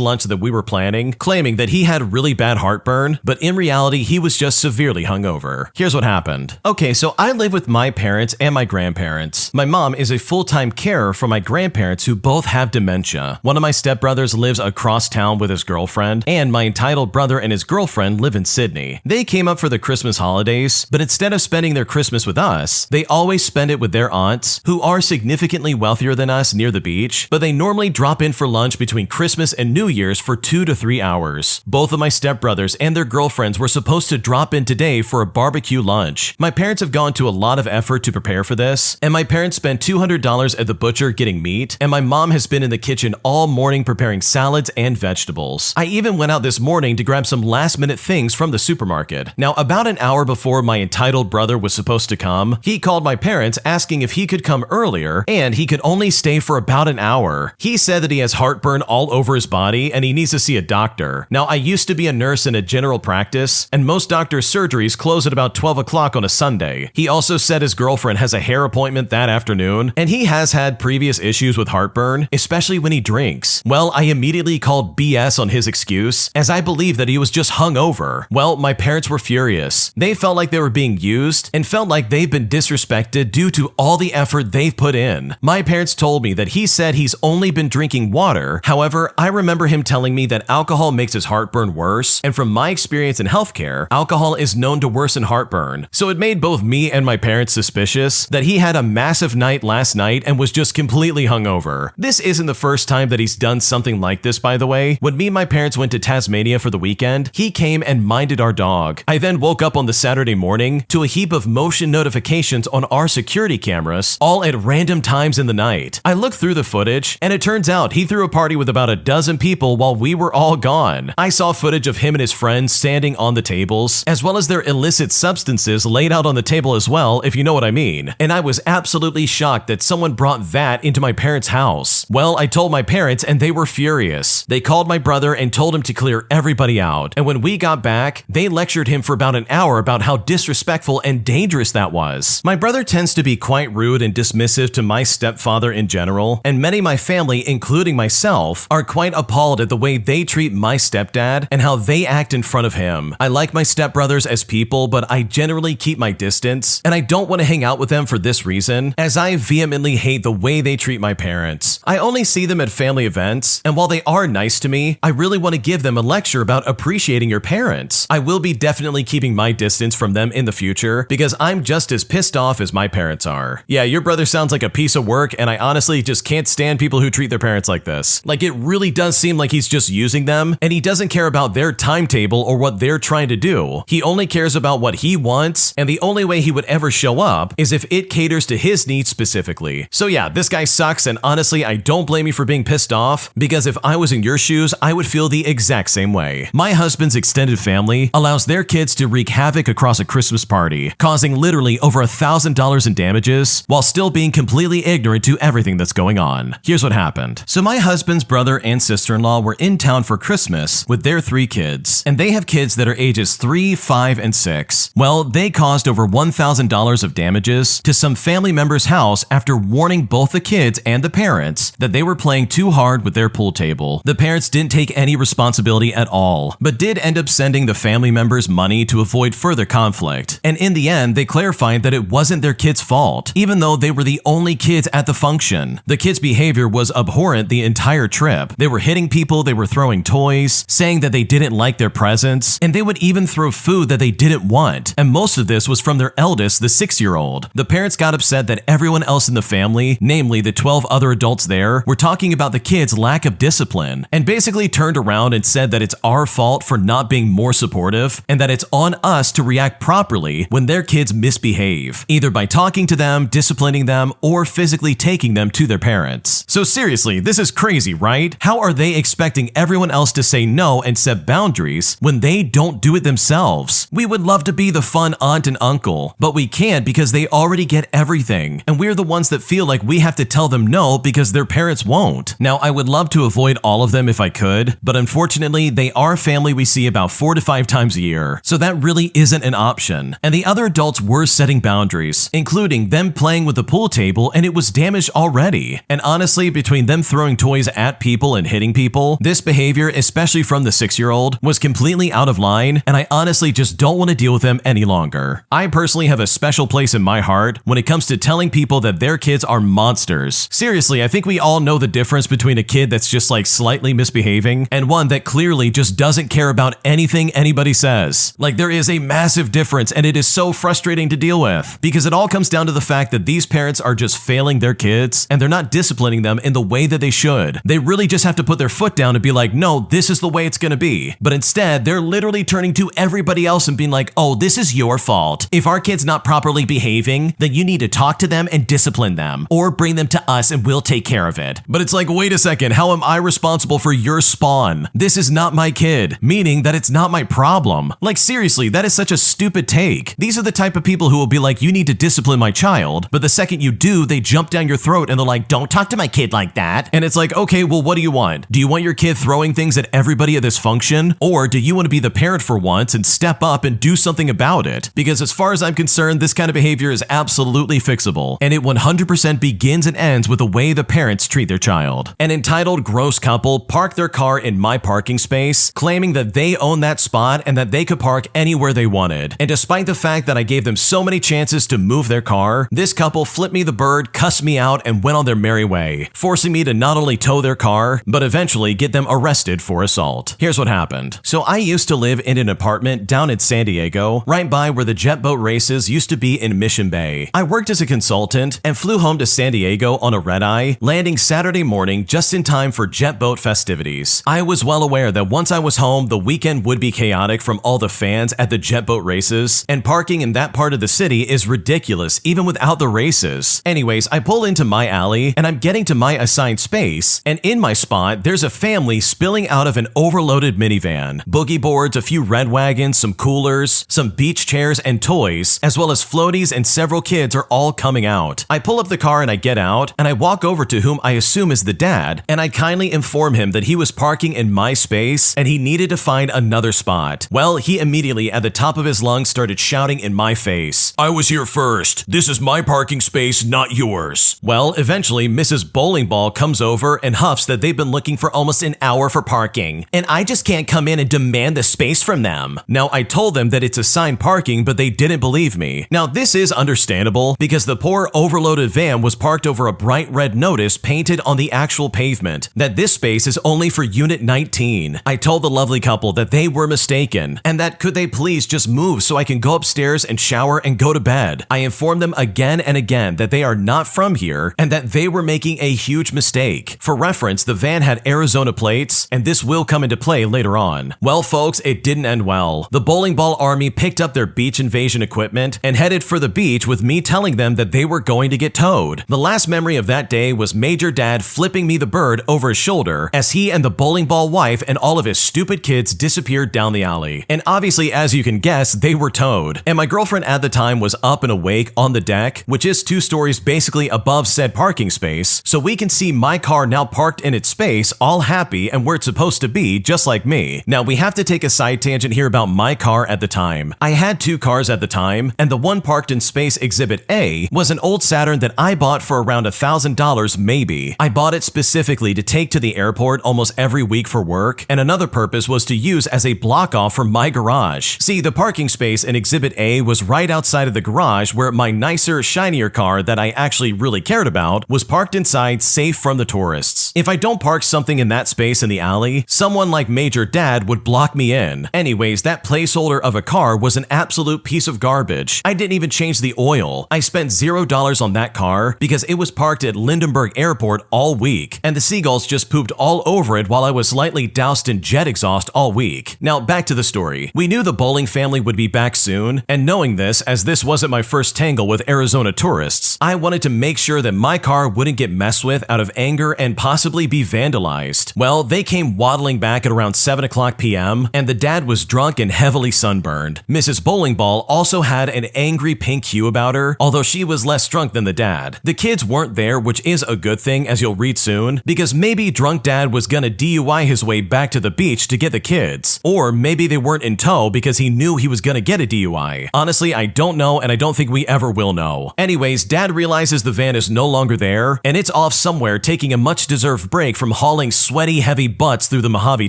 lunch that we were planning, claiming that he had really bad heartburn, but in reality, he was just severely hungover. Here's what happened. Okay, so I live with my parents and my grandparents. My mom is a full-time carer for my grandparents who both have dementia. One of my stepbrothers lives across town with his girlfriend, and my entitled brother and his girlfriend live in Sydney. They came up for the Christmas holidays, but instead of spending their Christmas with us, they always spend it with their aunts, who are significantly wealthier than us near the beach, but they normally drop in for lunch between Christmas and New Year's for 2 to 3 hours. Both of my stepbrothers and their girlfriends were supposed to drop in today for a barbecue lunch. My parents have gone to a lot of effort to prepare for this, and my parents spent $200 at the butcher getting meat, and my mom has been in the kitchen all morning preparing salads and vegetables. I even went out this morning to grab some last-minute things from the supermarket. Now, about an hour before my entitled brother was supposed to come, he called my parents asking if he could come earlier, and he could only stay for about an hour. He said that he has heartburn all over his body and he needs to see a doctor. Now, I used to be a nurse in a general practice, and most doctors' surgeries close at about 12 o'clock on a Sunday. He also said his girlfriend has a hair appointment that afternoon, and he has had previous issues with heartburn, especially when he drinks. Well, I immediately called BS on his excuse, as I believe that he was just hungover. Well, my parents were furious. They felt like they were being used and felt like they've been disrespected due to all the effort they've put in. My parents told me that he said he's only been drinking water. However, I remember him telling me that alcohol makes his heartburn worse, and from my experience in healthcare, alcohol is known to worsen heartburn. So it made both me and my parents suspicious that he had a massive night last night and was just completely hungover. This isn't the first time that he's done something like this, by the way. When me and my parents went to Tasmania for the weekend, he came and minded our dog. I then woke up on the Saturday morning to a heap of motion notifications on our security cameras, all at random times in the night. I looked through the footage, and it turns out he threw a party with about a dozen people while we were all gone. I saw footage of him and his friends standing on the tables, as well as their illicit substances laid out on the table as well, if you know what I mean. And I was absolutely shocked that someone brought that into my parents' house. Well, I told my parents and they were furious. They called my brother and told him to clear everybody out. And when we got back, they lectured him for about an hour about how disrespectful and dangerous that was. My brother tends to be quite rude and dismissive to my stepfather in general, and many of my family, including myself, are quite appalled at the way they treat my stepdad and how they act in front of him. I like my stepbrothers as people, but I generally keep my distance, and I don't want to hang out with them for this reason, as I vehemently hate the way they treat my parents. I only see them at family events, and while they are nice to me, I really want to give them a lecture about appreciating your parents. I will be definitely keeping my distance from them in the future, because I'm just as pissed off as my parents are. Yeah, your brother sounds like a piece of work, and I honestly just can't stand people who treat their parents like this. Like, it really does seem like he's just using them, and he doesn't care about their timetable or what they're trying to do. He only cares about what he wants, and the only way he would ever show up is if it caters to his needs specifically. So yeah, this guy sucks, and honestly, I don't blame you for being pissed off, because if I was in your shoes, I would feel the exact same way. My husband's extended family allows their kids to wreak havoc across a Christmas party, causing literally over $1,000 in damages, while still being completely ignorant to everything that's going on. Here's what happened. So my husband's brother and sister-in-law were in town for Christmas with their 3 kids, and they have kids that are ages 3, 5, and 6. Well, they caused over $1,000 of damages to some family member's house after warning both the kids and the parents that they were playing too hard with their pool table. The parents didn't take any responsibility at all, but did end up sending the family members money to avoid further conflict. And in the end, they clarified that it wasn't their kids' fault, even though they were the only kids at the function. The kids' behavior was abhorrent the entire trip. They were hitting people, they were throwing toys, saying that they didn't like their presents, and they would even throw food that they didn't want. And most of this was from their eldest, the 6-year-old. The parents got upset that everyone else in the family, namely the 12 other adults there, were talking about the kids' lack of discipline, and basically turned around and said that it's our fault for not being more supportive, and that it's on us to react properly when their kids misbehave, either by talking to them, disciplining them, or physically taking them to their parents. So seriously, this is crazy, right? How are they expecting everyone else to say no and set boundaries when they don't do it themselves? themselves. We would love to be the fun aunt and uncle, but we can't because they already get everything, and we're the ones that feel like we have to tell them no because their parents won't. Now, I would love to avoid all of them if I could, but unfortunately, they are family we see about 4 to 5 times a year, so that really isn't an option. And the other adults were setting boundaries, including them playing with the pool table and it was damaged already. And honestly, between them throwing toys at people and hitting people, this behavior, especially from the 6-year-old, was completely out of line, and I honestly just don't want to deal with them any longer. I personally have a special place in my heart when it comes to telling people that their kids are monsters. Seriously, I think we all know the difference between a kid that's just like slightly misbehaving and one that clearly just doesn't care about anything anybody says. Like, there is a massive difference, and it is so frustrating to deal with because it all comes down to the fact that these parents are just failing their kids and they're not disciplining them in the way that they should. They really just have to put their foot down and be like, no, this is the way it's gonna be. But instead, they're literally turning to everybody else and being like, oh, this is your fault. If our kid's not properly behaving, then you need to talk to them and discipline them, or bring them to us and we'll take care of it. But it's like, wait a second, how am I responsible for your spawn? This is not my kid, meaning that it's not my problem. Like, seriously, that is such a stupid take. These are the type of people who will be like, you need to discipline my child, but the second you do, they jump down your throat and they're like, don't talk to my kid like that. And it's like, okay, well, what do you want? Do you want your kid throwing things at everybody at this function? Or do you want to be the parent for once and step up and do something about it? Because as far as I'm concerned, this kind of behavior is absolutely fixable, and it 100% begins and ends with the way the parents treat their child. An entitled gross couple parked their car in my parking space, claiming that they own that spot and that they could park anywhere they wanted. And despite the fact that I gave them so many chances to move their car, this couple flipped me the bird, cussed me out, and went on their merry way, forcing me to not only tow their car, but eventually get them arrested for assault. Here's what happened. So I used to live in an apartment down in San Diego, right by where the jet boat races used to be in Mission Bay. I worked as a consultant and flew home to San Diego on a red-eye, landing Saturday morning just in time for jet boat festivities. I was well aware that once I was home, the weekend would be chaotic from all the fans at the jet boat races, and parking in that part of the city is ridiculous even without the races. Anyways, I pull into my alley and I'm getting to my assigned space, and in my spot, there's a family spilling out of an overloaded minivan. Boogie boards, a few red wagons, some coolers, some beach chairs and toys, as well as floaties and several kids are all coming out. I pull up the car and I get out, and I walk over to whom I assume is the dad, and I kindly inform him that he was parking in my space and he needed to find another spot. Well, he immediately at the top of his lungs started shouting in my face, "I was here first. This is my parking space, not yours." Well, eventually Mrs. Bowling Ball comes over and huffs that they've been looking for almost an hour for parking, and I just can't come in and demand the space from them. Now, I told them that it's assigned parking, but they didn't believe me. Now, this is understandable because the poor overloaded van was parked over a bright red notice painted on the actual pavement that this space is only for Unit 19. I told the lovely couple that they were mistaken and that could they please just move so I can go upstairs and shower and go to bed. I informed them again and again that they are not from here and that they were making a huge mistake. For reference, the van had Arizona plates, and this will come into play later on. Well, folks, it didn't end well. The bowling ball army picked up their beach invasion equipment and headed for the beach with me telling them that they were going to get towed. The last memory of that day was Major Dad flipping me the bird over his shoulder as he and the bowling ball wife and all of his stupid kids disappeared down the alley. And obviously, as you can guess, they were towed. And my girlfriend at the time was up and awake on the deck, which is 2 stories basically above said parking space, so we can see my car now parked in its space, all happy and where it's supposed to be, just like me. Now, we have to take a side tangent here about my car at the time. I had 2 cars at the time, and the one parked in space Exhibit A was an old Saturn that I bought for around $1,000 maybe. I bought it specifically to take to the airport almost every week for work, and another purpose was to use as a block off for my garage. See, the parking space in Exhibit A was right outside of the garage where my nicer, shinier car that I actually really cared about was parked inside, safe from the tourists. If I don't park something in that space in the alley, someone like Major Dad would block me in. Anyways, that placeholder of a car was an absolute piece of garbage. I didn't even change the oil. I spent $0 on that car because it was parked at Lindenberg Airport all week, and the seagulls just pooped all over it while I was slightly doused in jet exhaust all week. Now, back to the story. We knew the bowling family would be back soon, and knowing this, as this wasn't my first tangle with Arizona tourists, I wanted to make sure that my car wouldn't get messed with out of anger and possibly be vandalized. Well, they came waddling back at around 7 o'clock p.m., and the dad was drunk drunk and heavily sunburned. Mrs. Bowling Ball also had an angry pink hue about her, although she was less drunk than the dad. The kids weren't there, which is a good thing, as you'll read soon, because maybe drunk dad was gonna DUI his way back to the beach to get the kids. Or maybe they weren't in tow because he knew he was gonna get a DUI. Honestly, I don't know, and I don't think we ever will know. Anyways, dad realizes the van is no longer there, and it's off somewhere taking a much-deserved break from hauling sweaty, heavy butts through the Mojave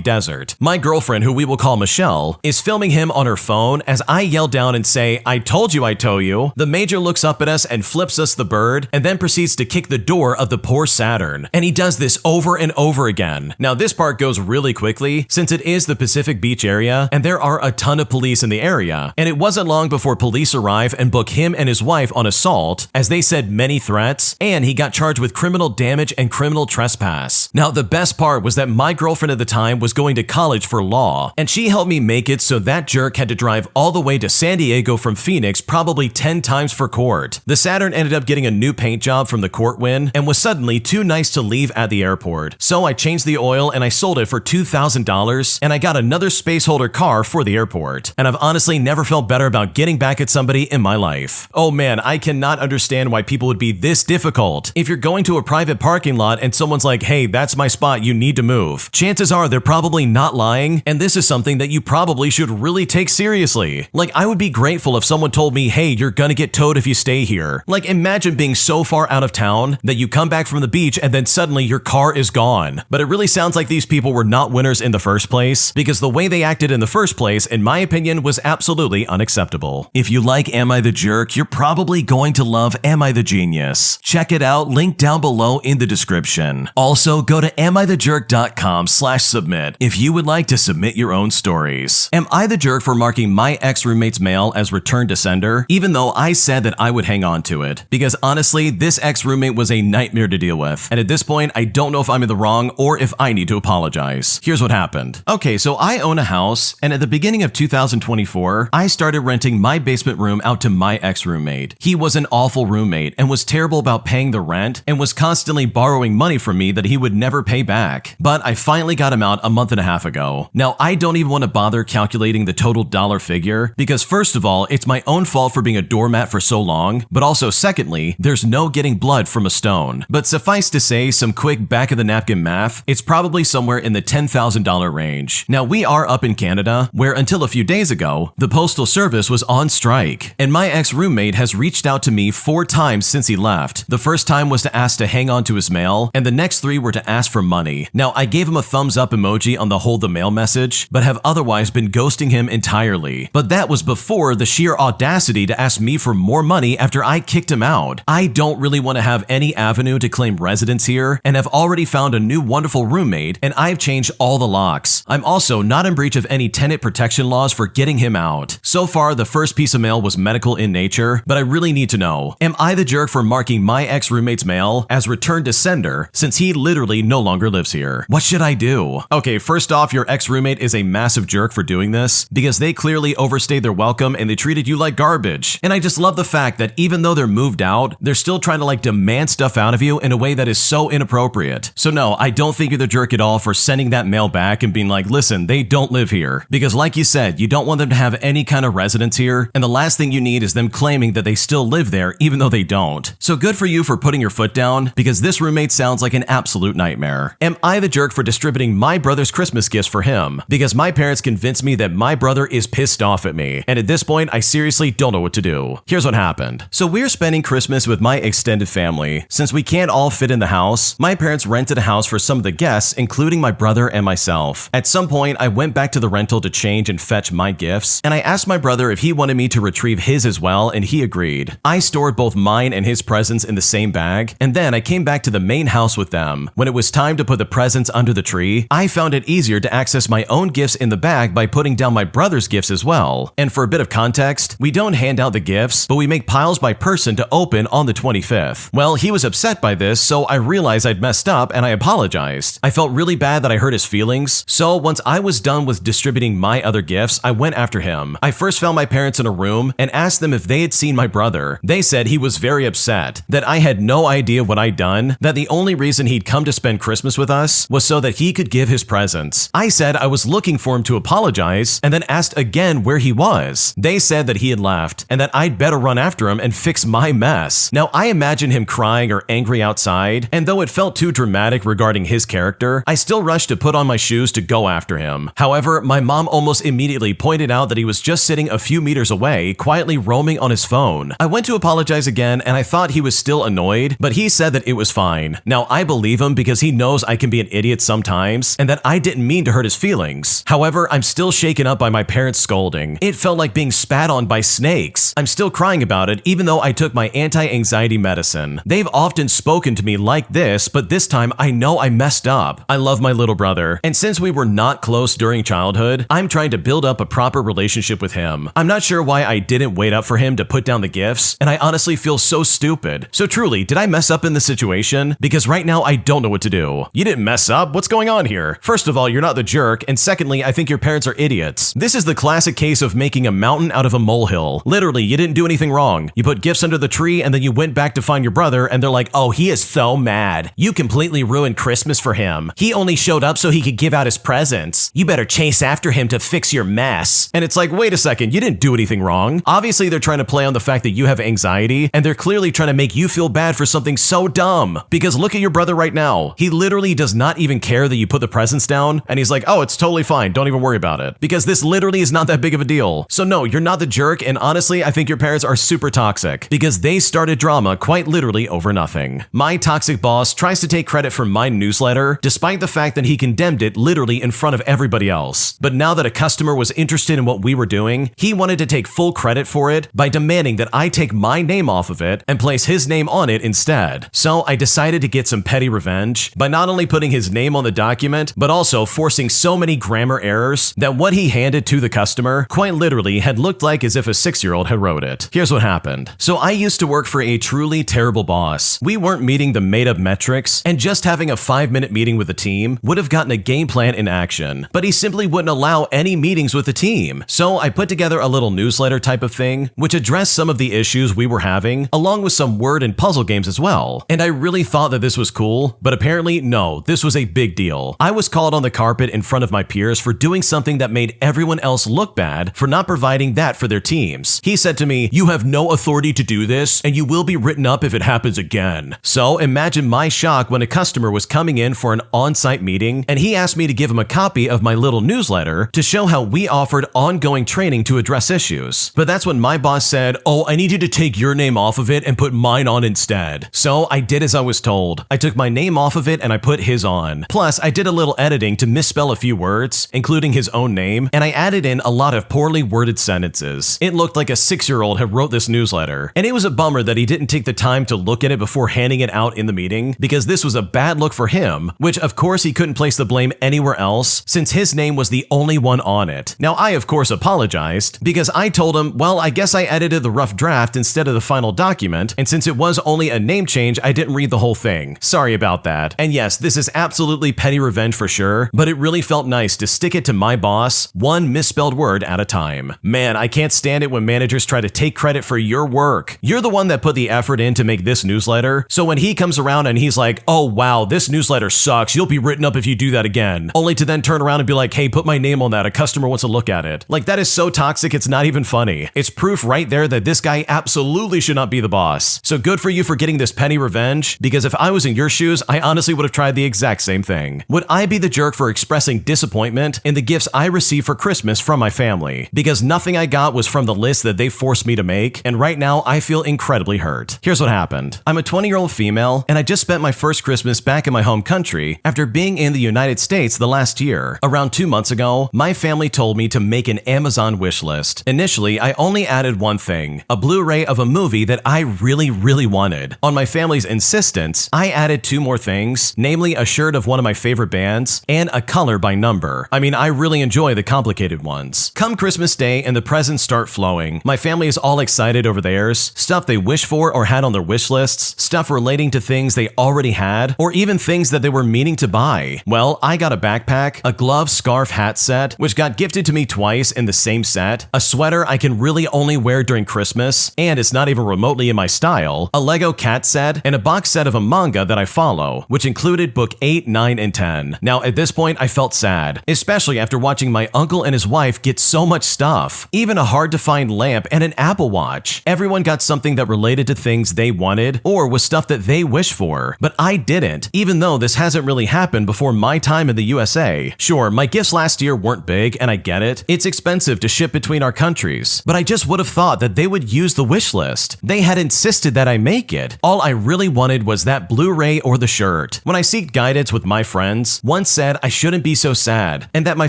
Desert. My girlfriend, who we will call Michelle, is filming him on her phone as I yell down and say, "I told you I'd tow you." The major looks up at us and flips us the bird, and then proceeds to kick the door of the poor Saturn. And he does this over and over again. Now this part goes really quickly, since it is the Pacific Beach area, and there are a ton of police in the area, and it wasn't long before police arrive and book him and his wife on assault, as they said many threats, and he got charged with criminal damage and criminal trespass. Now the best part was that my girlfriend at the time was going to college for law, and she helped me make it so that jerk had to drive all the way to San Diego from Phoenix probably 10 times for court. The Saturn ended up getting a new paint job from the court win and was suddenly too nice to leave at the airport. So I changed the oil and I sold it for $2,000, and I got another space holder car for the airport. And I've honestly never felt better about getting back at somebody in my life. Oh man, I cannot understand why people would be this difficult. If you're going to a private parking lot and someone's like, "Hey, that's my spot, you need to move," chances are they're probably not lying, and this is something that you probably should really take seriously. Like, I would be grateful if someone told me, "Hey, you're gonna get towed if you stay here." Like, imagine being so far out of town that you come back from the beach and then suddenly your car is gone. But it really sounds like these people were not winners in the first place, because the way they acted in the first place, in my opinion, was absolutely unacceptable. If you like Am I the Jerk, you're probably going to love Am I the Genius. Check it out, link down below in the description. Also, go to amithejerk.com/submit if you would like to submit your own stories. Am I the jerk for marking my ex-roommate's mail as return to sender, even though I said that I would hang on to it? Because honestly, this ex-roommate was a nightmare to deal with, and at this point, I don't know if I'm in the wrong or if I need to apologize. Here's what happened. Okay, so I own a house, and at the beginning of 2024, I started renting my basement room out to my ex-roommate. He was an awful roommate and was terrible about paying the rent and was constantly borrowing money from me that he would never pay back. But I finally got him out a month and a half ago. Now, I don't even want to bother calculating the total dollar figure, because first of all, it's my own fault for being a doormat for so long, but also secondly, there's no getting blood from a stone. But suffice to say, some quick back-of-the-napkin math, it's probably somewhere in the $10,000 range. Now, we are up in Canada, where until a few days ago, the Postal Service was on strike, and my ex-roommate has reached out to me 4 times since he left. The first time was to ask to hang on to his mail, and the next 3 were to ask for money. Now, I gave him a thumbs up emoji on the hold the mail message, but have otherwise been ghosting him entirely. But that was before the sheer audacity to ask me for more money after I kicked him out. I don't really want to have any avenue to claim residence here, and have already found a new wonderful roommate, and I've changed all the locks. I'm also not in breach of any tenant protection laws for getting him out. So far, the first piece of mail was medical in nature, but I really need to know, am I the jerk for marking my ex-roommate's mail as returned to sender, since he literally no longer lives here? What should I do? Okay, first off, your ex-roommate is a massive jerk for doing this, because they clearly overstayed their welcome and they treated you like garbage. And I just love the fact that even though they're moved out, they're still trying to demand stuff out of you in a way that is so inappropriate. So no, I don't think you're the jerk at all for sending that mail back and being like, listen, they don't live here. Because like you said, you don't want them to have any kind of residence here, and the last thing you need is them claiming that they still live there even though they don't. So good for you for putting your foot down, because this roommate sounds like an absolute nightmare. Am I the jerk for distributing my brother's Christmas gifts for him? Because my parents convinced me that my brother is pissed off at me, and at this point, I seriously don't know what to do. Here's what happened. So we're spending Christmas with my extended family. Since we can't all fit in the house, my parents rented a house for some of the guests, including my brother and myself. At some point, I went back to the rental to change and fetch my gifts, and I asked my brother if he wanted me to retrieve his as well, and he agreed. I stored both mine and his presents in the same bag, and then I came back to the main house with them. When it was time to put the presents under the tree, I found it easier to access my own gifts in the bag by putting down my brother's gifts as well. And for a bit of context, we don't hand out the gifts, but we make piles by person to open on the 25th. Well, he was upset by this, so I realized I'd messed up and I apologized. I felt really bad that I hurt his feelings, so once I was done with distributing my other gifts, I went after him. I first found my parents in a room and asked them if they had seen my brother. They said he was very upset, that I had no idea what I'd done, that the only reason he'd come to spend Christmas with us was so that he could give his presents. I said I was looking for him to apologize apologize and then asked again where he was. They said that he had left and that I'd better run after him and fix my mess. Now, I imagine him crying or angry outside, and though it felt too dramatic regarding his character, I still rushed to put on my shoes to go after him. However, my mom almost immediately pointed out that he was just sitting a few meters away, quietly roaming on his phone. I went to apologize again, and I thought he was still annoyed, but he said that it was fine. Now, I believe him because he knows I can be an idiot sometimes, and that I didn't mean to hurt his feelings. However, I'm still shaken up by my parents' scolding. It felt like being spat on by snakes. I'm still crying about it, even though I took my anti-anxiety medicine. They've often spoken to me like this, but this time I know I messed up. I love my little brother, and since we were not close during childhood, I'm trying to build up a proper relationship with him. I'm not sure why I didn't wait up for him to put down the gifts, and I honestly feel so stupid. So truly, did I mess up in this situation? Because right now I don't know what to do. You didn't mess up? What's going on here? First of all, you're not the jerk, and secondly, I think your parents are idiots. This is the classic case of making a mountain out of a molehill. Literally, you didn't do anything wrong. You put gifts under the tree and then you went back to find your brother and they're like, oh, he is so mad. You completely ruined Christmas for him. He only showed up so he could give out his presents. You better chase after him to fix your mess. And it's like, wait a second, you didn't do anything wrong. Obviously, they're trying to play on the fact that you have anxiety, and they're clearly trying to make you feel bad for something so dumb. Because look at your brother right now. He literally does not even care that you put the presents down, and he's like, oh, it's totally fine. Don't even worry about it. Because this literally is not that big of a deal. So no, you're not the jerk, and honestly, I think your parents are super toxic because they started drama quite literally over nothing. My toxic boss tries to take credit for my newsletter, despite the fact that he condemned it literally in front of everybody else. But now that a customer was interested in what we were doing, he wanted to take full credit for it by demanding that I take my name off of it and place his name on it instead. So I decided to get some petty revenge by not only putting his name on the document, but also forcing so many grammar errors that what he handed to the customer quite literally had looked like as if a 6-year-old had wrote it. Here's what happened. So I used to work for a truly terrible boss. We weren't meeting the made-up metrics, and just having a 5-minute meeting with the team would have gotten a game plan in action, but he simply wouldn't allow any meetings with the team. So I put together a little newsletter type of thing, which addressed some of the issues we were having, along with some word and puzzle games as well. And I really thought that this was cool, but apparently no, this was a big deal. I was called on the carpet in front of my peers for doing something that made everyone else look bad for not providing that for their teams. He said to me, "You have no authority to do this, and you will be written up if it happens again." So imagine my shock when a customer was coming in for an on-site meeting, and he asked me to give him a copy of my little newsletter to show how we offered ongoing training to address issues. But that's when my boss said, "Oh, I need you to take your name off of it and put mine on instead." So I did as I was told. I took my name off of it and I put his on. Plus, I did a little editing to misspell a few words, including his own name, and I added in a lot of poorly worded sentences. It looked like a 6-year-old had wrote this newsletter, and it was a bummer that he didn't take the time to look at it before handing it out in the meeting, because this was a bad look for him, which of course he couldn't place the blame anywhere else since his name was the only one on it. Now I of course apologized, because I told him, well, I guess I edited the rough draft instead of the final document, and since it was only a name change, I didn't read the whole thing. Sorry about that. And yes, this is absolutely petty revenge for sure, but it really felt nice to stick it to my boss, one misspelled word at a time. Man, I can't stand it when managers try to take credit for your work. You're the one that put the effort in to make this newsletter, so when he comes around and he's like, "Oh wow, this newsletter sucks, you'll be written up if you do that again," only to then turn around and be like, "Hey, put my name on that, a customer wants to look at it." Like, that is so toxic, it's not even funny. It's proof right there that this guy absolutely should not be the boss. So good for you for getting this petty revenge, because if I was in your shoes, I honestly would have tried the exact same thing. Would I be the jerk for expressing disappointment in the gifts I received for Christmas from my family? Because nothing I got was from the list that they forced me to make, and right now I feel incredibly hurt. Here's what happened. I'm a 20-year-old female, and I just spent my first Christmas back in my home country after being in the United States the last year. Around 2 months ago, my family told me to make an Amazon wish list. Initially, I only added one thing, a Blu-ray of a movie that I really wanted. On my family's insistence, I added 2 more things, namely a shirt of one of my favorite bands and a color by number. I mean, I really enjoy the complicated ones. Come Christmas Day and the presents start flowing. My family is all excited over theirs, stuff they wish for or had on their wish lists, stuff relating to things they already had, or even things that they were meaning to buy. Well, I got a backpack, a glove, scarf, hat set, which got gifted to me twice in the same set, a sweater I can really only wear during Christmas, and it's not even remotely in my style, a Lego cat set, and a box set of a manga that I follow, which included book 8, 9, and 10. Now, at this point, I felt sad, especially after watching my uncle and his wife get so much stuff, even a hard-to-find lamp and an Apple Watch. Everyone got something that related to things they wanted or was stuff that they wished for, but I didn't, even though this hasn't really happened before my time in the USA. Sure, my gifts last year weren't big, and I get it. It's expensive to ship between our countries, but I just would have thought that they would use the wish list. They had insisted that I make it. All I really wanted was that Blu-ray or the shirt. When I seeked guidance with my friends, one said I shouldn't be so sad, and that my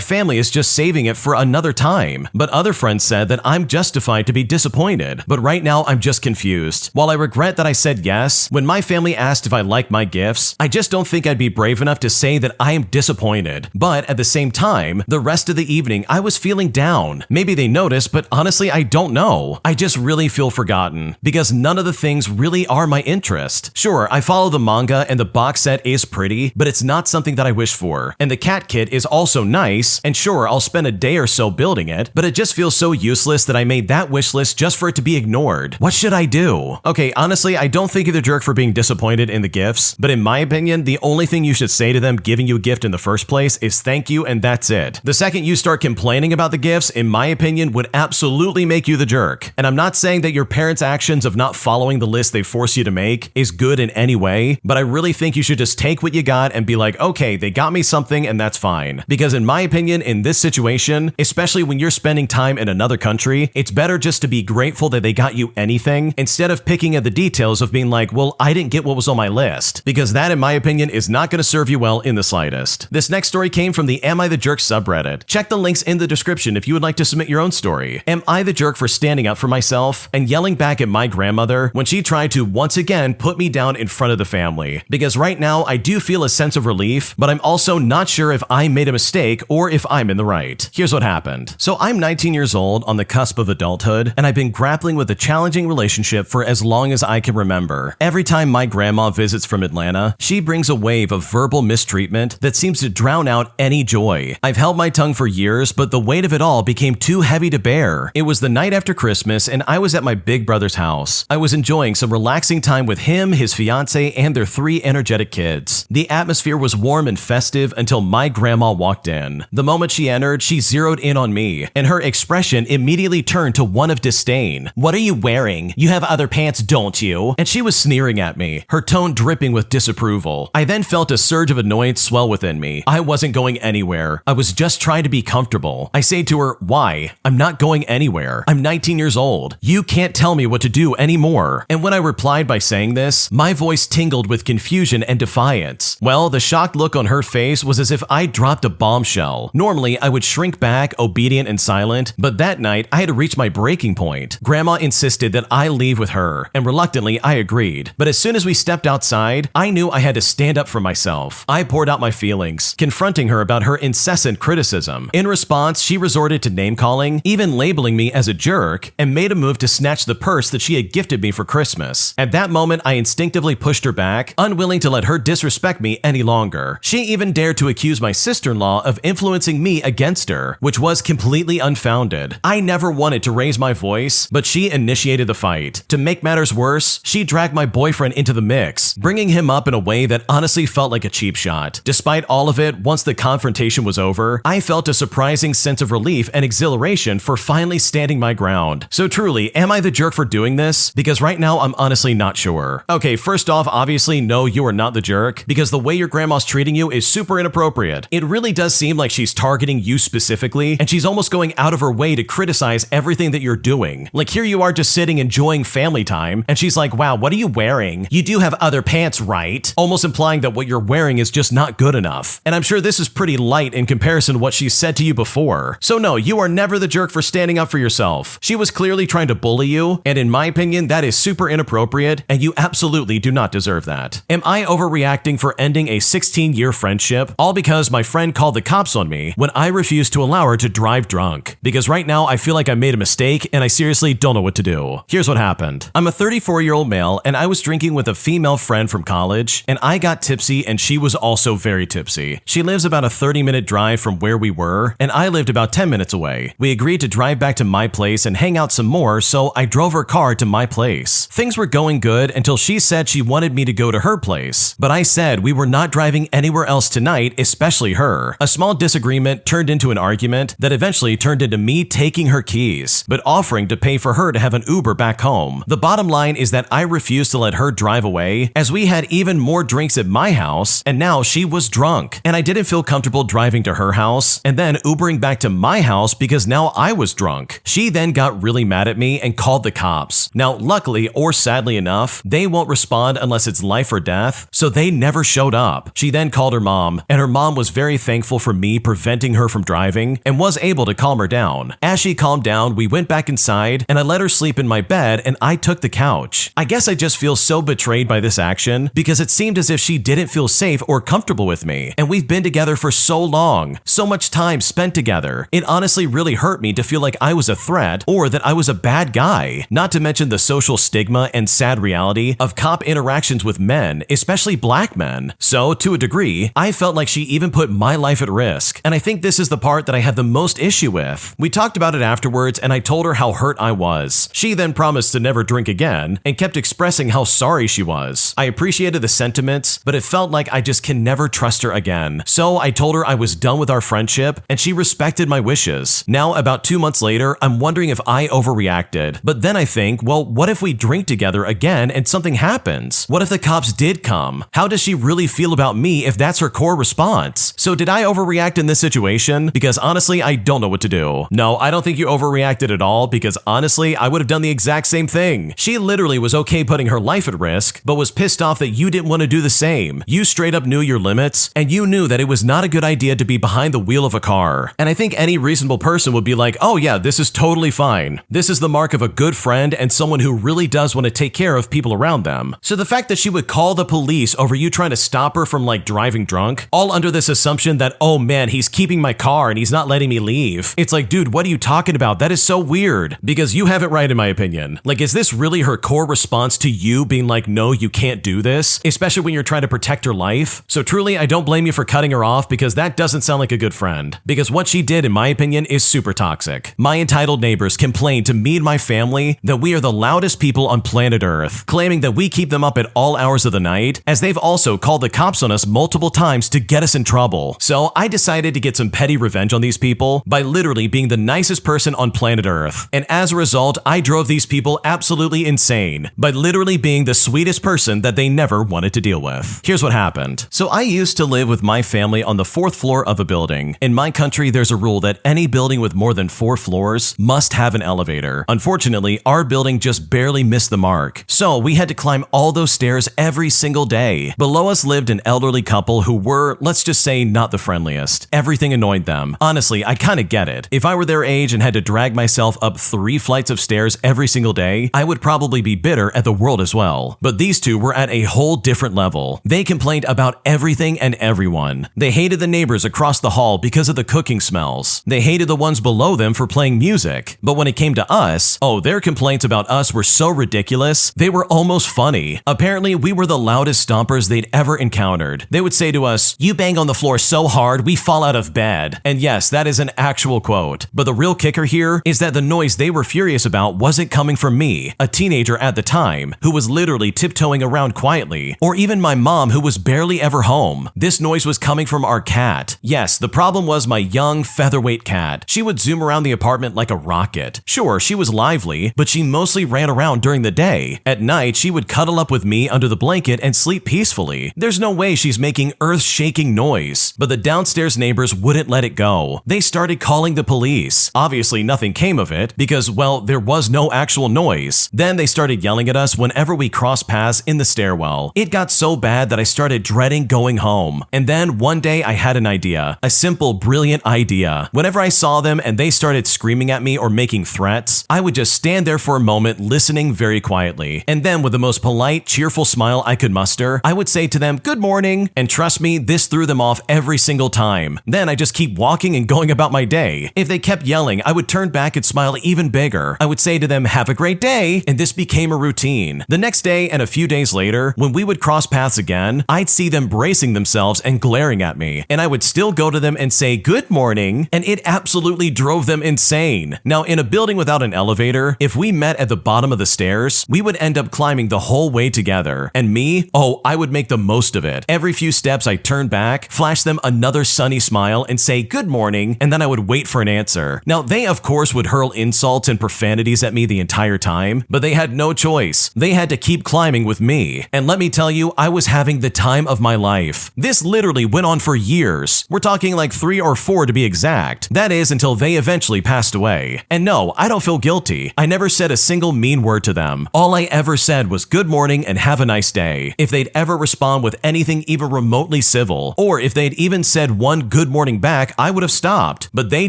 family is just saving it for another time. But other friends said that I'm justified to be disappointed, but right now I'm just confused. While I regret that I said yes, when my family asked if I liked my gifts, I just don't think I'd be brave enough to say that I am disappointed. But at the same time, the rest of the evening I was feeling down. Maybe they noticed, but honestly I don't know. I just really feel forgotten, because none of the things really are my interest. Sure, I follow the manga and the box set is pretty, but it's not something that I wish for. And the cat kit is also nice, and sure, I'll spend a day or so building it, but it just feels so useless that I made that wish list just for it to be ignored. What should I do? Okay, honestly, I don't think you're the jerk for being disappointed in the gifts, but in my opinion, the only thing you should say to them giving you a gift in the first place is thank you, and that's it. The second you start complaining about the gifts, in my opinion, would absolutely make you the jerk. And I'm not saying that your parents' actions of not following the list they force you to make is good in any way, but I really think you should just take what you got and be like, okay, they got me something and that's fine. Because in my opinion, in this situation, especially when you're spending time in another country, it's better just to be grateful that they got you anything instead of picking at the details of being like, well, I didn't get what was on my list. Because that, in my opinion, is not going to serve you well in the slightest. This next story came from the Am I the Jerk subreddit. Check the links in the description if you would like to submit your own story. Am I the jerk for standing up for myself and yelling back at my grandmother when she tried to once again put me down in front of the family? Because right now I do feel a sense of relief, but I'm also not sure if I made a mistake or if I'm in the right. Here's what happened. So I'm 19 years old on the cusp of adulthood, and I've been grappling with a challenging relationship for as long as I can remember. Every time my grandma visits from Atlanta, she brings a wave of verbal mistreatment that seems to drown out any joy. I've held my tongue for years, but the weight of it all became too heavy to bear. It was the night after Christmas, and I was at my big brother's house. I was enjoying some relaxing time with him, his fiance, and their 3 energetic kids. The atmosphere was warm and festive until my grandma walked in. The moment she entered, she zeroed in on me, and her expression immediately turned to one of disdain. "What are you wearing? You have other pants, don't you?" And she was sneering at me, her tone dripping with disapproval. I then felt a surge of annoyance swell within me. I wasn't going anywhere. I was just trying to be comfortable. I say to her, "Why? I'm not going anywhere. I'm 19 years old. You can't tell me what to do anymore." And when I replied by saying this, my voice tingled with confusion and defiance. Well, the shocked look on her face was as if I dropped a bombshell. Normally, I would shrink back, obedient and silent, but that night I had reached my breaking point. Grandma insisted that I leave with her, and reluctantly I agreed. But as soon as we stepped outside, I knew I had to stand up for myself. I poured out my feelings, confronting her about her incessant criticism. In response, she resorted to name-calling, even labeling me as a jerk, and made a move to snatch the purse that she had gifted me for Christmas. At that moment, I instinctively pushed her back, unwilling to let her disrespect me any longer. She even dared to accuse my sister-in-law of influencing me against her, which was completely unfounded. I never wanted to raise my voice, but she initiated the fight. To make matters worse, she dragged my boyfriend into the mix, bringing him up in a way that honestly felt like a cheap shot. Despite all of it, once the confrontation was over, I felt a surprising sense of relief and exhilaration for finally standing my ground. So truly, am I the jerk for doing this? Because right now, I'm honestly not sure. Okay, first off, obviously, no, you are not the jerk, because the way your grandma's treating you is super inappropriate. It really does seem like she's targeting you specifically, and she's almost going out of her way to criticize everything that you're doing. Like, here you are just sitting enjoying family time, and she's like, "Wow, what are you wearing? You do have other pants, right?" Almost implying that what you're wearing is just not good enough. And I'm sure this is pretty light in comparison to what she said to you before. So no, you are never the jerk for standing up for yourself. She was clearly trying to bully you, and in my opinion, that is super inappropriate, and you absolutely do not deserve that. Am I overreacting for ending a 16-year friendship, all because my friend called the cops on me when I refused to allow her to drive drunk? Because right now, I feel like I made a mistake, and I seriously don't know what to do. Here's what happened. I'm a 34-year-old male, and I was drinking with a female friend from college, and I got tipsy, and she was also very tipsy. She lives about a 30-minute drive from where we were, and I lived about 10 minutes away. We agreed to drive back to my place and hang out some more, so I drove her car to my place. Things were going good until she said she wanted me to go to her place, but I said we were not driving anywhere else tonight, especially her. A small disagreement turned turned into an argument that eventually turned into me taking her keys, but offering to pay for her to have an Uber back home. The bottom line is that I refused to let her drive away, as we had even more drinks at my house, and now she was drunk, and I didn't feel comfortable driving to her house and then Ubering back to my house because now I was drunk. She then got really mad at me and called the cops. Now, luckily or sadly enough, they won't respond unless it's life or death, so they never showed up. She then called her mom, and her mom was very thankful for me preventing her from driving and was able to calm her down. As she calmed down, we went back inside and I let her sleep in my bed and I took the couch. I guess I just feel so betrayed by this action because it seemed as if she didn't feel safe or comfortable with me, and we've been together for so long, so much time spent together. It honestly really hurt me to feel like I was a threat or that I was a bad guy, not to mention the social stigma and sad reality of cop interactions with men, especially black men. So, to a degree, I felt like she even put my life at risk, and I think this is the part that I have the most issue with. We talked about it afterwards and I told her how hurt I was. She then promised to never drink again and kept expressing how sorry she was. I appreciated the sentiments, but it felt like I just can never trust her again. So I told her I was done with our friendship and she respected my wishes. Now, about 2 months later, I'm wondering if I overreacted. But then I think, well, what if we drink together again and something happens? What if the cops did come? How does she really feel about me if that's her core response? So did I overreact in this situation? Because honestly, I don't know what to do. No, I don't think you overreacted at all, because honestly, I would have done the exact same thing. She literally was okay putting her life at risk, but was pissed off that you didn't want to do the same. You straight up knew your limits, and you knew that it was not a good idea to be behind the wheel of a car. And I think any reasonable person would be like, oh yeah, this is totally fine. This is the mark of a good friend and someone who really does want to take care of people around them. So the fact that she would call the police over you trying to stop her from driving drunk, all under this assumption that, oh man, he's keeping my car and he's not letting me leave. It's like, dude, what are you talking about? That is so weird. Because you have it right in my opinion. Is this really her core response to you being like, no, you can't do this? Especially when you're trying to protect her life? So truly, I don't blame you for cutting her off, because that doesn't sound like a good friend. Because what she did, in my opinion, is super toxic. My entitled neighbors complained to me and my family that we are the loudest people on planet Earth, claiming that we keep them up at all hours of the night, as they've also called the cops on us multiple times to get us in trouble. So I decided to get some petty revenge on these people by literally being the nicest person on planet Earth. And as a result, I drove these people absolutely insane by literally being the sweetest person that they never wanted to deal with. Here's what happened. So I used to live with my family on the 4th floor of a building. In my country, there's a rule that any building with more than 4 floors must have an elevator. Unfortunately, our building just barely missed the mark. So we had to climb all those stairs every single day. Below us lived an elderly couple who were, let's just say, not the friendliest. Everything annoyed them. Honestly, I kind of get it. If I were their age and had to drag myself up 3 flights of stairs every single day, I would probably be bitter at the world as well. But these two were at a whole different level. They complained about everything and everyone. They hated the neighbors across the hall because of the cooking smells. They hated the ones below them for playing music. But when it came to us, oh, their complaints about us were so ridiculous, they were almost funny. Apparently, we were the loudest stompers they'd ever encountered. They would say to us, "You bang on the floor so hard, we fall out of bed." And yes, that is an actual quote. But the real kicker here is that the noise they were furious about wasn't coming from me, a teenager at the time, who was literally tiptoeing around quietly, or even my mom, who was barely ever home. This noise was coming from our cat. Yes, the problem was my young, featherweight cat. She would zoom around the apartment like a rocket. Sure, she was lively, but she mostly ran around during the day. At night, she would cuddle up with me under the blanket and sleep peacefully. There's no way she's making earth-shaking noise. But the downstairs neighbors wouldn't let it go. They started calling the police. Obviously, nothing came of it because, well, there was no actual noise. Then they started yelling at us whenever we crossed paths in the stairwell. It got so bad that I started dreading going home. And then one day I had an idea. A simple, brilliant idea. Whenever I saw them and they started screaming at me or making threats, I would just stand there for a moment listening very quietly. And then with the most polite, cheerful smile I could muster, I would say to them, "Good morning." And trust me, this threw them off every single time. Then I just keep walking and going about my day. If they kept yelling, I would turn back and smile even bigger. I would say to them, "Have a great day." And this became a routine. The next day and a few days later, when we would cross paths again, I'd see them bracing themselves and glaring at me. And I would still go to them and say, "Good morning." And it absolutely drove them insane. Now, in a building without an elevator, if we met at the bottom of the stairs, we would end up climbing the whole way together. And me, oh, I would make the most of it. Every few steps I turned back, flashed them another sunny smile, and and say good morning, and then I would wait for an answer. Now, they of course would hurl insults and profanities at me the entire time, but they had no choice. They had to keep climbing with me. And let me tell you, I was having the time of my life. This literally went on for years. We're talking like 3 or 4 to be exact. That is until they eventually passed away. And no, I don't feel guilty. I never said a single mean word to them. All I ever said was good morning and have a nice day. If they'd ever respond with anything even remotely civil, or if they'd even said one good morning back, I would have stopped. But they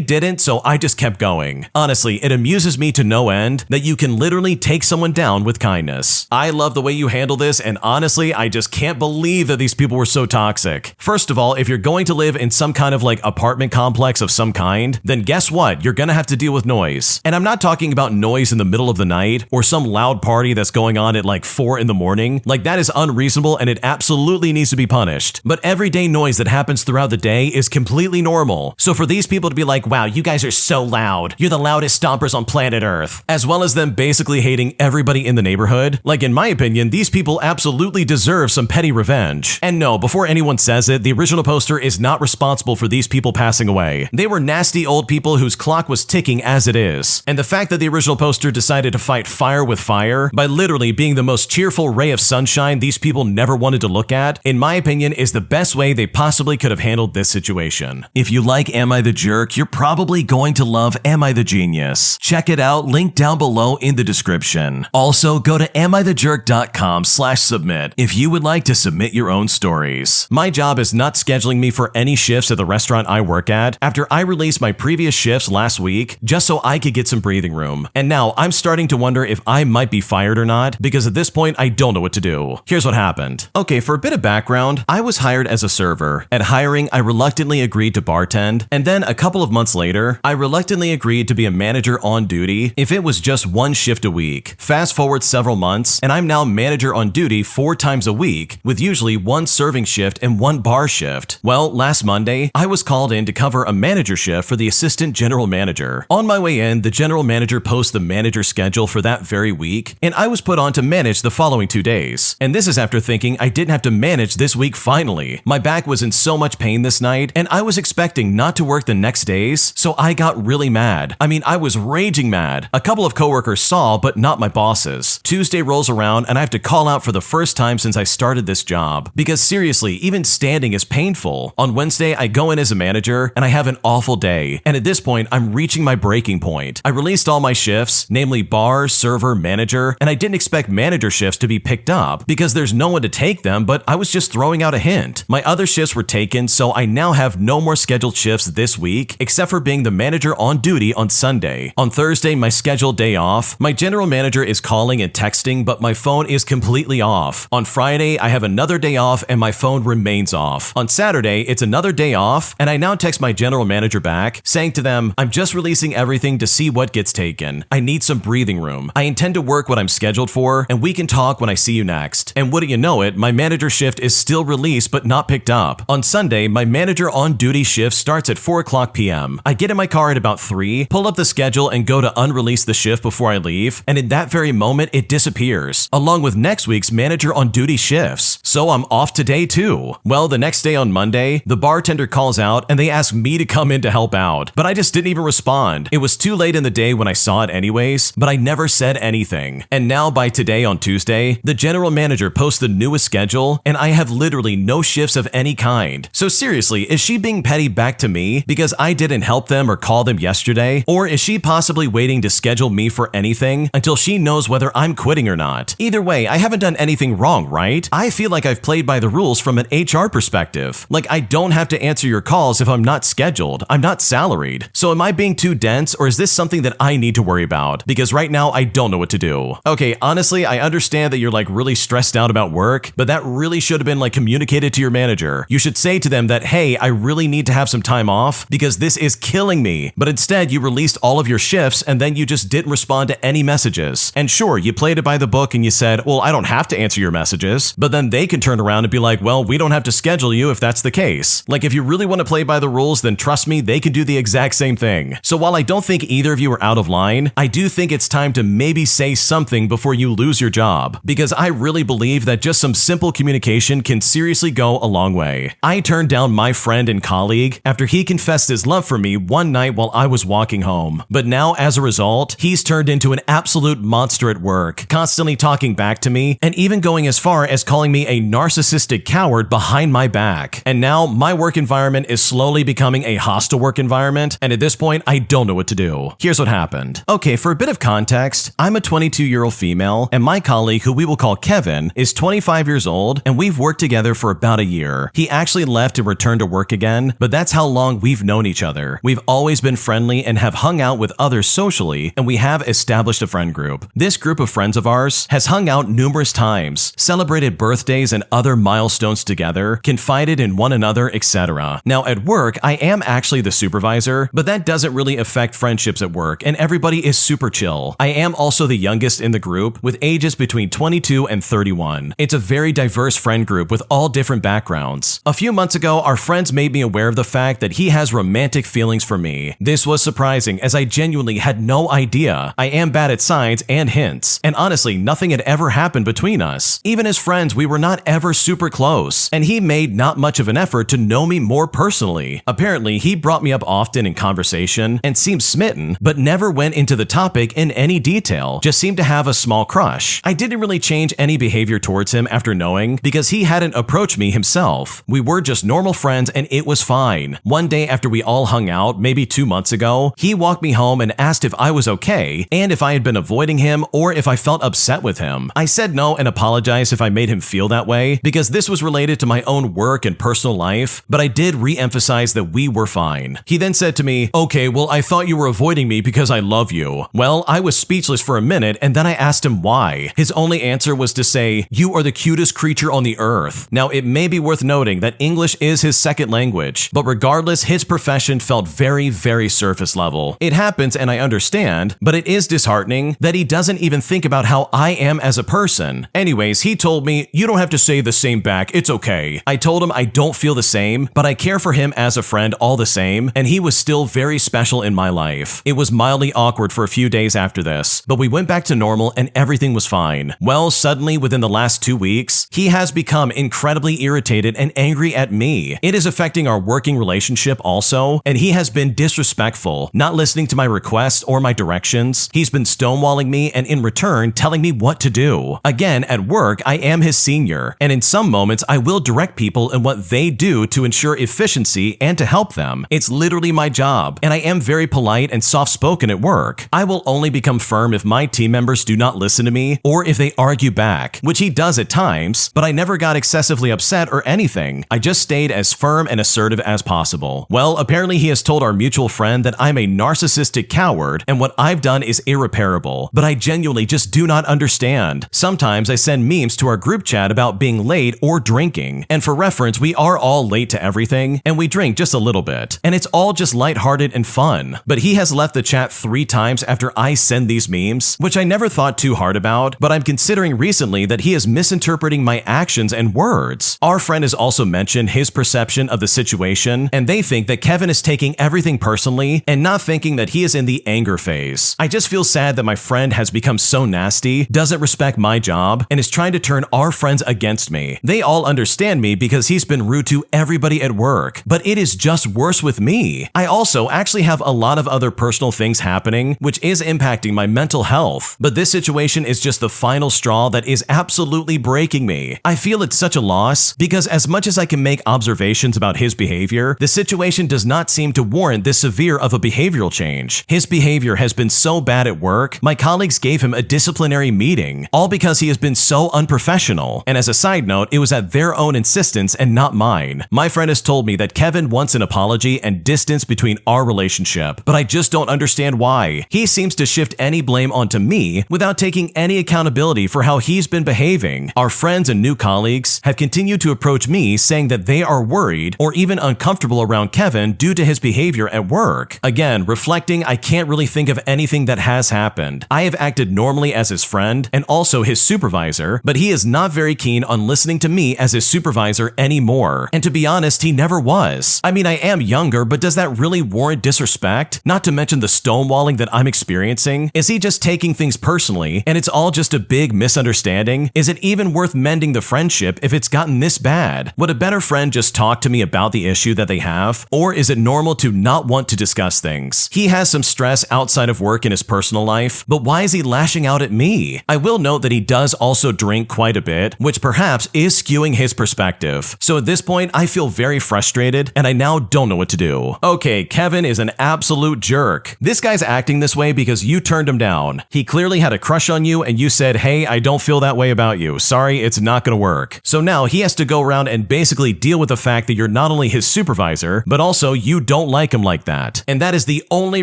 didn't, so I just kept going. Honestly, it amuses me to no end that you can literally take someone down with kindness. I love the way you handle this, and honestly, I just can't believe that these people were so toxic. First of all, if you're going to live in some kind of like apartment complex of some kind, then guess what? You're gonna have to deal with noise. And I'm not talking about noise in the middle of the night or some loud party that's going on at like 4 in the morning. Like, that is unreasonable and it absolutely needs to be punished. But everyday noise that happens throughout the day is completely normal. So for these people to be like, wow, you guys are so loud. You're the loudest stompers on planet Earth. As well as them basically hating everybody in the neighborhood. Like, in my opinion, these people absolutely deserve some petty revenge. And no, before anyone says it, the original poster is not responsible for these people passing away. They were nasty old people whose clock was ticking as it is. And the fact that the original poster decided to fight fire with fire by literally being the most cheerful ray of sunshine these people never wanted to look at, in my opinion, is the best way they possibly could have handled this situation. If you like Am I the Jerk, you're probably going to love Am I the Genius. Check it out, link down below in the description. Also, go to amithejerk.com/submit if you would like to submit your own stories. My job is not scheduling me for any shifts at the restaurant I work at after I released my previous shifts last week just so I could get some breathing room. And now I'm starting to wonder if I might be fired or not, because at this point I don't know what to do. Here's what happened. Okay, for a bit of background, I was hired as a server. At hiring, I reluctantly agreed to bartend, and then a couple of months later, I reluctantly agreed to be a manager on duty if it was just one shift a week. Fast forward several months, and I'm now manager on duty 4 times a week, with usually 1 serving shift and 1 bar shift. Well, last Monday, I was called in to cover a manager shift for the assistant general manager. On my way in, the general manager posts the manager schedule for that very week, and I was put on to manage the following 2 days. And this is after thinking I didn't have to manage this week finally. My back was in so much pain this night, and I was expecting not to work the next days, so I got really mad. I mean, I was raging mad. A couple of coworkers saw, but not my bosses. Tuesday rolls around, and I have to call out for the first time since I started this job. Because seriously, even standing is painful. On Wednesday, I go in as a manager, and I have an awful day. And at this point, I'm reaching my breaking point. I released all my shifts, namely bar, server, manager, and I didn't expect manager shifts to be picked up because there's no one to take them, but I was just throwing out a hint. My other shifts were taken, so I now have no more scheduled shifts this week, except for being the manager on duty on Sunday. On Thursday, my scheduled day off, my general manager is calling and texting, but my phone is completely off. On Friday, I have another day off and my phone remains off. On Saturday, it's another day off, and I now text my general manager back, saying to them, I'm just releasing everything to see what gets taken. I need some breathing room. I intend to work what I'm scheduled for, and we can talk when I see you next. And wouldn't you know it, my manager shift is still released but not picked up. On Sunday, my manager on duty shift starts at 4:00 p.m. I get in my car at about 3, pull up the schedule and go to unrelease the shift before I leave, and in that very moment, it disappears, along with next week's manager on duty shifts. So I'm off today too. Well, the next day on Monday, the bartender calls out and they ask me to come in to help out, but I just didn't even respond. It was too late in the day when I saw it anyways, but I never said anything. And now by today on Tuesday, the general manager posts the newest schedule, and I have literally no shifts of any kind. So seriously, is she being petty back to me because I didn't help them or call them yesterday? Or is she possibly waiting to schedule me for anything until she knows whether I'm quitting or not? Either way, I haven't done anything wrong, right? I feel like I've played by the rules from an HR perspective. Like, I don't have to answer your calls if I'm not scheduled. I'm not salaried. So am I being too dense, or is this something that I need to worry about? Because right now, I don't know what to do. Okay, honestly, I understand that you're like really stressed out about work, but that really should have been like communicated to your manager. You should say to them that, hey, I really need to have some time off because this is killing me. But instead, you released all of your shifts and then you just didn't respond to any messages. And sure, you played it by the book and you said, well, I don't have to answer your messages. But then they can turn around and be like, well, we don't have to schedule you if that's the case. Like, if you really want to play by the rules, then trust me, they can do the exact same thing. So while I don't think either of you are out of line, I do think it's time to maybe say something before you lose your job, because I really believe that just some simple communication can seriously go a long way. I turned down my friend and colleague colleague after he confessed his love for me one night while I was walking home. But now, as a result, he's turned into an absolute monster at work, constantly talking back to me and even going as far as calling me a narcissistic coward behind my back. And now my work environment is slowly becoming a hostile work environment, and at this point, I don't know what to do. Here's what happened. Okay, for a bit of context, I'm a 22-year-old female, and my colleague, who we will call Kevin, is 25 years old, and we've worked together for about a year. He actually left and returned to work again, but that's how long we've known each other. We've always been friendly and have hung out with others socially, and we have established a friend group. This group of friends of ours has hung out numerous times, celebrated birthdays and other milestones together, confided in one another, etc. Now, at work, I am actually the supervisor, but that doesn't really affect friendships at work, and everybody is super chill. I am also the youngest in the group, with ages between 22 and 31. It's a very diverse friend group with all different backgrounds. A few months ago, our friends made me aware of the fact that he has romantic feelings for me. This was surprising, as I genuinely had no idea. I am bad at signs and hints, and honestly, nothing had ever happened between us. Even as friends, we were not ever super close, and he made not much of an effort to know me more personally. Apparently, he brought me up often in conversation and seemed smitten, but never went into the topic in any detail, just seemed to have a small crush. I didn't really change any behavior towards him after knowing, because he hadn't approached me himself. We were just normal friends and it was fine. One day after we all hung out, maybe 2 months ago, he walked me home and asked if I was okay and if I had been avoiding him or if I felt upset with him. I said no and apologized if I made him feel that way, because this was related to my own work and personal life, but I did re-emphasize that we were fine. He then said to me, "Okay, well, I thought you were avoiding me because I love you." Well, I was speechless for a minute, and then I asked him why. His only answer was to say, "You are the cutest creature on the earth." Now, it may be worth noting that English is his second language, but regardless, his profession felt very surface level. It happens and I understand, but it is disheartening that he doesn't even think about how I am as a person. Anyways, he told me, "You don't have to say the same back, it's okay." I told him I don't feel the same, but I care for him as a friend all the same, and he was still very special in my life. It was mildly awkward for a few days after this, but we went back to normal and everything was fine. Well, suddenly within the last 2 weeks, he has become incredibly irritated and angry at me. It is affecting our working relationship also, and he has been disrespectful, not listening to my requests or my directions. He's been stonewalling me and in return telling me what to do. Again, at work, I am his senior, and in some moments I will direct people in what they do to ensure efficiency and to help them. It's literally my job, and I am very polite and soft-spoken at work. I will only become firm if my team members do not listen to me or if they argue back, which he does at times, but I never got excessively upset or anything. I just stayed as firm and assertive as possible. Well, apparently he has told our mutual friend that I'm a narcissistic coward and what I've done is irreparable, but I genuinely just do not understand. Sometimes I send memes to our group chat about being late or drinking, and for reference, we are all late to everything, and we drink just a little bit, and it's all just lighthearted and fun. But he has left the chat 3 times after I send these memes, which I never thought too hard about, but I'm considering recently that he is misinterpreting my actions and words. Our friend has also mentioned his perception of the situation, and they think that Kevin is taking everything personally and not thinking that he is in the anger phase. I just feel sad that my friend has become so nasty, doesn't respect my job, and is trying to turn our friends against me. They all understand me because he's been rude to everybody at work, but it is just worse with me. I also actually have a lot of other personal things happening, which is impacting my mental health, but this situation is just the final straw that is absolutely breaking me. I feel it's such a loss because as much as I can make observations about his behavior, the situation does not seem to warrant this severe of a behavioral change. His behavior has been so bad at work, my colleagues gave him a disciplinary meeting, all because he has been so unprofessional. And as a side note, it was at their own insistence and not mine. My friend has told me that Kevin wants an apology and distance between our relationship, but I just don't understand why. He seems to shift any blame onto me without taking any accountability for how he's been behaving. Our friends and new colleagues have continued to approach me saying that they are worried or even uncomfortable around Kevin due to his behavior at work. Again, reflecting, I can't really think of anything that has happened. I have acted normally as his friend and also his supervisor, but he is not very keen on listening to me as his supervisor anymore. And to be honest, he never was. I mean, I am younger, but does that really warrant disrespect? Not to mention the stonewalling that I'm experiencing. Is he just taking things personally and it's all just a big misunderstanding? Is it even worth mending the friendship if it's gotten this bad? Would a better friend just talk to me about the issue issue that they have, or is it normal to not want to discuss things? He has some stress outside of work in his personal life, but why is he lashing out at me? I will note that he does also drink quite a bit, which perhaps is skewing his perspective. So at this point, I feel very frustrated, and I now don't know what to do. Okay, Kevin is an absolute jerk. This guy's acting this way because you turned him down. He clearly had a crush on you, and you said, hey, I don't feel that way about you. Sorry, it's not gonna work. So now he has to go around and basically deal with the fact that you're not only his supervisor, but also you don't like him like that. And that is the only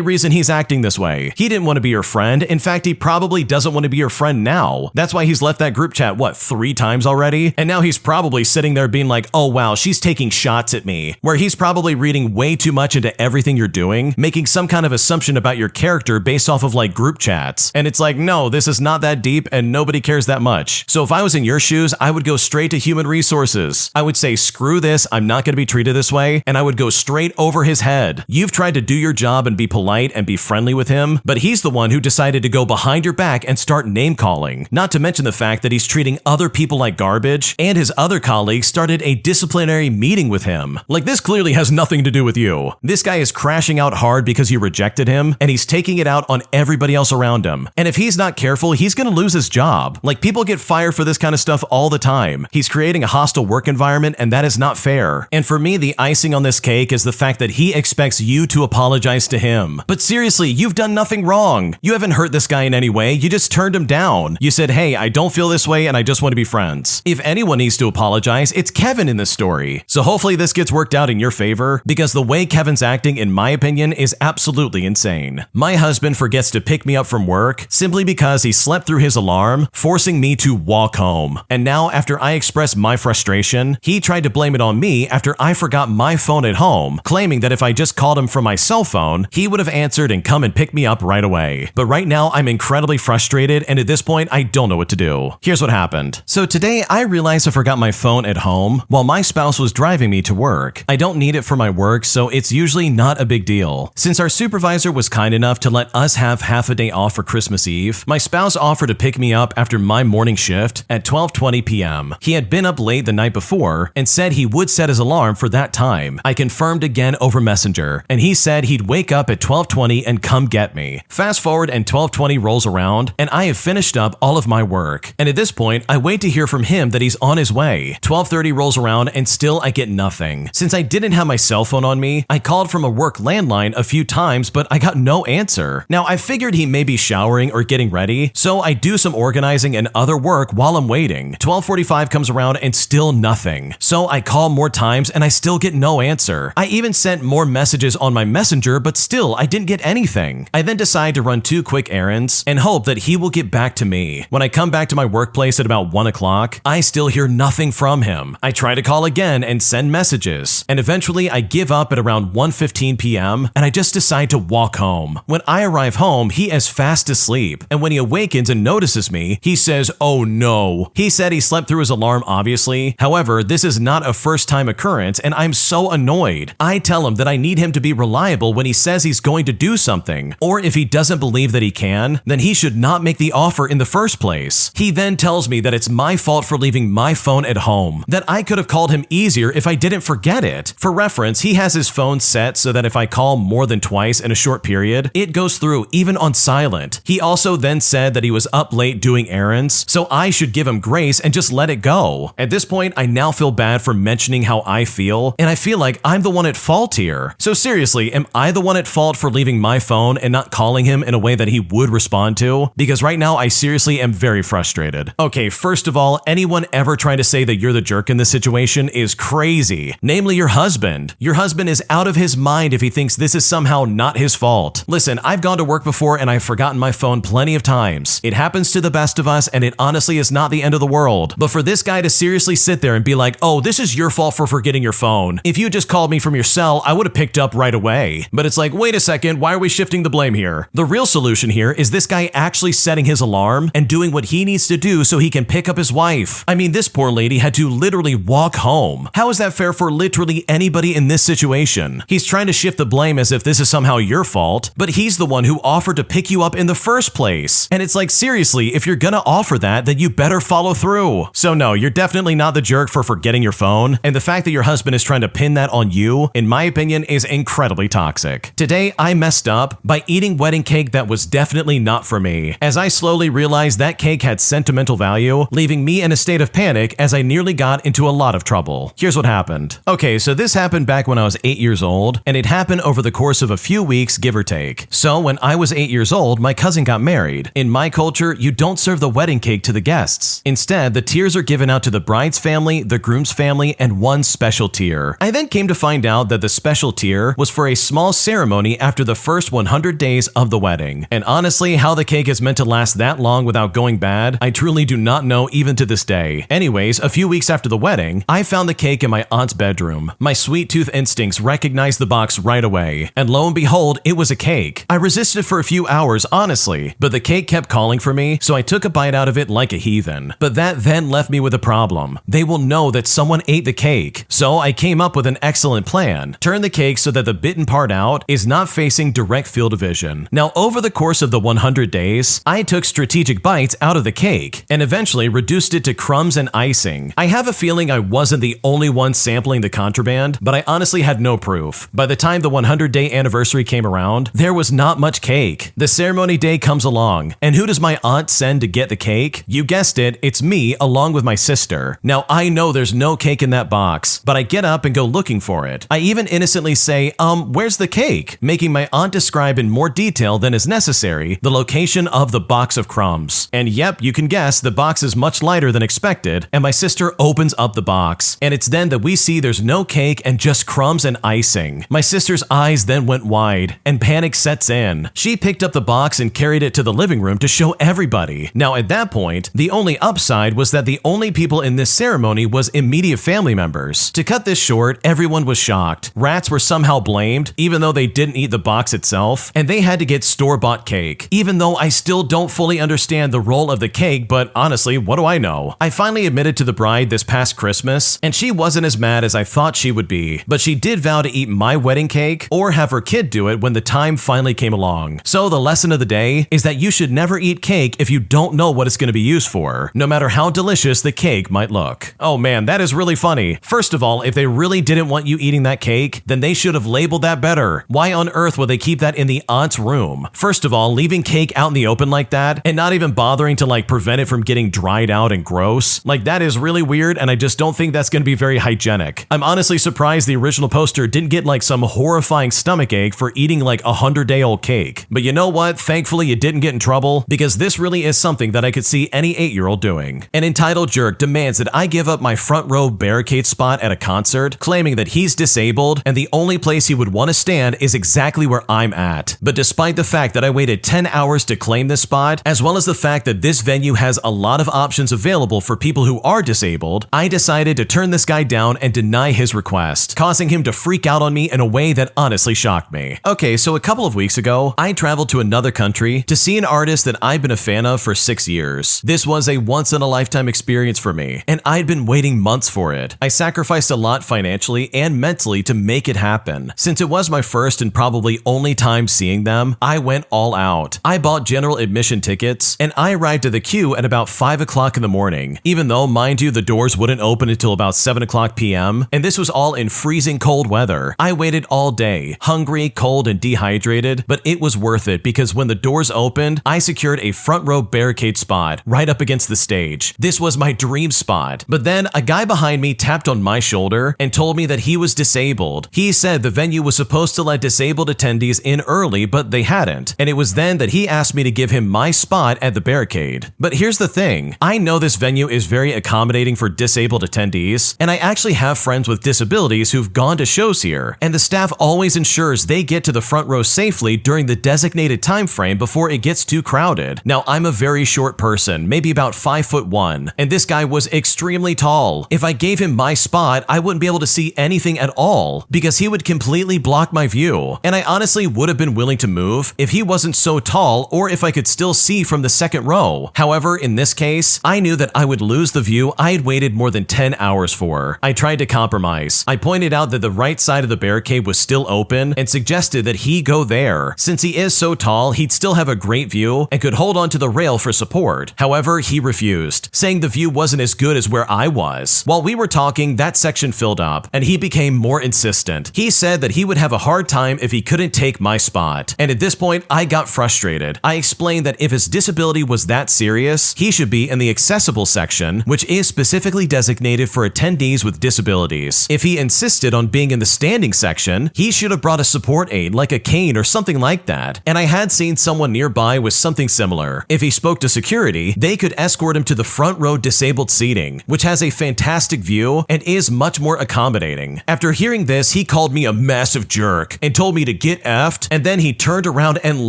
reason he's acting this way. He didn't want to be your friend. In fact, he probably doesn't want to be your friend now. That's why he's left that group chat, what, 3 times already? And now he's probably sitting there being like, oh wow, she's taking shots at me. Where he's probably reading way too much into everything you're doing, making some kind of assumption about your character based off of like group chats. And it's like, no, this is not that deep and nobody cares that much. So if I was in your shoes, I would go straight to human resources. I would say, screw this, I'm not going to be treated this way, and I would go straight over his head. You've tried to do your job and be polite and be friendly with him, but he's the one who decided to go behind your back and start name calling. Not to mention the fact that he's treating other people like garbage, and his other colleagues started a disciplinary meeting with him. Like, this clearly has nothing to do with you. This guy is crashing out hard because you rejected him, and he's taking it out on everybody else around him. And if he's not careful, he's gonna lose his job. Like, people get fired for this kind of stuff all the time. He's creating a hostile work environment, and that is not fair. And for me, the icing on this cake is the fact that he expects you to apologize to him. But seriously, you've done nothing wrong. You haven't hurt this guy in any way. You just turned him down. You said, hey, I don't feel this way and I just want to be friends. If anyone needs to apologize, it's Kevin in this story. So hopefully this gets worked out in your favor, because the way Kevin's acting, in my opinion, is absolutely insane. My husband forgets to pick me up from work simply because he slept through his alarm, forcing me to walk home. And now, after I expressed my frustration, he tried to blame it on me after I forgot my phone at home, claiming that if I just called him from my cell phone, he would have answered and come and pick me up right away. But right now, I'm incredibly frustrated, and at this point, I don't know what to do. Here's what happened. So today, I realized I forgot my phone at home while my spouse was driving me to work. I don't need it for my work, so it's usually not a big deal. Since our supervisor was kind enough to let us have half a day off for Christmas Eve, my spouse offered to pick me up after my morning shift at 12:20 p.m. He had been up late the night before and said he would set his alarm for that time. I confirmed again over Messenger, and he said he'd wake up at 12:20 and come get me. Fast forward and 12:20 rolls around, and I have finished up all of my work. And at this point, I wait to hear from him that he's on his way. 12:30 rolls around, and still I get nothing. Since I didn't have my cell phone on me, I called from a work landline a few times, but I got no answer. Now, I figured he may be showering or getting ready, so I do some organizing and other work while I'm waiting. 12:45 comes around and still nothing. So I call more times and I still get no answer. I even sent more messages on my messenger, but still I didn't get anything. I then decide to run 2 quick errands and hope that he will get back to me. When I come back to my workplace at about 1 o'clock, I still hear nothing from him. I try to call again and send messages, and eventually I give up at around 1:15 p.m. and I just decide to walk home. When I arrive home, he is fast asleep, and when he awakens and notices me, he says, oh no. He said he slept through his alarm, obviously. However, this is not a first-time occurrence, and I'm so annoyed. I tell him that I need him to be reliable when he says he's going to do something, or if he doesn't believe that he can, then he should not make the offer in the first place. He then tells me that it's my fault for leaving my phone at home, that I could have called him easier if I didn't forget it. For reference, he has his phone set so that if I call more than twice in a short period, it goes through even on silent. He also then said that he was up late doing errands, so I should give him grace and just let it go. At this point, I now feel bad for mentioning how I feel, and I feel like I'm the one at fault here. So seriously, am I the one at fault for leaving my phone and not calling him in a way that he would respond to? Because right now, I seriously am very frustrated. Okay, first of all, anyone ever trying to say that you're the jerk in this situation is crazy. Namely, your husband. Your husband is out of his mind if he thinks this is somehow not his fault. Listen, I've gone to work before and I've forgotten my phone plenty of times. It happens to the best of us, and it honestly is not the end of the world. But for this guy to seriously sit there and be like, oh, this is your fault for forgetting your phone. If you just called me from your cell, I would have picked up right away. But it's like, wait a second, why are we shifting the blame here? The real solution here is this guy actually setting his alarm and doing what he needs to do so he can pick up his wife. I mean, this poor lady had to literally walk home. How is that fair for literally anybody in this situation? He's trying to shift the blame as if this is somehow your fault, but he's the one who offered to pick you up in the first place. And it's like, seriously, if you're gonna offer that, then you better follow through. So no, you're definitely not the jerk for forgetting your phone, and the fact that your husband is trying to pin that on you, in my opinion, is incredibly toxic. Today, I messed up by eating wedding cake that was definitely not for me, as I slowly realized that cake had sentimental value, leaving me in a state of panic as I nearly got into a lot of trouble. Here's what happened. Okay, so this happened back when I was 8 years old, and it happened over the course of a few weeks, give or take. So when I was 8 years old, my cousin got married. In my culture, you don't serve the wedding cake to the guests. Instead, the tiers are given out to the bride's family, the groom's family, and one special tier. I then came to find out that the special tier was for a small ceremony after the first 100 days of the wedding. And honestly, how the cake is meant to last that long without going bad, I truly do not know even to this day. Anyways, a few weeks after the wedding, I found the cake in my aunt's bedroom. My sweet tooth instincts recognized the box right away, and lo and behold, it was a cake. I resisted for a few hours, honestly, but the cake kept calling for me, so I took a bite out of it like a heathen. But that then left me with a problem. They will know that someone ate the cake. So I came up with an excellent plan. Turn the cake so that the bitten part out is not facing direct field of vision. Now, over the course of the 100 days, I took strategic bites out of the cake and eventually reduced it to crumbs and icing. I have a feeling I wasn't the only one sampling the contraband, but I honestly had no proof. By the time the 100-day anniversary came around, there was not much cake. The ceremony day comes along, and who does my aunt send to get the cake? You guessed it, it's me along with my sister. Now, I know there's no cake in that box, but I get up and go looking for it. I even innocently say, where's the cake? Making my aunt describe in more detail than is necessary the location of the box of crumbs. And yep, you can guess the box is much lighter than expected, and my sister opens up the box. And it's then that we see there's no cake and just crumbs and icing. My sister's eyes then went wide, and panic sets in. She picked up the box and carried it to the living room to show everybody. Now at that point, the only upside was that the only people in this ceremony was immediate family members. To cut this short, everyone was shocked. Rats were somehow blamed, even though they didn't eat the box itself, and they had to get store-bought cake. Even though I still don't fully understand the role of the cake, but honestly, what do I know? I finally admitted to the bride this past Christmas, and she wasn't as mad as I thought she would be, but she did vow to eat my wedding cake or have her kid do it when the time finally came along. So the lesson of the day is that you should never eat cake if you don't know what it's going to be used for, no matter how delicious the cake might look. Oh man, that is really funny. First of all, if they really didn't want you eating that cake, then they should have labeled that better. Why on earth would they keep that in the aunt's room? First of all, leaving cake out in the open like that and not even bothering to prevent it from getting dried out and gross, that is really weird, and I just don't think that's going to be very hygienic. I'm honestly surprised the original poster didn't get some horrifying stomachache for eating 100-day-old cake. But you know what? Thankfully it didn't get in trouble, because this really is something that I could see any 8-year-old doing. An entitled jerk demands that I give up my front row barricade spot at a concert, claiming that he's disabled and the only place he would want to stand is exactly where I'm at. But despite the fact that I waited 10 hours to claim this spot, as well as the fact that this venue has a lot of options available for people who are disabled, I decided to turn this guy down and deny his request, causing him to freak out on me in a way that honestly shocked me. Okay, so a couple of weeks ago, I traveled to another country to see an artist that I've been a fan of for 6 years. This was a once-in-a-lifetime experience for me, and I'd been waiting months for it. I sacrificed a lot financially and mentally to make it happen. Since it was my first and probably only time seeing them, I went all out. I bought general admission tickets, and I arrived at the queue at about 5 o'clock in the morning, even though, mind you, the doors wouldn't open until about 7 o'clock p.m., and this was all in freezing cold weather. I waited all day, hungry, cold, and dehydrated, but it was worth it because when the doors opened, I secured a front row barricade spot right up against the stage. This was my dream spot. But then a guy behind me tapped on my shoulder and told me that he was disabled. He said the venue was supposed to let disabled attendees in early, but they hadn't, and it was then that he asked me to give him my spot at the barricade. But here's the thing, I know this venue is very accommodating for disabled attendees, and I actually have friends with disabilities who've gone to shows here, and the staff always ensures they get to the front row safely during the designated time frame before it gets too crowded. Now, I'm a very short person, maybe about 5'1", and this guy was extremely tall. If I gave him my spot, I wouldn't be able to see anything at all because he would completely block my view, and I honestly would have been willing to move if he wasn't so tall or if I could still see from the second row. However, in this case, I knew that I would lose the view I had waited more than 10 hours for. I tried to compromise. I pointed out that the right side of the barricade was still open and suggested that he go there. Since he is so tall, he'd still have a great view and could hold on to the rail for support. However, he refused, saying the view wasn't as good as where I was. While we were talking, that section filled up, up, and he became more insistent. He said that he would have a hard time if he couldn't take my spot. And at this point, I got frustrated. I explained that if his disability was that serious, he should be in the accessible section, which is specifically designated for attendees with disabilities. If he insisted on being in the standing section, he should have brought a support aid like a cane or something like that. And I had seen someone nearby with something similar. If he spoke to security, they could escort him to the front row disabled seating, which has a fantastic view and is much more accommodating. After hearing this, he called me a massive jerk and told me to get effed, and then he turned around and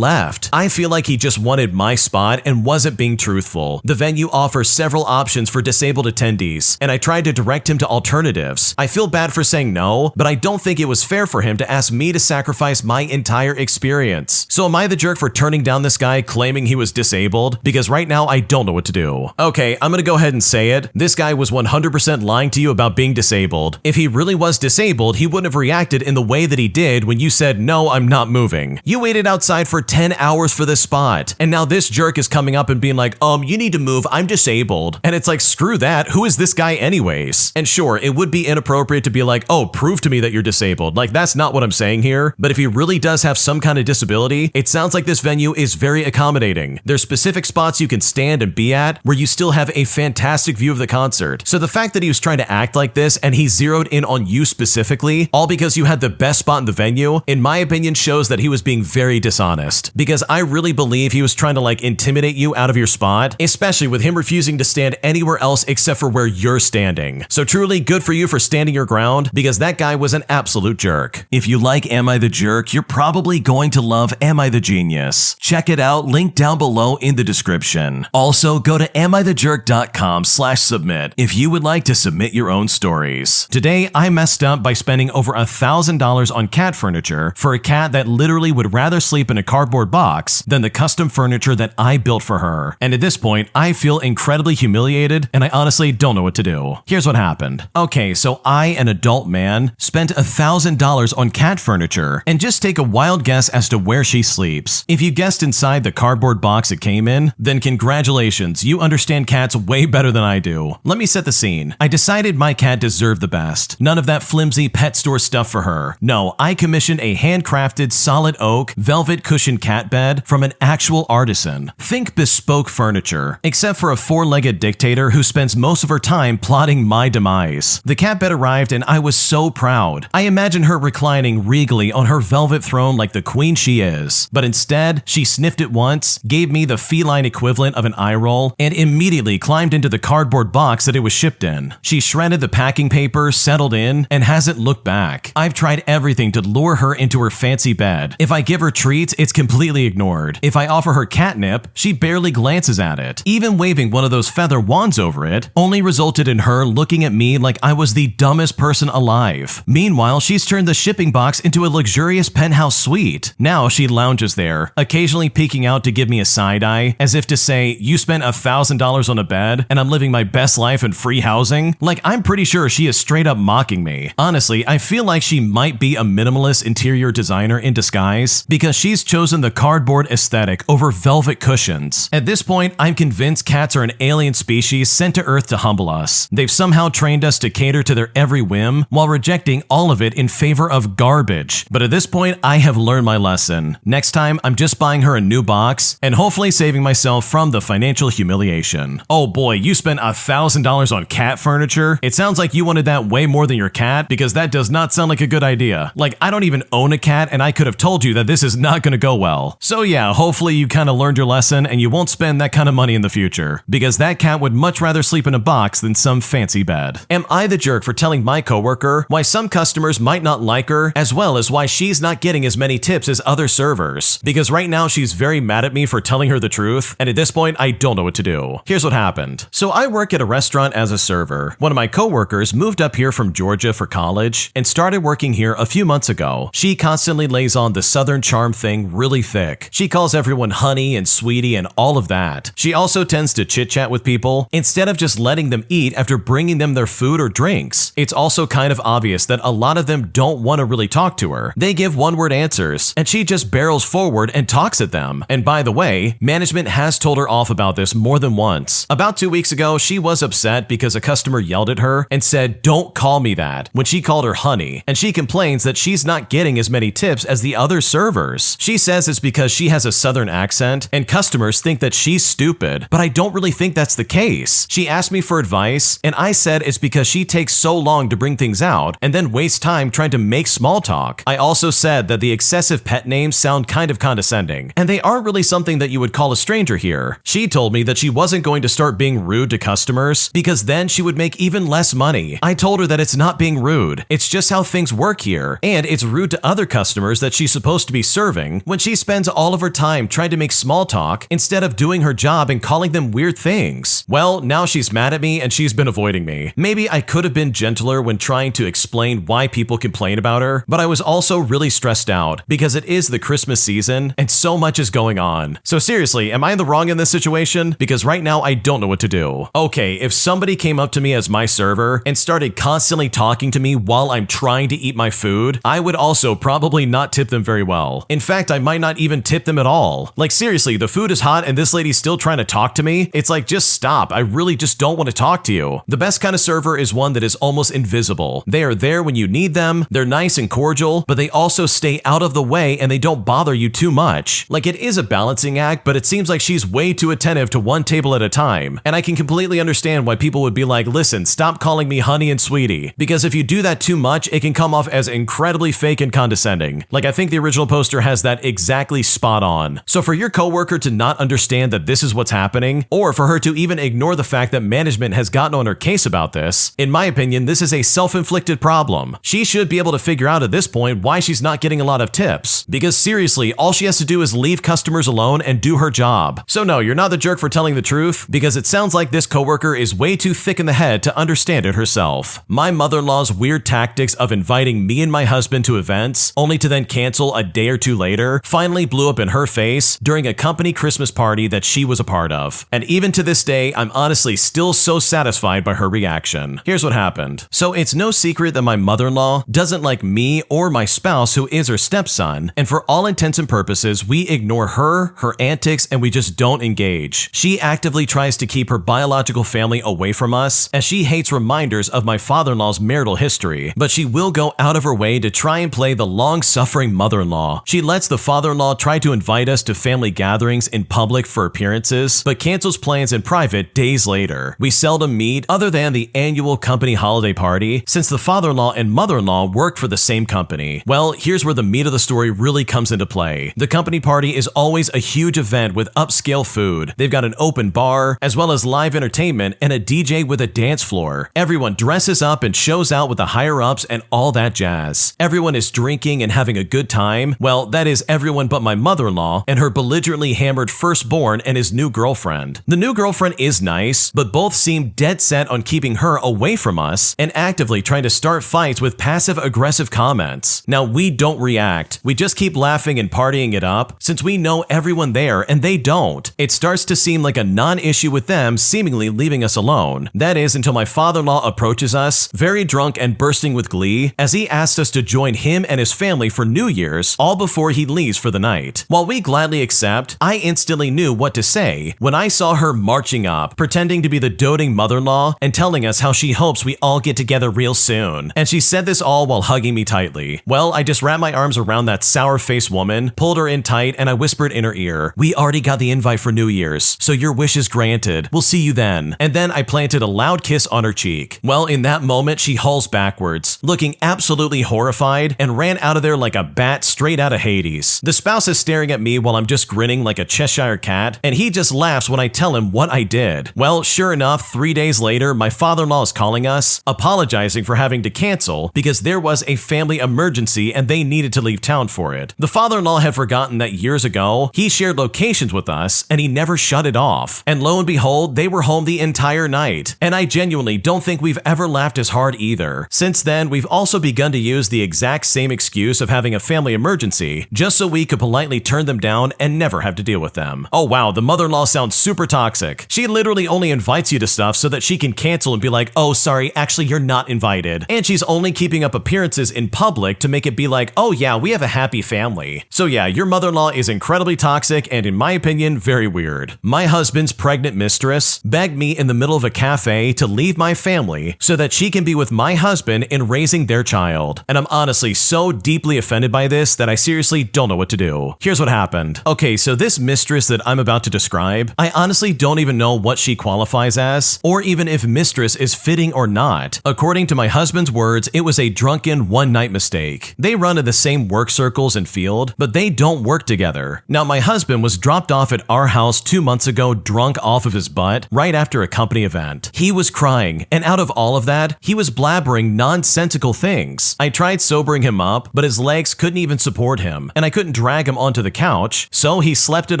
left. I feel like he just wanted my spot and wasn't being truthful. The venue offers several options for disabled attendees, and I tried to direct him to alternatives. I feel bad for saying no, but I don't think it was fair for him to ask me to sacrifice my entire experience. So am I the jerk for turning down this guy claiming he was disabled? Because right now I don't know what to do. Okay, I'm gonna go ahead and say it. This guy was 100% lying to you about being disabled. If he really was disabled, he wouldn't have reacted in the way that he did when you said, no, I'm not moving. You waited outside for 10 hours for this spot, and now this jerk is coming up and being like, you need to move, I'm disabled. And it's like, screw that, who is this guy anyways? And sure, it would be inappropriate to be like, oh, prove to me that you're disabled. Like, that's not what I'm saying here. But if he really does have some kind of disability, it sounds like this venue is very accommodating. There's specific spots you can stand and be at where you still have a fantastic view of the concert. So the fact that he was trying to act like this and he zeroed in on you specifically, all because you had the best spot in the venue, in my opinion shows that he was being very dishonest. Because I really believe he was trying to like intimidate you out of your spot, especially with him refusing to stand anywhere else except for where you're standing. So truly good for you for standing your ground, because that guy was an absolute jerk. If you like Am I the Jerk, you're probably going to love Am I the Genius. Check it out, link down below in the description. Also, go to amithejerk.com/submit if you would like to submit your own stories. Today, I messed up by spending over $1,000 on cat furniture for a cat that literally would rather sleep in a cardboard box than the custom furniture that I built for her. And at this point, I feel incredibly humiliated, and I honestly don't know what to do. Here's what happened. Okay, so I, an adult man, spent $1,000 on cat furniture, and just take a wild guess as to where she sleeps. If you guessed inside the cardboard box it came in, then congratulations, you understand cats way better than I do. Let me set the scene. I decided my cat deserved the best. None of that flimsy pet store stuff for her. No, I commissioned a handcrafted solid oak velvet cushioned cat bed from an actual artisan. Think bespoke furniture, except for a four-legged dictator who spends most of her time plotting my demise. The cat bed arrived and I was so proud. I imagined her reclining regally on her velvet throne like the queen she is. But instead, she sniffed it once, gave me the feline equivalent of an eye roll, and immediately climbed into the cardboard box that it was shipped in. She shredded the packing paper, settled in, and hasn't looked back. I've tried everything to lure her into her fancy bed. If I give her treats, it's completely ignored. If I offer her catnip, she barely glances at it. Even waving one of those feather wands over it only resulted in her looking at me like I was the dumbest person alive. Meanwhile, she's turned the shipping box into a luxurious penthouse suite. Now she lounges there, occasionally peeking out to give me a side eye, as if to say, you spent $1,000 on a bed and I'm living my best life in free housing? Like, I'm pretty sure she is straight up mocking me. Honestly, I feel like she might be a minimalist interior designer in disguise, because she's chosen the cardboard aesthetic over velvet cushions. At this point, I'm convinced cats are an alien species sent to Earth to humble us. They've somehow trained us to cater to their every whim while rejecting all of it in favor of garbage. But at this point, I have learned my lesson. Next time, I'm just buying her a new box and hopefully saving myself from the financial humiliation. Oh boy, you spent $1,000 on cat furniture? It sounds like you wanted that way more than your cat, because that does not sound like a good idea. Like, I don't even own a cat and I could have told you that this is not gonna go well. So yeah, hopefully you kind of learned your lesson and you won't spend that kind of money in the future, because that cat would much rather sleep in a box than some fancy bed. Am I the jerk for telling my coworker why some customers might not like her, as well as why she's not getting as many tips as other servers? Because right now she's very mad at me for telling her the truth, and at this point I don't know what to do. Here's what happened. So I work at a restaurant as a server. One of my coworkers moved up here from Georgia for college and started working here a few months ago. She constantly lays on the Southern charm thing really thick. She calls everyone honey and sweetie and all of that. She also tends to chit-chat with people instead of just letting them eat after bringing them their food or drinks. It's also kind of obvious that a lot of them don't want to really talk to her. They give one-word answers, and she just barrels forward and talks at them. And by the way, management has told her off about this more than once. About 2 weeks ago, she was upset because a customer yelled at her and said, "Don't call call me that when she called her honey, and she complains that she's not getting as many tips as the other servers. She says it's because she has a southern accent and customers think that she's stupid, but I don't really think that's the case. She asked me for advice, and I said it's because she takes so long to bring things out and then wastes time trying to make small talk. I also said that the excessive pet names sound kind of condescending, and they aren't really something that you would call a stranger here. She told me that she wasn't going to start being rude to customers because then she would make even less money. I told her that it's not being rude, it's just how things work here, and it's rude to other customers that she's supposed to be serving when she spends all of her time trying to make small talk instead of doing her job and calling them weird things. Well, now she's mad at me and she's been avoiding me. Maybe I could have been gentler when trying to explain why people complain about her, but I was also really stressed out because it is the Christmas season and so much is going on. So seriously, am I in the wrong in this situation? Because right now I don't know what to do. Okay, if somebody came up to me as my server and started constantly talking to me while I'm trying to eat my food, I would also probably not tip them very well. In fact, I might not even tip them at all. Like seriously, the food is hot and this lady's still trying to talk to me? It's like, just stop. I really just don't want to talk to you. The best kind of server is one that is almost invisible. They are there when you need them, they're nice and cordial, but they also stay out of the way and they don't bother you too much. Like it is a balancing act, but it seems like she's way too attentive to one table at a time. And I can completely understand why people would be like, listen, stop calling me honey and sweetie. Because if you do that too much, it can come off as incredibly fake and condescending. Like I think the original poster has that exactly spot on. So for your coworker to not understand that this is what's happening, or for her to even ignore the fact that management has gotten on her case about this, in my opinion, this is a self-inflicted problem. She should be able to figure out at this point why she's not getting a lot of tips. Because seriously, all she has to do is leave customers alone and do her job. So no, you're not the jerk for telling the truth, because it sounds like this coworker is way too thick in the head to understand it herself. My mother-in-law's weird tactics of inviting me and my husband to events, only to then cancel a day or two later, finally blew up in her face during a company Christmas party that she was a part of. And even to this day, I'm honestly still so satisfied by her reaction. Here's what happened. So it's no secret that my mother-in-law doesn't like me or my spouse, who is her stepson, and for all intents and purposes, we ignore her antics, and we just don't engage. She actively tries to keep her biological family away from us, as she hates reminders of my father-in-law's marital history, but she will go out of her way to try and play the long-suffering mother-in-law. She lets the father-in-law try to invite us to family gatherings in public for appearances, but cancels plans in private days later. We seldom meet other than the annual company holiday party, since the father-in-law and mother-in-law work for the same company. Well, here's where the meat of the story really comes into play. The company party is always a huge event with upscale food. They've got an open bar, as well as live entertainment and a DJ with a dance floor. Everyone dresses up and shows out with the higher-ups and all that jazz. Everyone is drinking and having a good time. Well, that is everyone but my mother-in-law and her belligerently hammered firstborn and his new girlfriend. The new girlfriend is nice, but both seem dead set on keeping her away from us and actively trying to start fights with passive-aggressive comments. Now, we don't react. We just keep laughing and partying it up, since we know everyone there and they don't. It starts to seem like a non-issue with them seemingly leaving us alone. That is until my father-in-law approaches us, very drunk and bursting with glee, as he asks us to join him and his family for New Year's, all before he leaves for the night. While we gladly accept, I instantly knew what to say when I saw her marching up, pretending to be the doting mother-in-law and telling us how she hopes we all get together real soon. And she said this all while hugging me tightly. Well, I just wrapped my arms around that sour-faced woman, pulled her in tight, and I whispered in her ear, "We already got the invite for New Year's, so your wish is granted. We'll see you then." And then I planted a loud kiss on her cheek. Well, in that moment, she hauls backwards, looking absolutely horrified, and ran out of there like a bat straight out of Hades. The spouse is staring at me while I'm just grinning like a Cheshire cat, and he just laughs when I tell him what I did. Well, sure enough, 3 days later, my father-in-law is calling us, apologizing for having to cancel because there was a family emergency and they needed to leave town for it. The father-in-law had forgotten that years ago, he shared locations with us and he never shut it off. And lo and behold, they were home the entire night. And I genuinely don't think we've ever laughed as hard either. Since then, we've also begun to use the exact same excuse of having a family emergency, just so we could politely turn them down and never have to deal with them. Oh wow, the mother-in-law sounds super toxic. She literally only invites you to stuff so that she can cancel and be like, "Oh, sorry, actually you're not invited." And she's only keeping up appearances in public to make it be like, "Oh yeah, we have a happy family." So yeah, your mother-in-law is incredibly toxic and in my opinion, very weird. My husband's pregnant mistress begged me in the middle of a cafe to leave my family so that she can be with my husband in raising their child. And I'm honestly so deeply offended by this that I seriously don't know what to do. Here's what happened. Okay, so this mistress that I'm about to describe, I honestly don't even know what she qualifies as, or even if mistress is fitting or not. According to my husband's words, it was a drunken one-night mistake. They run in the same work circles and field, but they don't work together. Now, my husband was dropped off at our house 2 months ago drunk off of his butt right after a company event. He was crying, and out of all of that, he was blabbering nonsensical things. I tried sobering him up, but his legs couldn't even support him, and I couldn't drag him onto the couch, so he slept it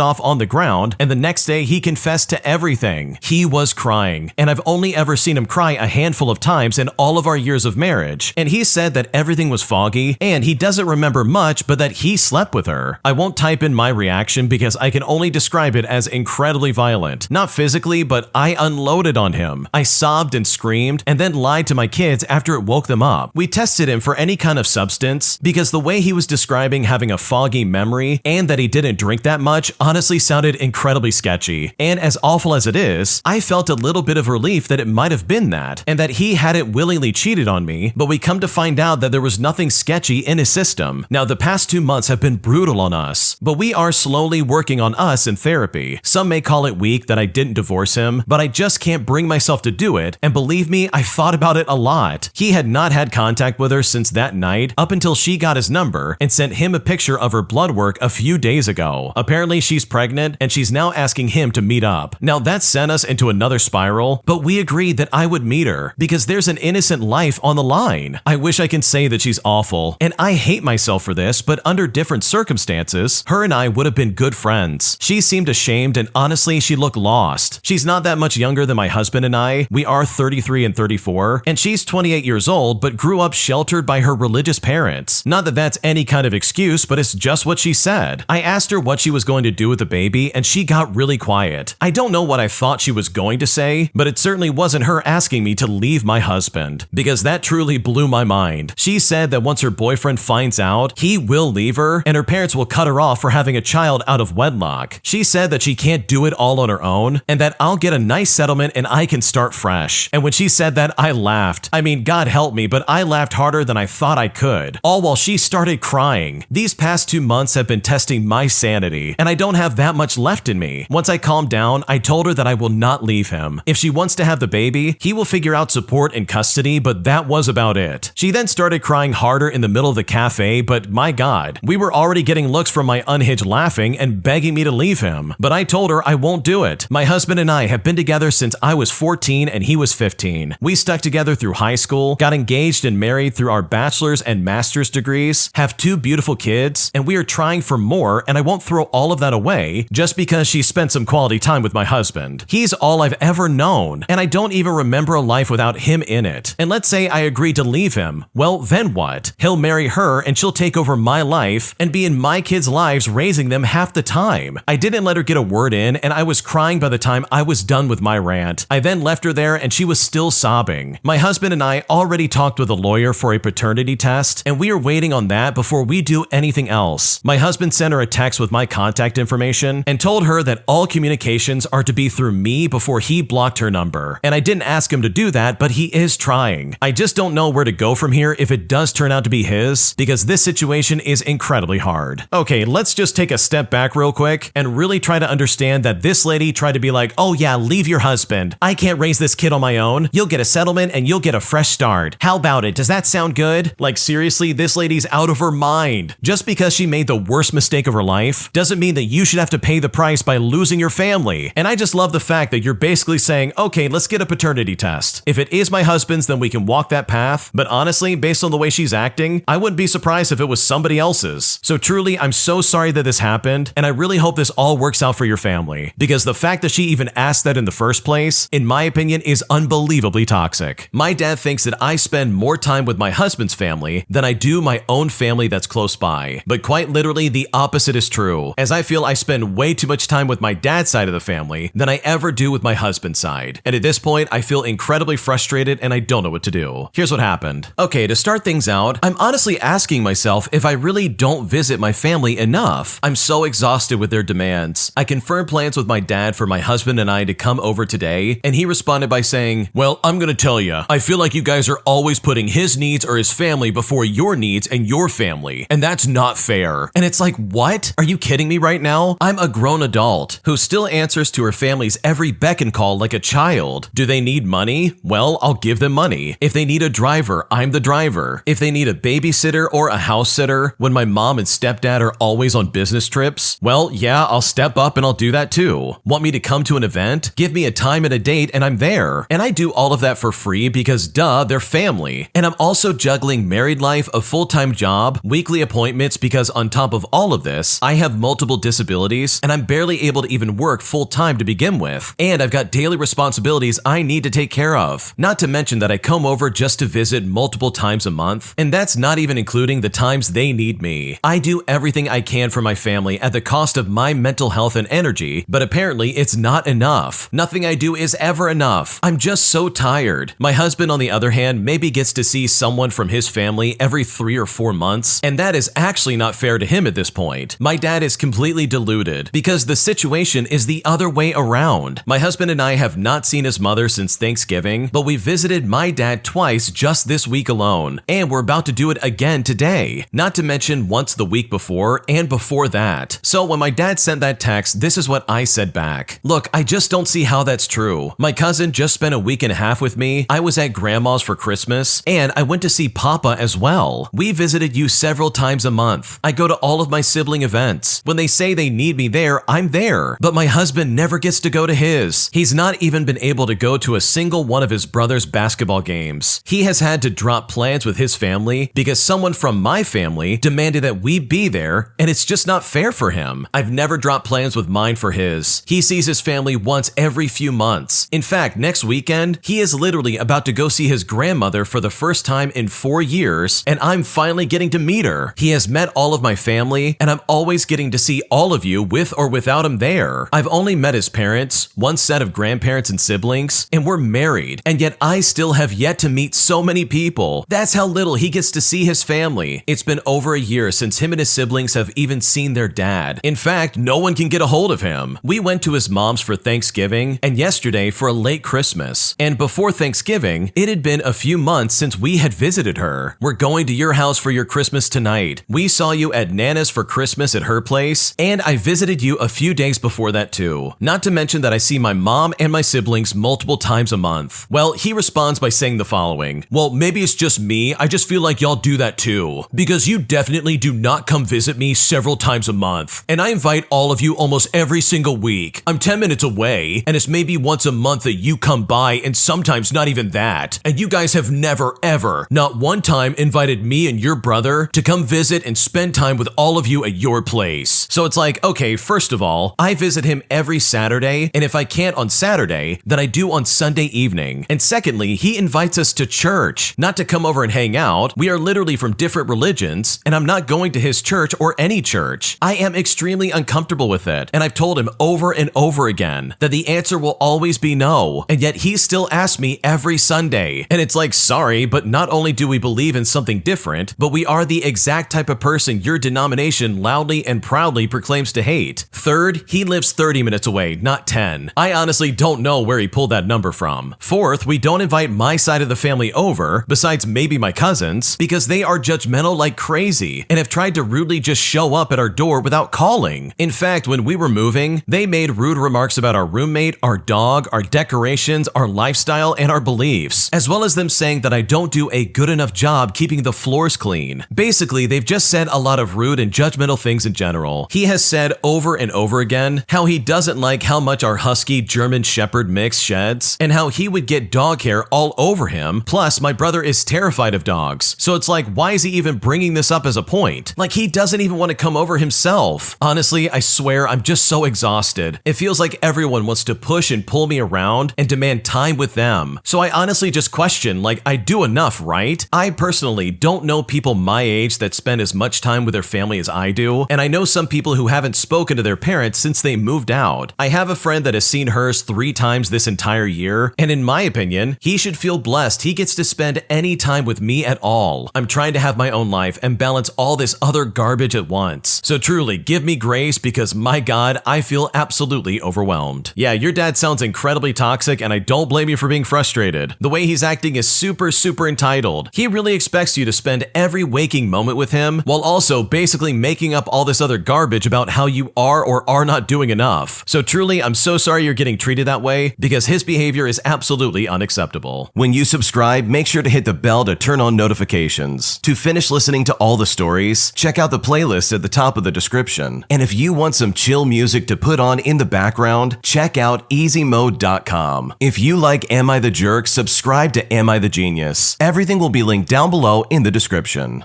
off on the ground, and the next day he confessed to everything. He was crying, and I've only ever seen him cry a handful of times in all of our years of marriage, and he said that everything was foggy, and he doesn't remember much, but that he slept with her. I won't type in my reaction because I can only describe it as incredibly violent. Not physically, but I unloaded on him. I sobbed and screamed, and then lied to my kids after it woke them up. We tested him for any kind of substance because the way he was describing having a foggy memory and that he didn't drink that much honestly sounded incredibly sketchy. And as awful as it is, I felt a little bit of relief that it might have been that, and that he hadn't willingly cheated on me, but we come to find out that there was nothing sketchy in his system. Now, the past 2 months have been brutal on us, but we are slowly working on us in therapy. Some may call it weak that I didn't divorce him, but I just can't bring myself to do it, and believe me, I thought about it a lot. He had not had contact with her since that night up until she got his number and sent him a picture of her blood work a few days ago. Apparently, she's pregnant, and she's now asking him to meet up. Now, that sent us into another spiral, but we agreed that I would meet her because there's an innocent life on the line. I wish I can say that she's awful, and I hate myself for this, but under different circumstances, her and I would have been good friends. She seemed ashamed, and honestly, she looked lost. She's not that much younger than my husband and I. We are 33 and 34, and she's 28 years old, but grew up sheltered by her religious parents. Not that that's any kind of excuse, but it's just what she said. I asked her what she was going to do with the baby, and she got really quiet. I don't know what I thought she was going to say, but it certainly wasn't her asking me to leave my husband, because that truly blew my mind. She said that once her boyfriend finds out, he will leave her, and her parents will cut her off for having a child out of wedlock. She said that she can't do it all on her own, and that I'll get a nice settlement and I can start fresh. And when she said that, I laughed. I mean, God help me, but I laughed harder than I thought I could, all while she started crying. These past 2 months have been testing my sanity, and I don't have that much left in me. Once I calmed down, I told her that I will not leave him. If she wants to have the baby, he will figure out support and custody, but that was about it. She then started crying harder in the middle of the cafe, but my God, we were already getting looks from my unhinged laughing and begging me to leave him. But I told her I won't do it. My husband and I have been together since I was 14 and he was 15. We stuck together through high school, got engaged and married through our bachelor's and master's degrees, have 2 beautiful kids, and we are trying for more, and I won't throw all of that away just because she spent some quality time with my husband. He's all I've ever known, and I don't even remember a life without him in it. And let's say I agree to leave him. Well, then what? He'll marry her and she'll take over my life and be in my kids' lives raising them half the time. I didn't let her get a word in, and I was crying by the time I was done with my rant. I then left her there and she was still sobbing. My husband and I already talked with a lawyer for a paternity test, and we are waiting on that before we do anything else. My husband sent her a text with my contact information and told her that all communications are to be through me before he blocked her number. And I didn't ask him to do that, but he is trying. I just don't know where to go from here if it does turn out to be his, because this situation is incredibly hard. Okay, let's just take a step back real quick and really try to understand that this lady tried to be like, oh yeah, leave your husband. I can't raise this kid on my own. You'll get a settlement and you'll get a fresh start. How about it? Does that sound good? Like seriously, this lady's out of her mind. Just because she made the worst mistake of her life doesn't mean that you should have to pay the price by losing your family. And I just love the fact that you're basically saying, okay, let's get a paternity test. If it is my husband's, then we can walk that path. But honestly, based on the way she's acting, I wouldn't be surprised if it was somebody else's. So truly, I'm so sorry that this happened, and I really hope this all works out for your family, because the fact that she even asked that in the first place, in my opinion, is unbelievably toxic. My dad thinks that I spend more time with my husband's family than I do my own family that's close by. But quite literally, the opposite is true, as I feel I spend way too much time with my dad's side of the family than I ever do with my husband's side. And at this point, I feel incredibly frustrated and I don't know what to do. Here's what happened. Okay, to start things out, I'm honestly asking myself if I really don't visit my family enough. I'm so exhausted with their demands. I confirmed plans with my dad for my husband and I to come over today, and he responded by saying, well, I'm gonna tell ya, I feel like you guys are always putting his needs or his family before your needs and your family, and that's not fair. And it's like, what? Are you kidding me right now? I'm a grown adult who still answers to her family's every beck and call like a child. Do they need money? Well, I'll give them money. If they need a driver, I'm the driver. If they need a babysitter or a house sitter, when my mom and stepdad are always on business trips, well, yeah, I'll step up and I'll do that too. Want me to come to an event? Give me a time and a date and I'm there. And I do all of that for free because duh, they're family. And I'm also juggling married life, a full-time job, weekly appointments because on top of all of this, I have multiple disabilities and I'm barely able to even work full-time to begin with. And I've got daily responsibilities I need to take care of. Not to mention that I come over just to visit multiple times a month, and that's not even including the times they need me. I do everything I can for my family at the cost of my mental health and energy, but apparently it's not enough. Nothing I do is ever enough. I'm just so tired. My husband, on the other hand, maybe gets to see someone from his family every 3 or 4 months, and that is actually not fair to him at this point. My dad is completely deluded because the situation is the other way around. My husband and I have not seen his mother since Thanksgiving, but we visited my dad twice just this week alone, and we're about to do it again today, not to mention once the week before and before that. So when my dad sent that text, this is what I said back. Look, I just don't see how that's true. My cousin just spent a week and a half with me. I was at grandma's for Christmas, and I went to see Papa as well. We visited you several times a month. I go to all of my sibling events. When they say they need me there, I'm there. But my husband never gets to go to his. He's not even been able to go to a single one of his brother's basketball games. He has had to drop plans with his family because someone from my family demanded that we be there, and it's just not fair for him. I've never dropped plans with mine for his. He sees his family once every few months. In fact, next weekend, he is literally about to go see his grandmother for the first time in 4 years, and I'm finally getting to meet her. He has met all of my family, and I'm always getting to see all of you with or without him there. I've only met his parents, one set of grandparents and siblings, and we're married, and yet I still have yet to meet so many people. That's how little he gets to see his family. It's been over a year since him and his siblings have even seen their dad. In fact, no one can get a hold of him. We went to his mom's for Thanksgiving and yesterday for a late Christmas. And before Thanksgiving, it had been a few months since we had visited her. We're going to your house for your Christmas tonight. We saw you at Nana's for Christmas at her place, and I visited you a few days before that too. Not to mention that I see my mom and my siblings multiple times a month. Well, he responds by saying the following. Well, maybe it's just me. I just feel like y'all do that too. Because you definitely do not come visit me several times a month. And I invite all of you almost every single week. I'm 10 minutes away, and it's maybe once a month that you come by, and sometimes not even that. And you guys have never, ever, not one time invited me and your brother to come visit and spend time with all of you at your place. So it's like, okay, first of all, I visit him every Saturday, and if I can't on Saturday, then I do on Sunday evening. And secondly, he invites us to church, not to come over and hang out. We are literally from different religions, and I'm not going to his church or any church. I am extremely uncomfortable with it, and I've told him over and over again that the answer will always be no, and yet he still asks me every Sunday. And it's like, sorry, but not only do we believe in something different, but we are the exact type of person your denomination loudly and proudly proclaims to hate. Third, he lives 30 minutes away, not 10. I honestly don't know where he pulled that number from. Fourth, we don't invite my side of the family over, besides maybe my cousins, because they are judgmental like crazy and have tried to rudely just show up at our door without calling. In fact, when we were moving, they made rude remarks about our roommate, our dog, our decorations, our lifestyle, and our beliefs, as well as them saying that I don't do a good enough job keeping the floors clean. Basically, they've just said a lot of rude and judgmental things in general. He has said over and over again how he doesn't like how much our husky German Shepherd mix sheds, and how he would get dog hair all over him. Plus, my brother is terrified of dogs. So it's like, why is he even bringing this up as a point? Like, he doesn't even want to come over himself. Honestly, I swear I'm just so exhausted. It feels like everyone wants to push and pull me around and demand time with them. So I honestly just question, like, I do enough, right? I personally don't know people my age that spend as much time with their family as I do, and I know some people who haven't spoken to their parents since they moved out. I have a friend that has seen hers 3 times this entire year, and in my opinion, he should feel blessed he gets to spend any time with me at all. I'm trying to have my own life and balance all this other garbage at once. So truly, give me grace because my God, I feel absolutely overwhelmed. Yeah, your dad sounds incredibly toxic, and I don't blame you for being frustrated. The way he's acting is super entitled. He really expects you to spend every waking moment with him while also basically making up all this other garbage about how you are or are not doing enough. So truly, I'm so sorry you're getting treated that way because his behavior is absolutely unacceptable. When you subscribe, make sure to hit the bell to turn on notifications. To finish listening to all the stories, check out the playlist at the top of the description. And if you want some chill music to put on in the background, check out easymode.com. If you like Am I the Jerk, subscribe to Am I the Genius. Everything will be linked down below in the description.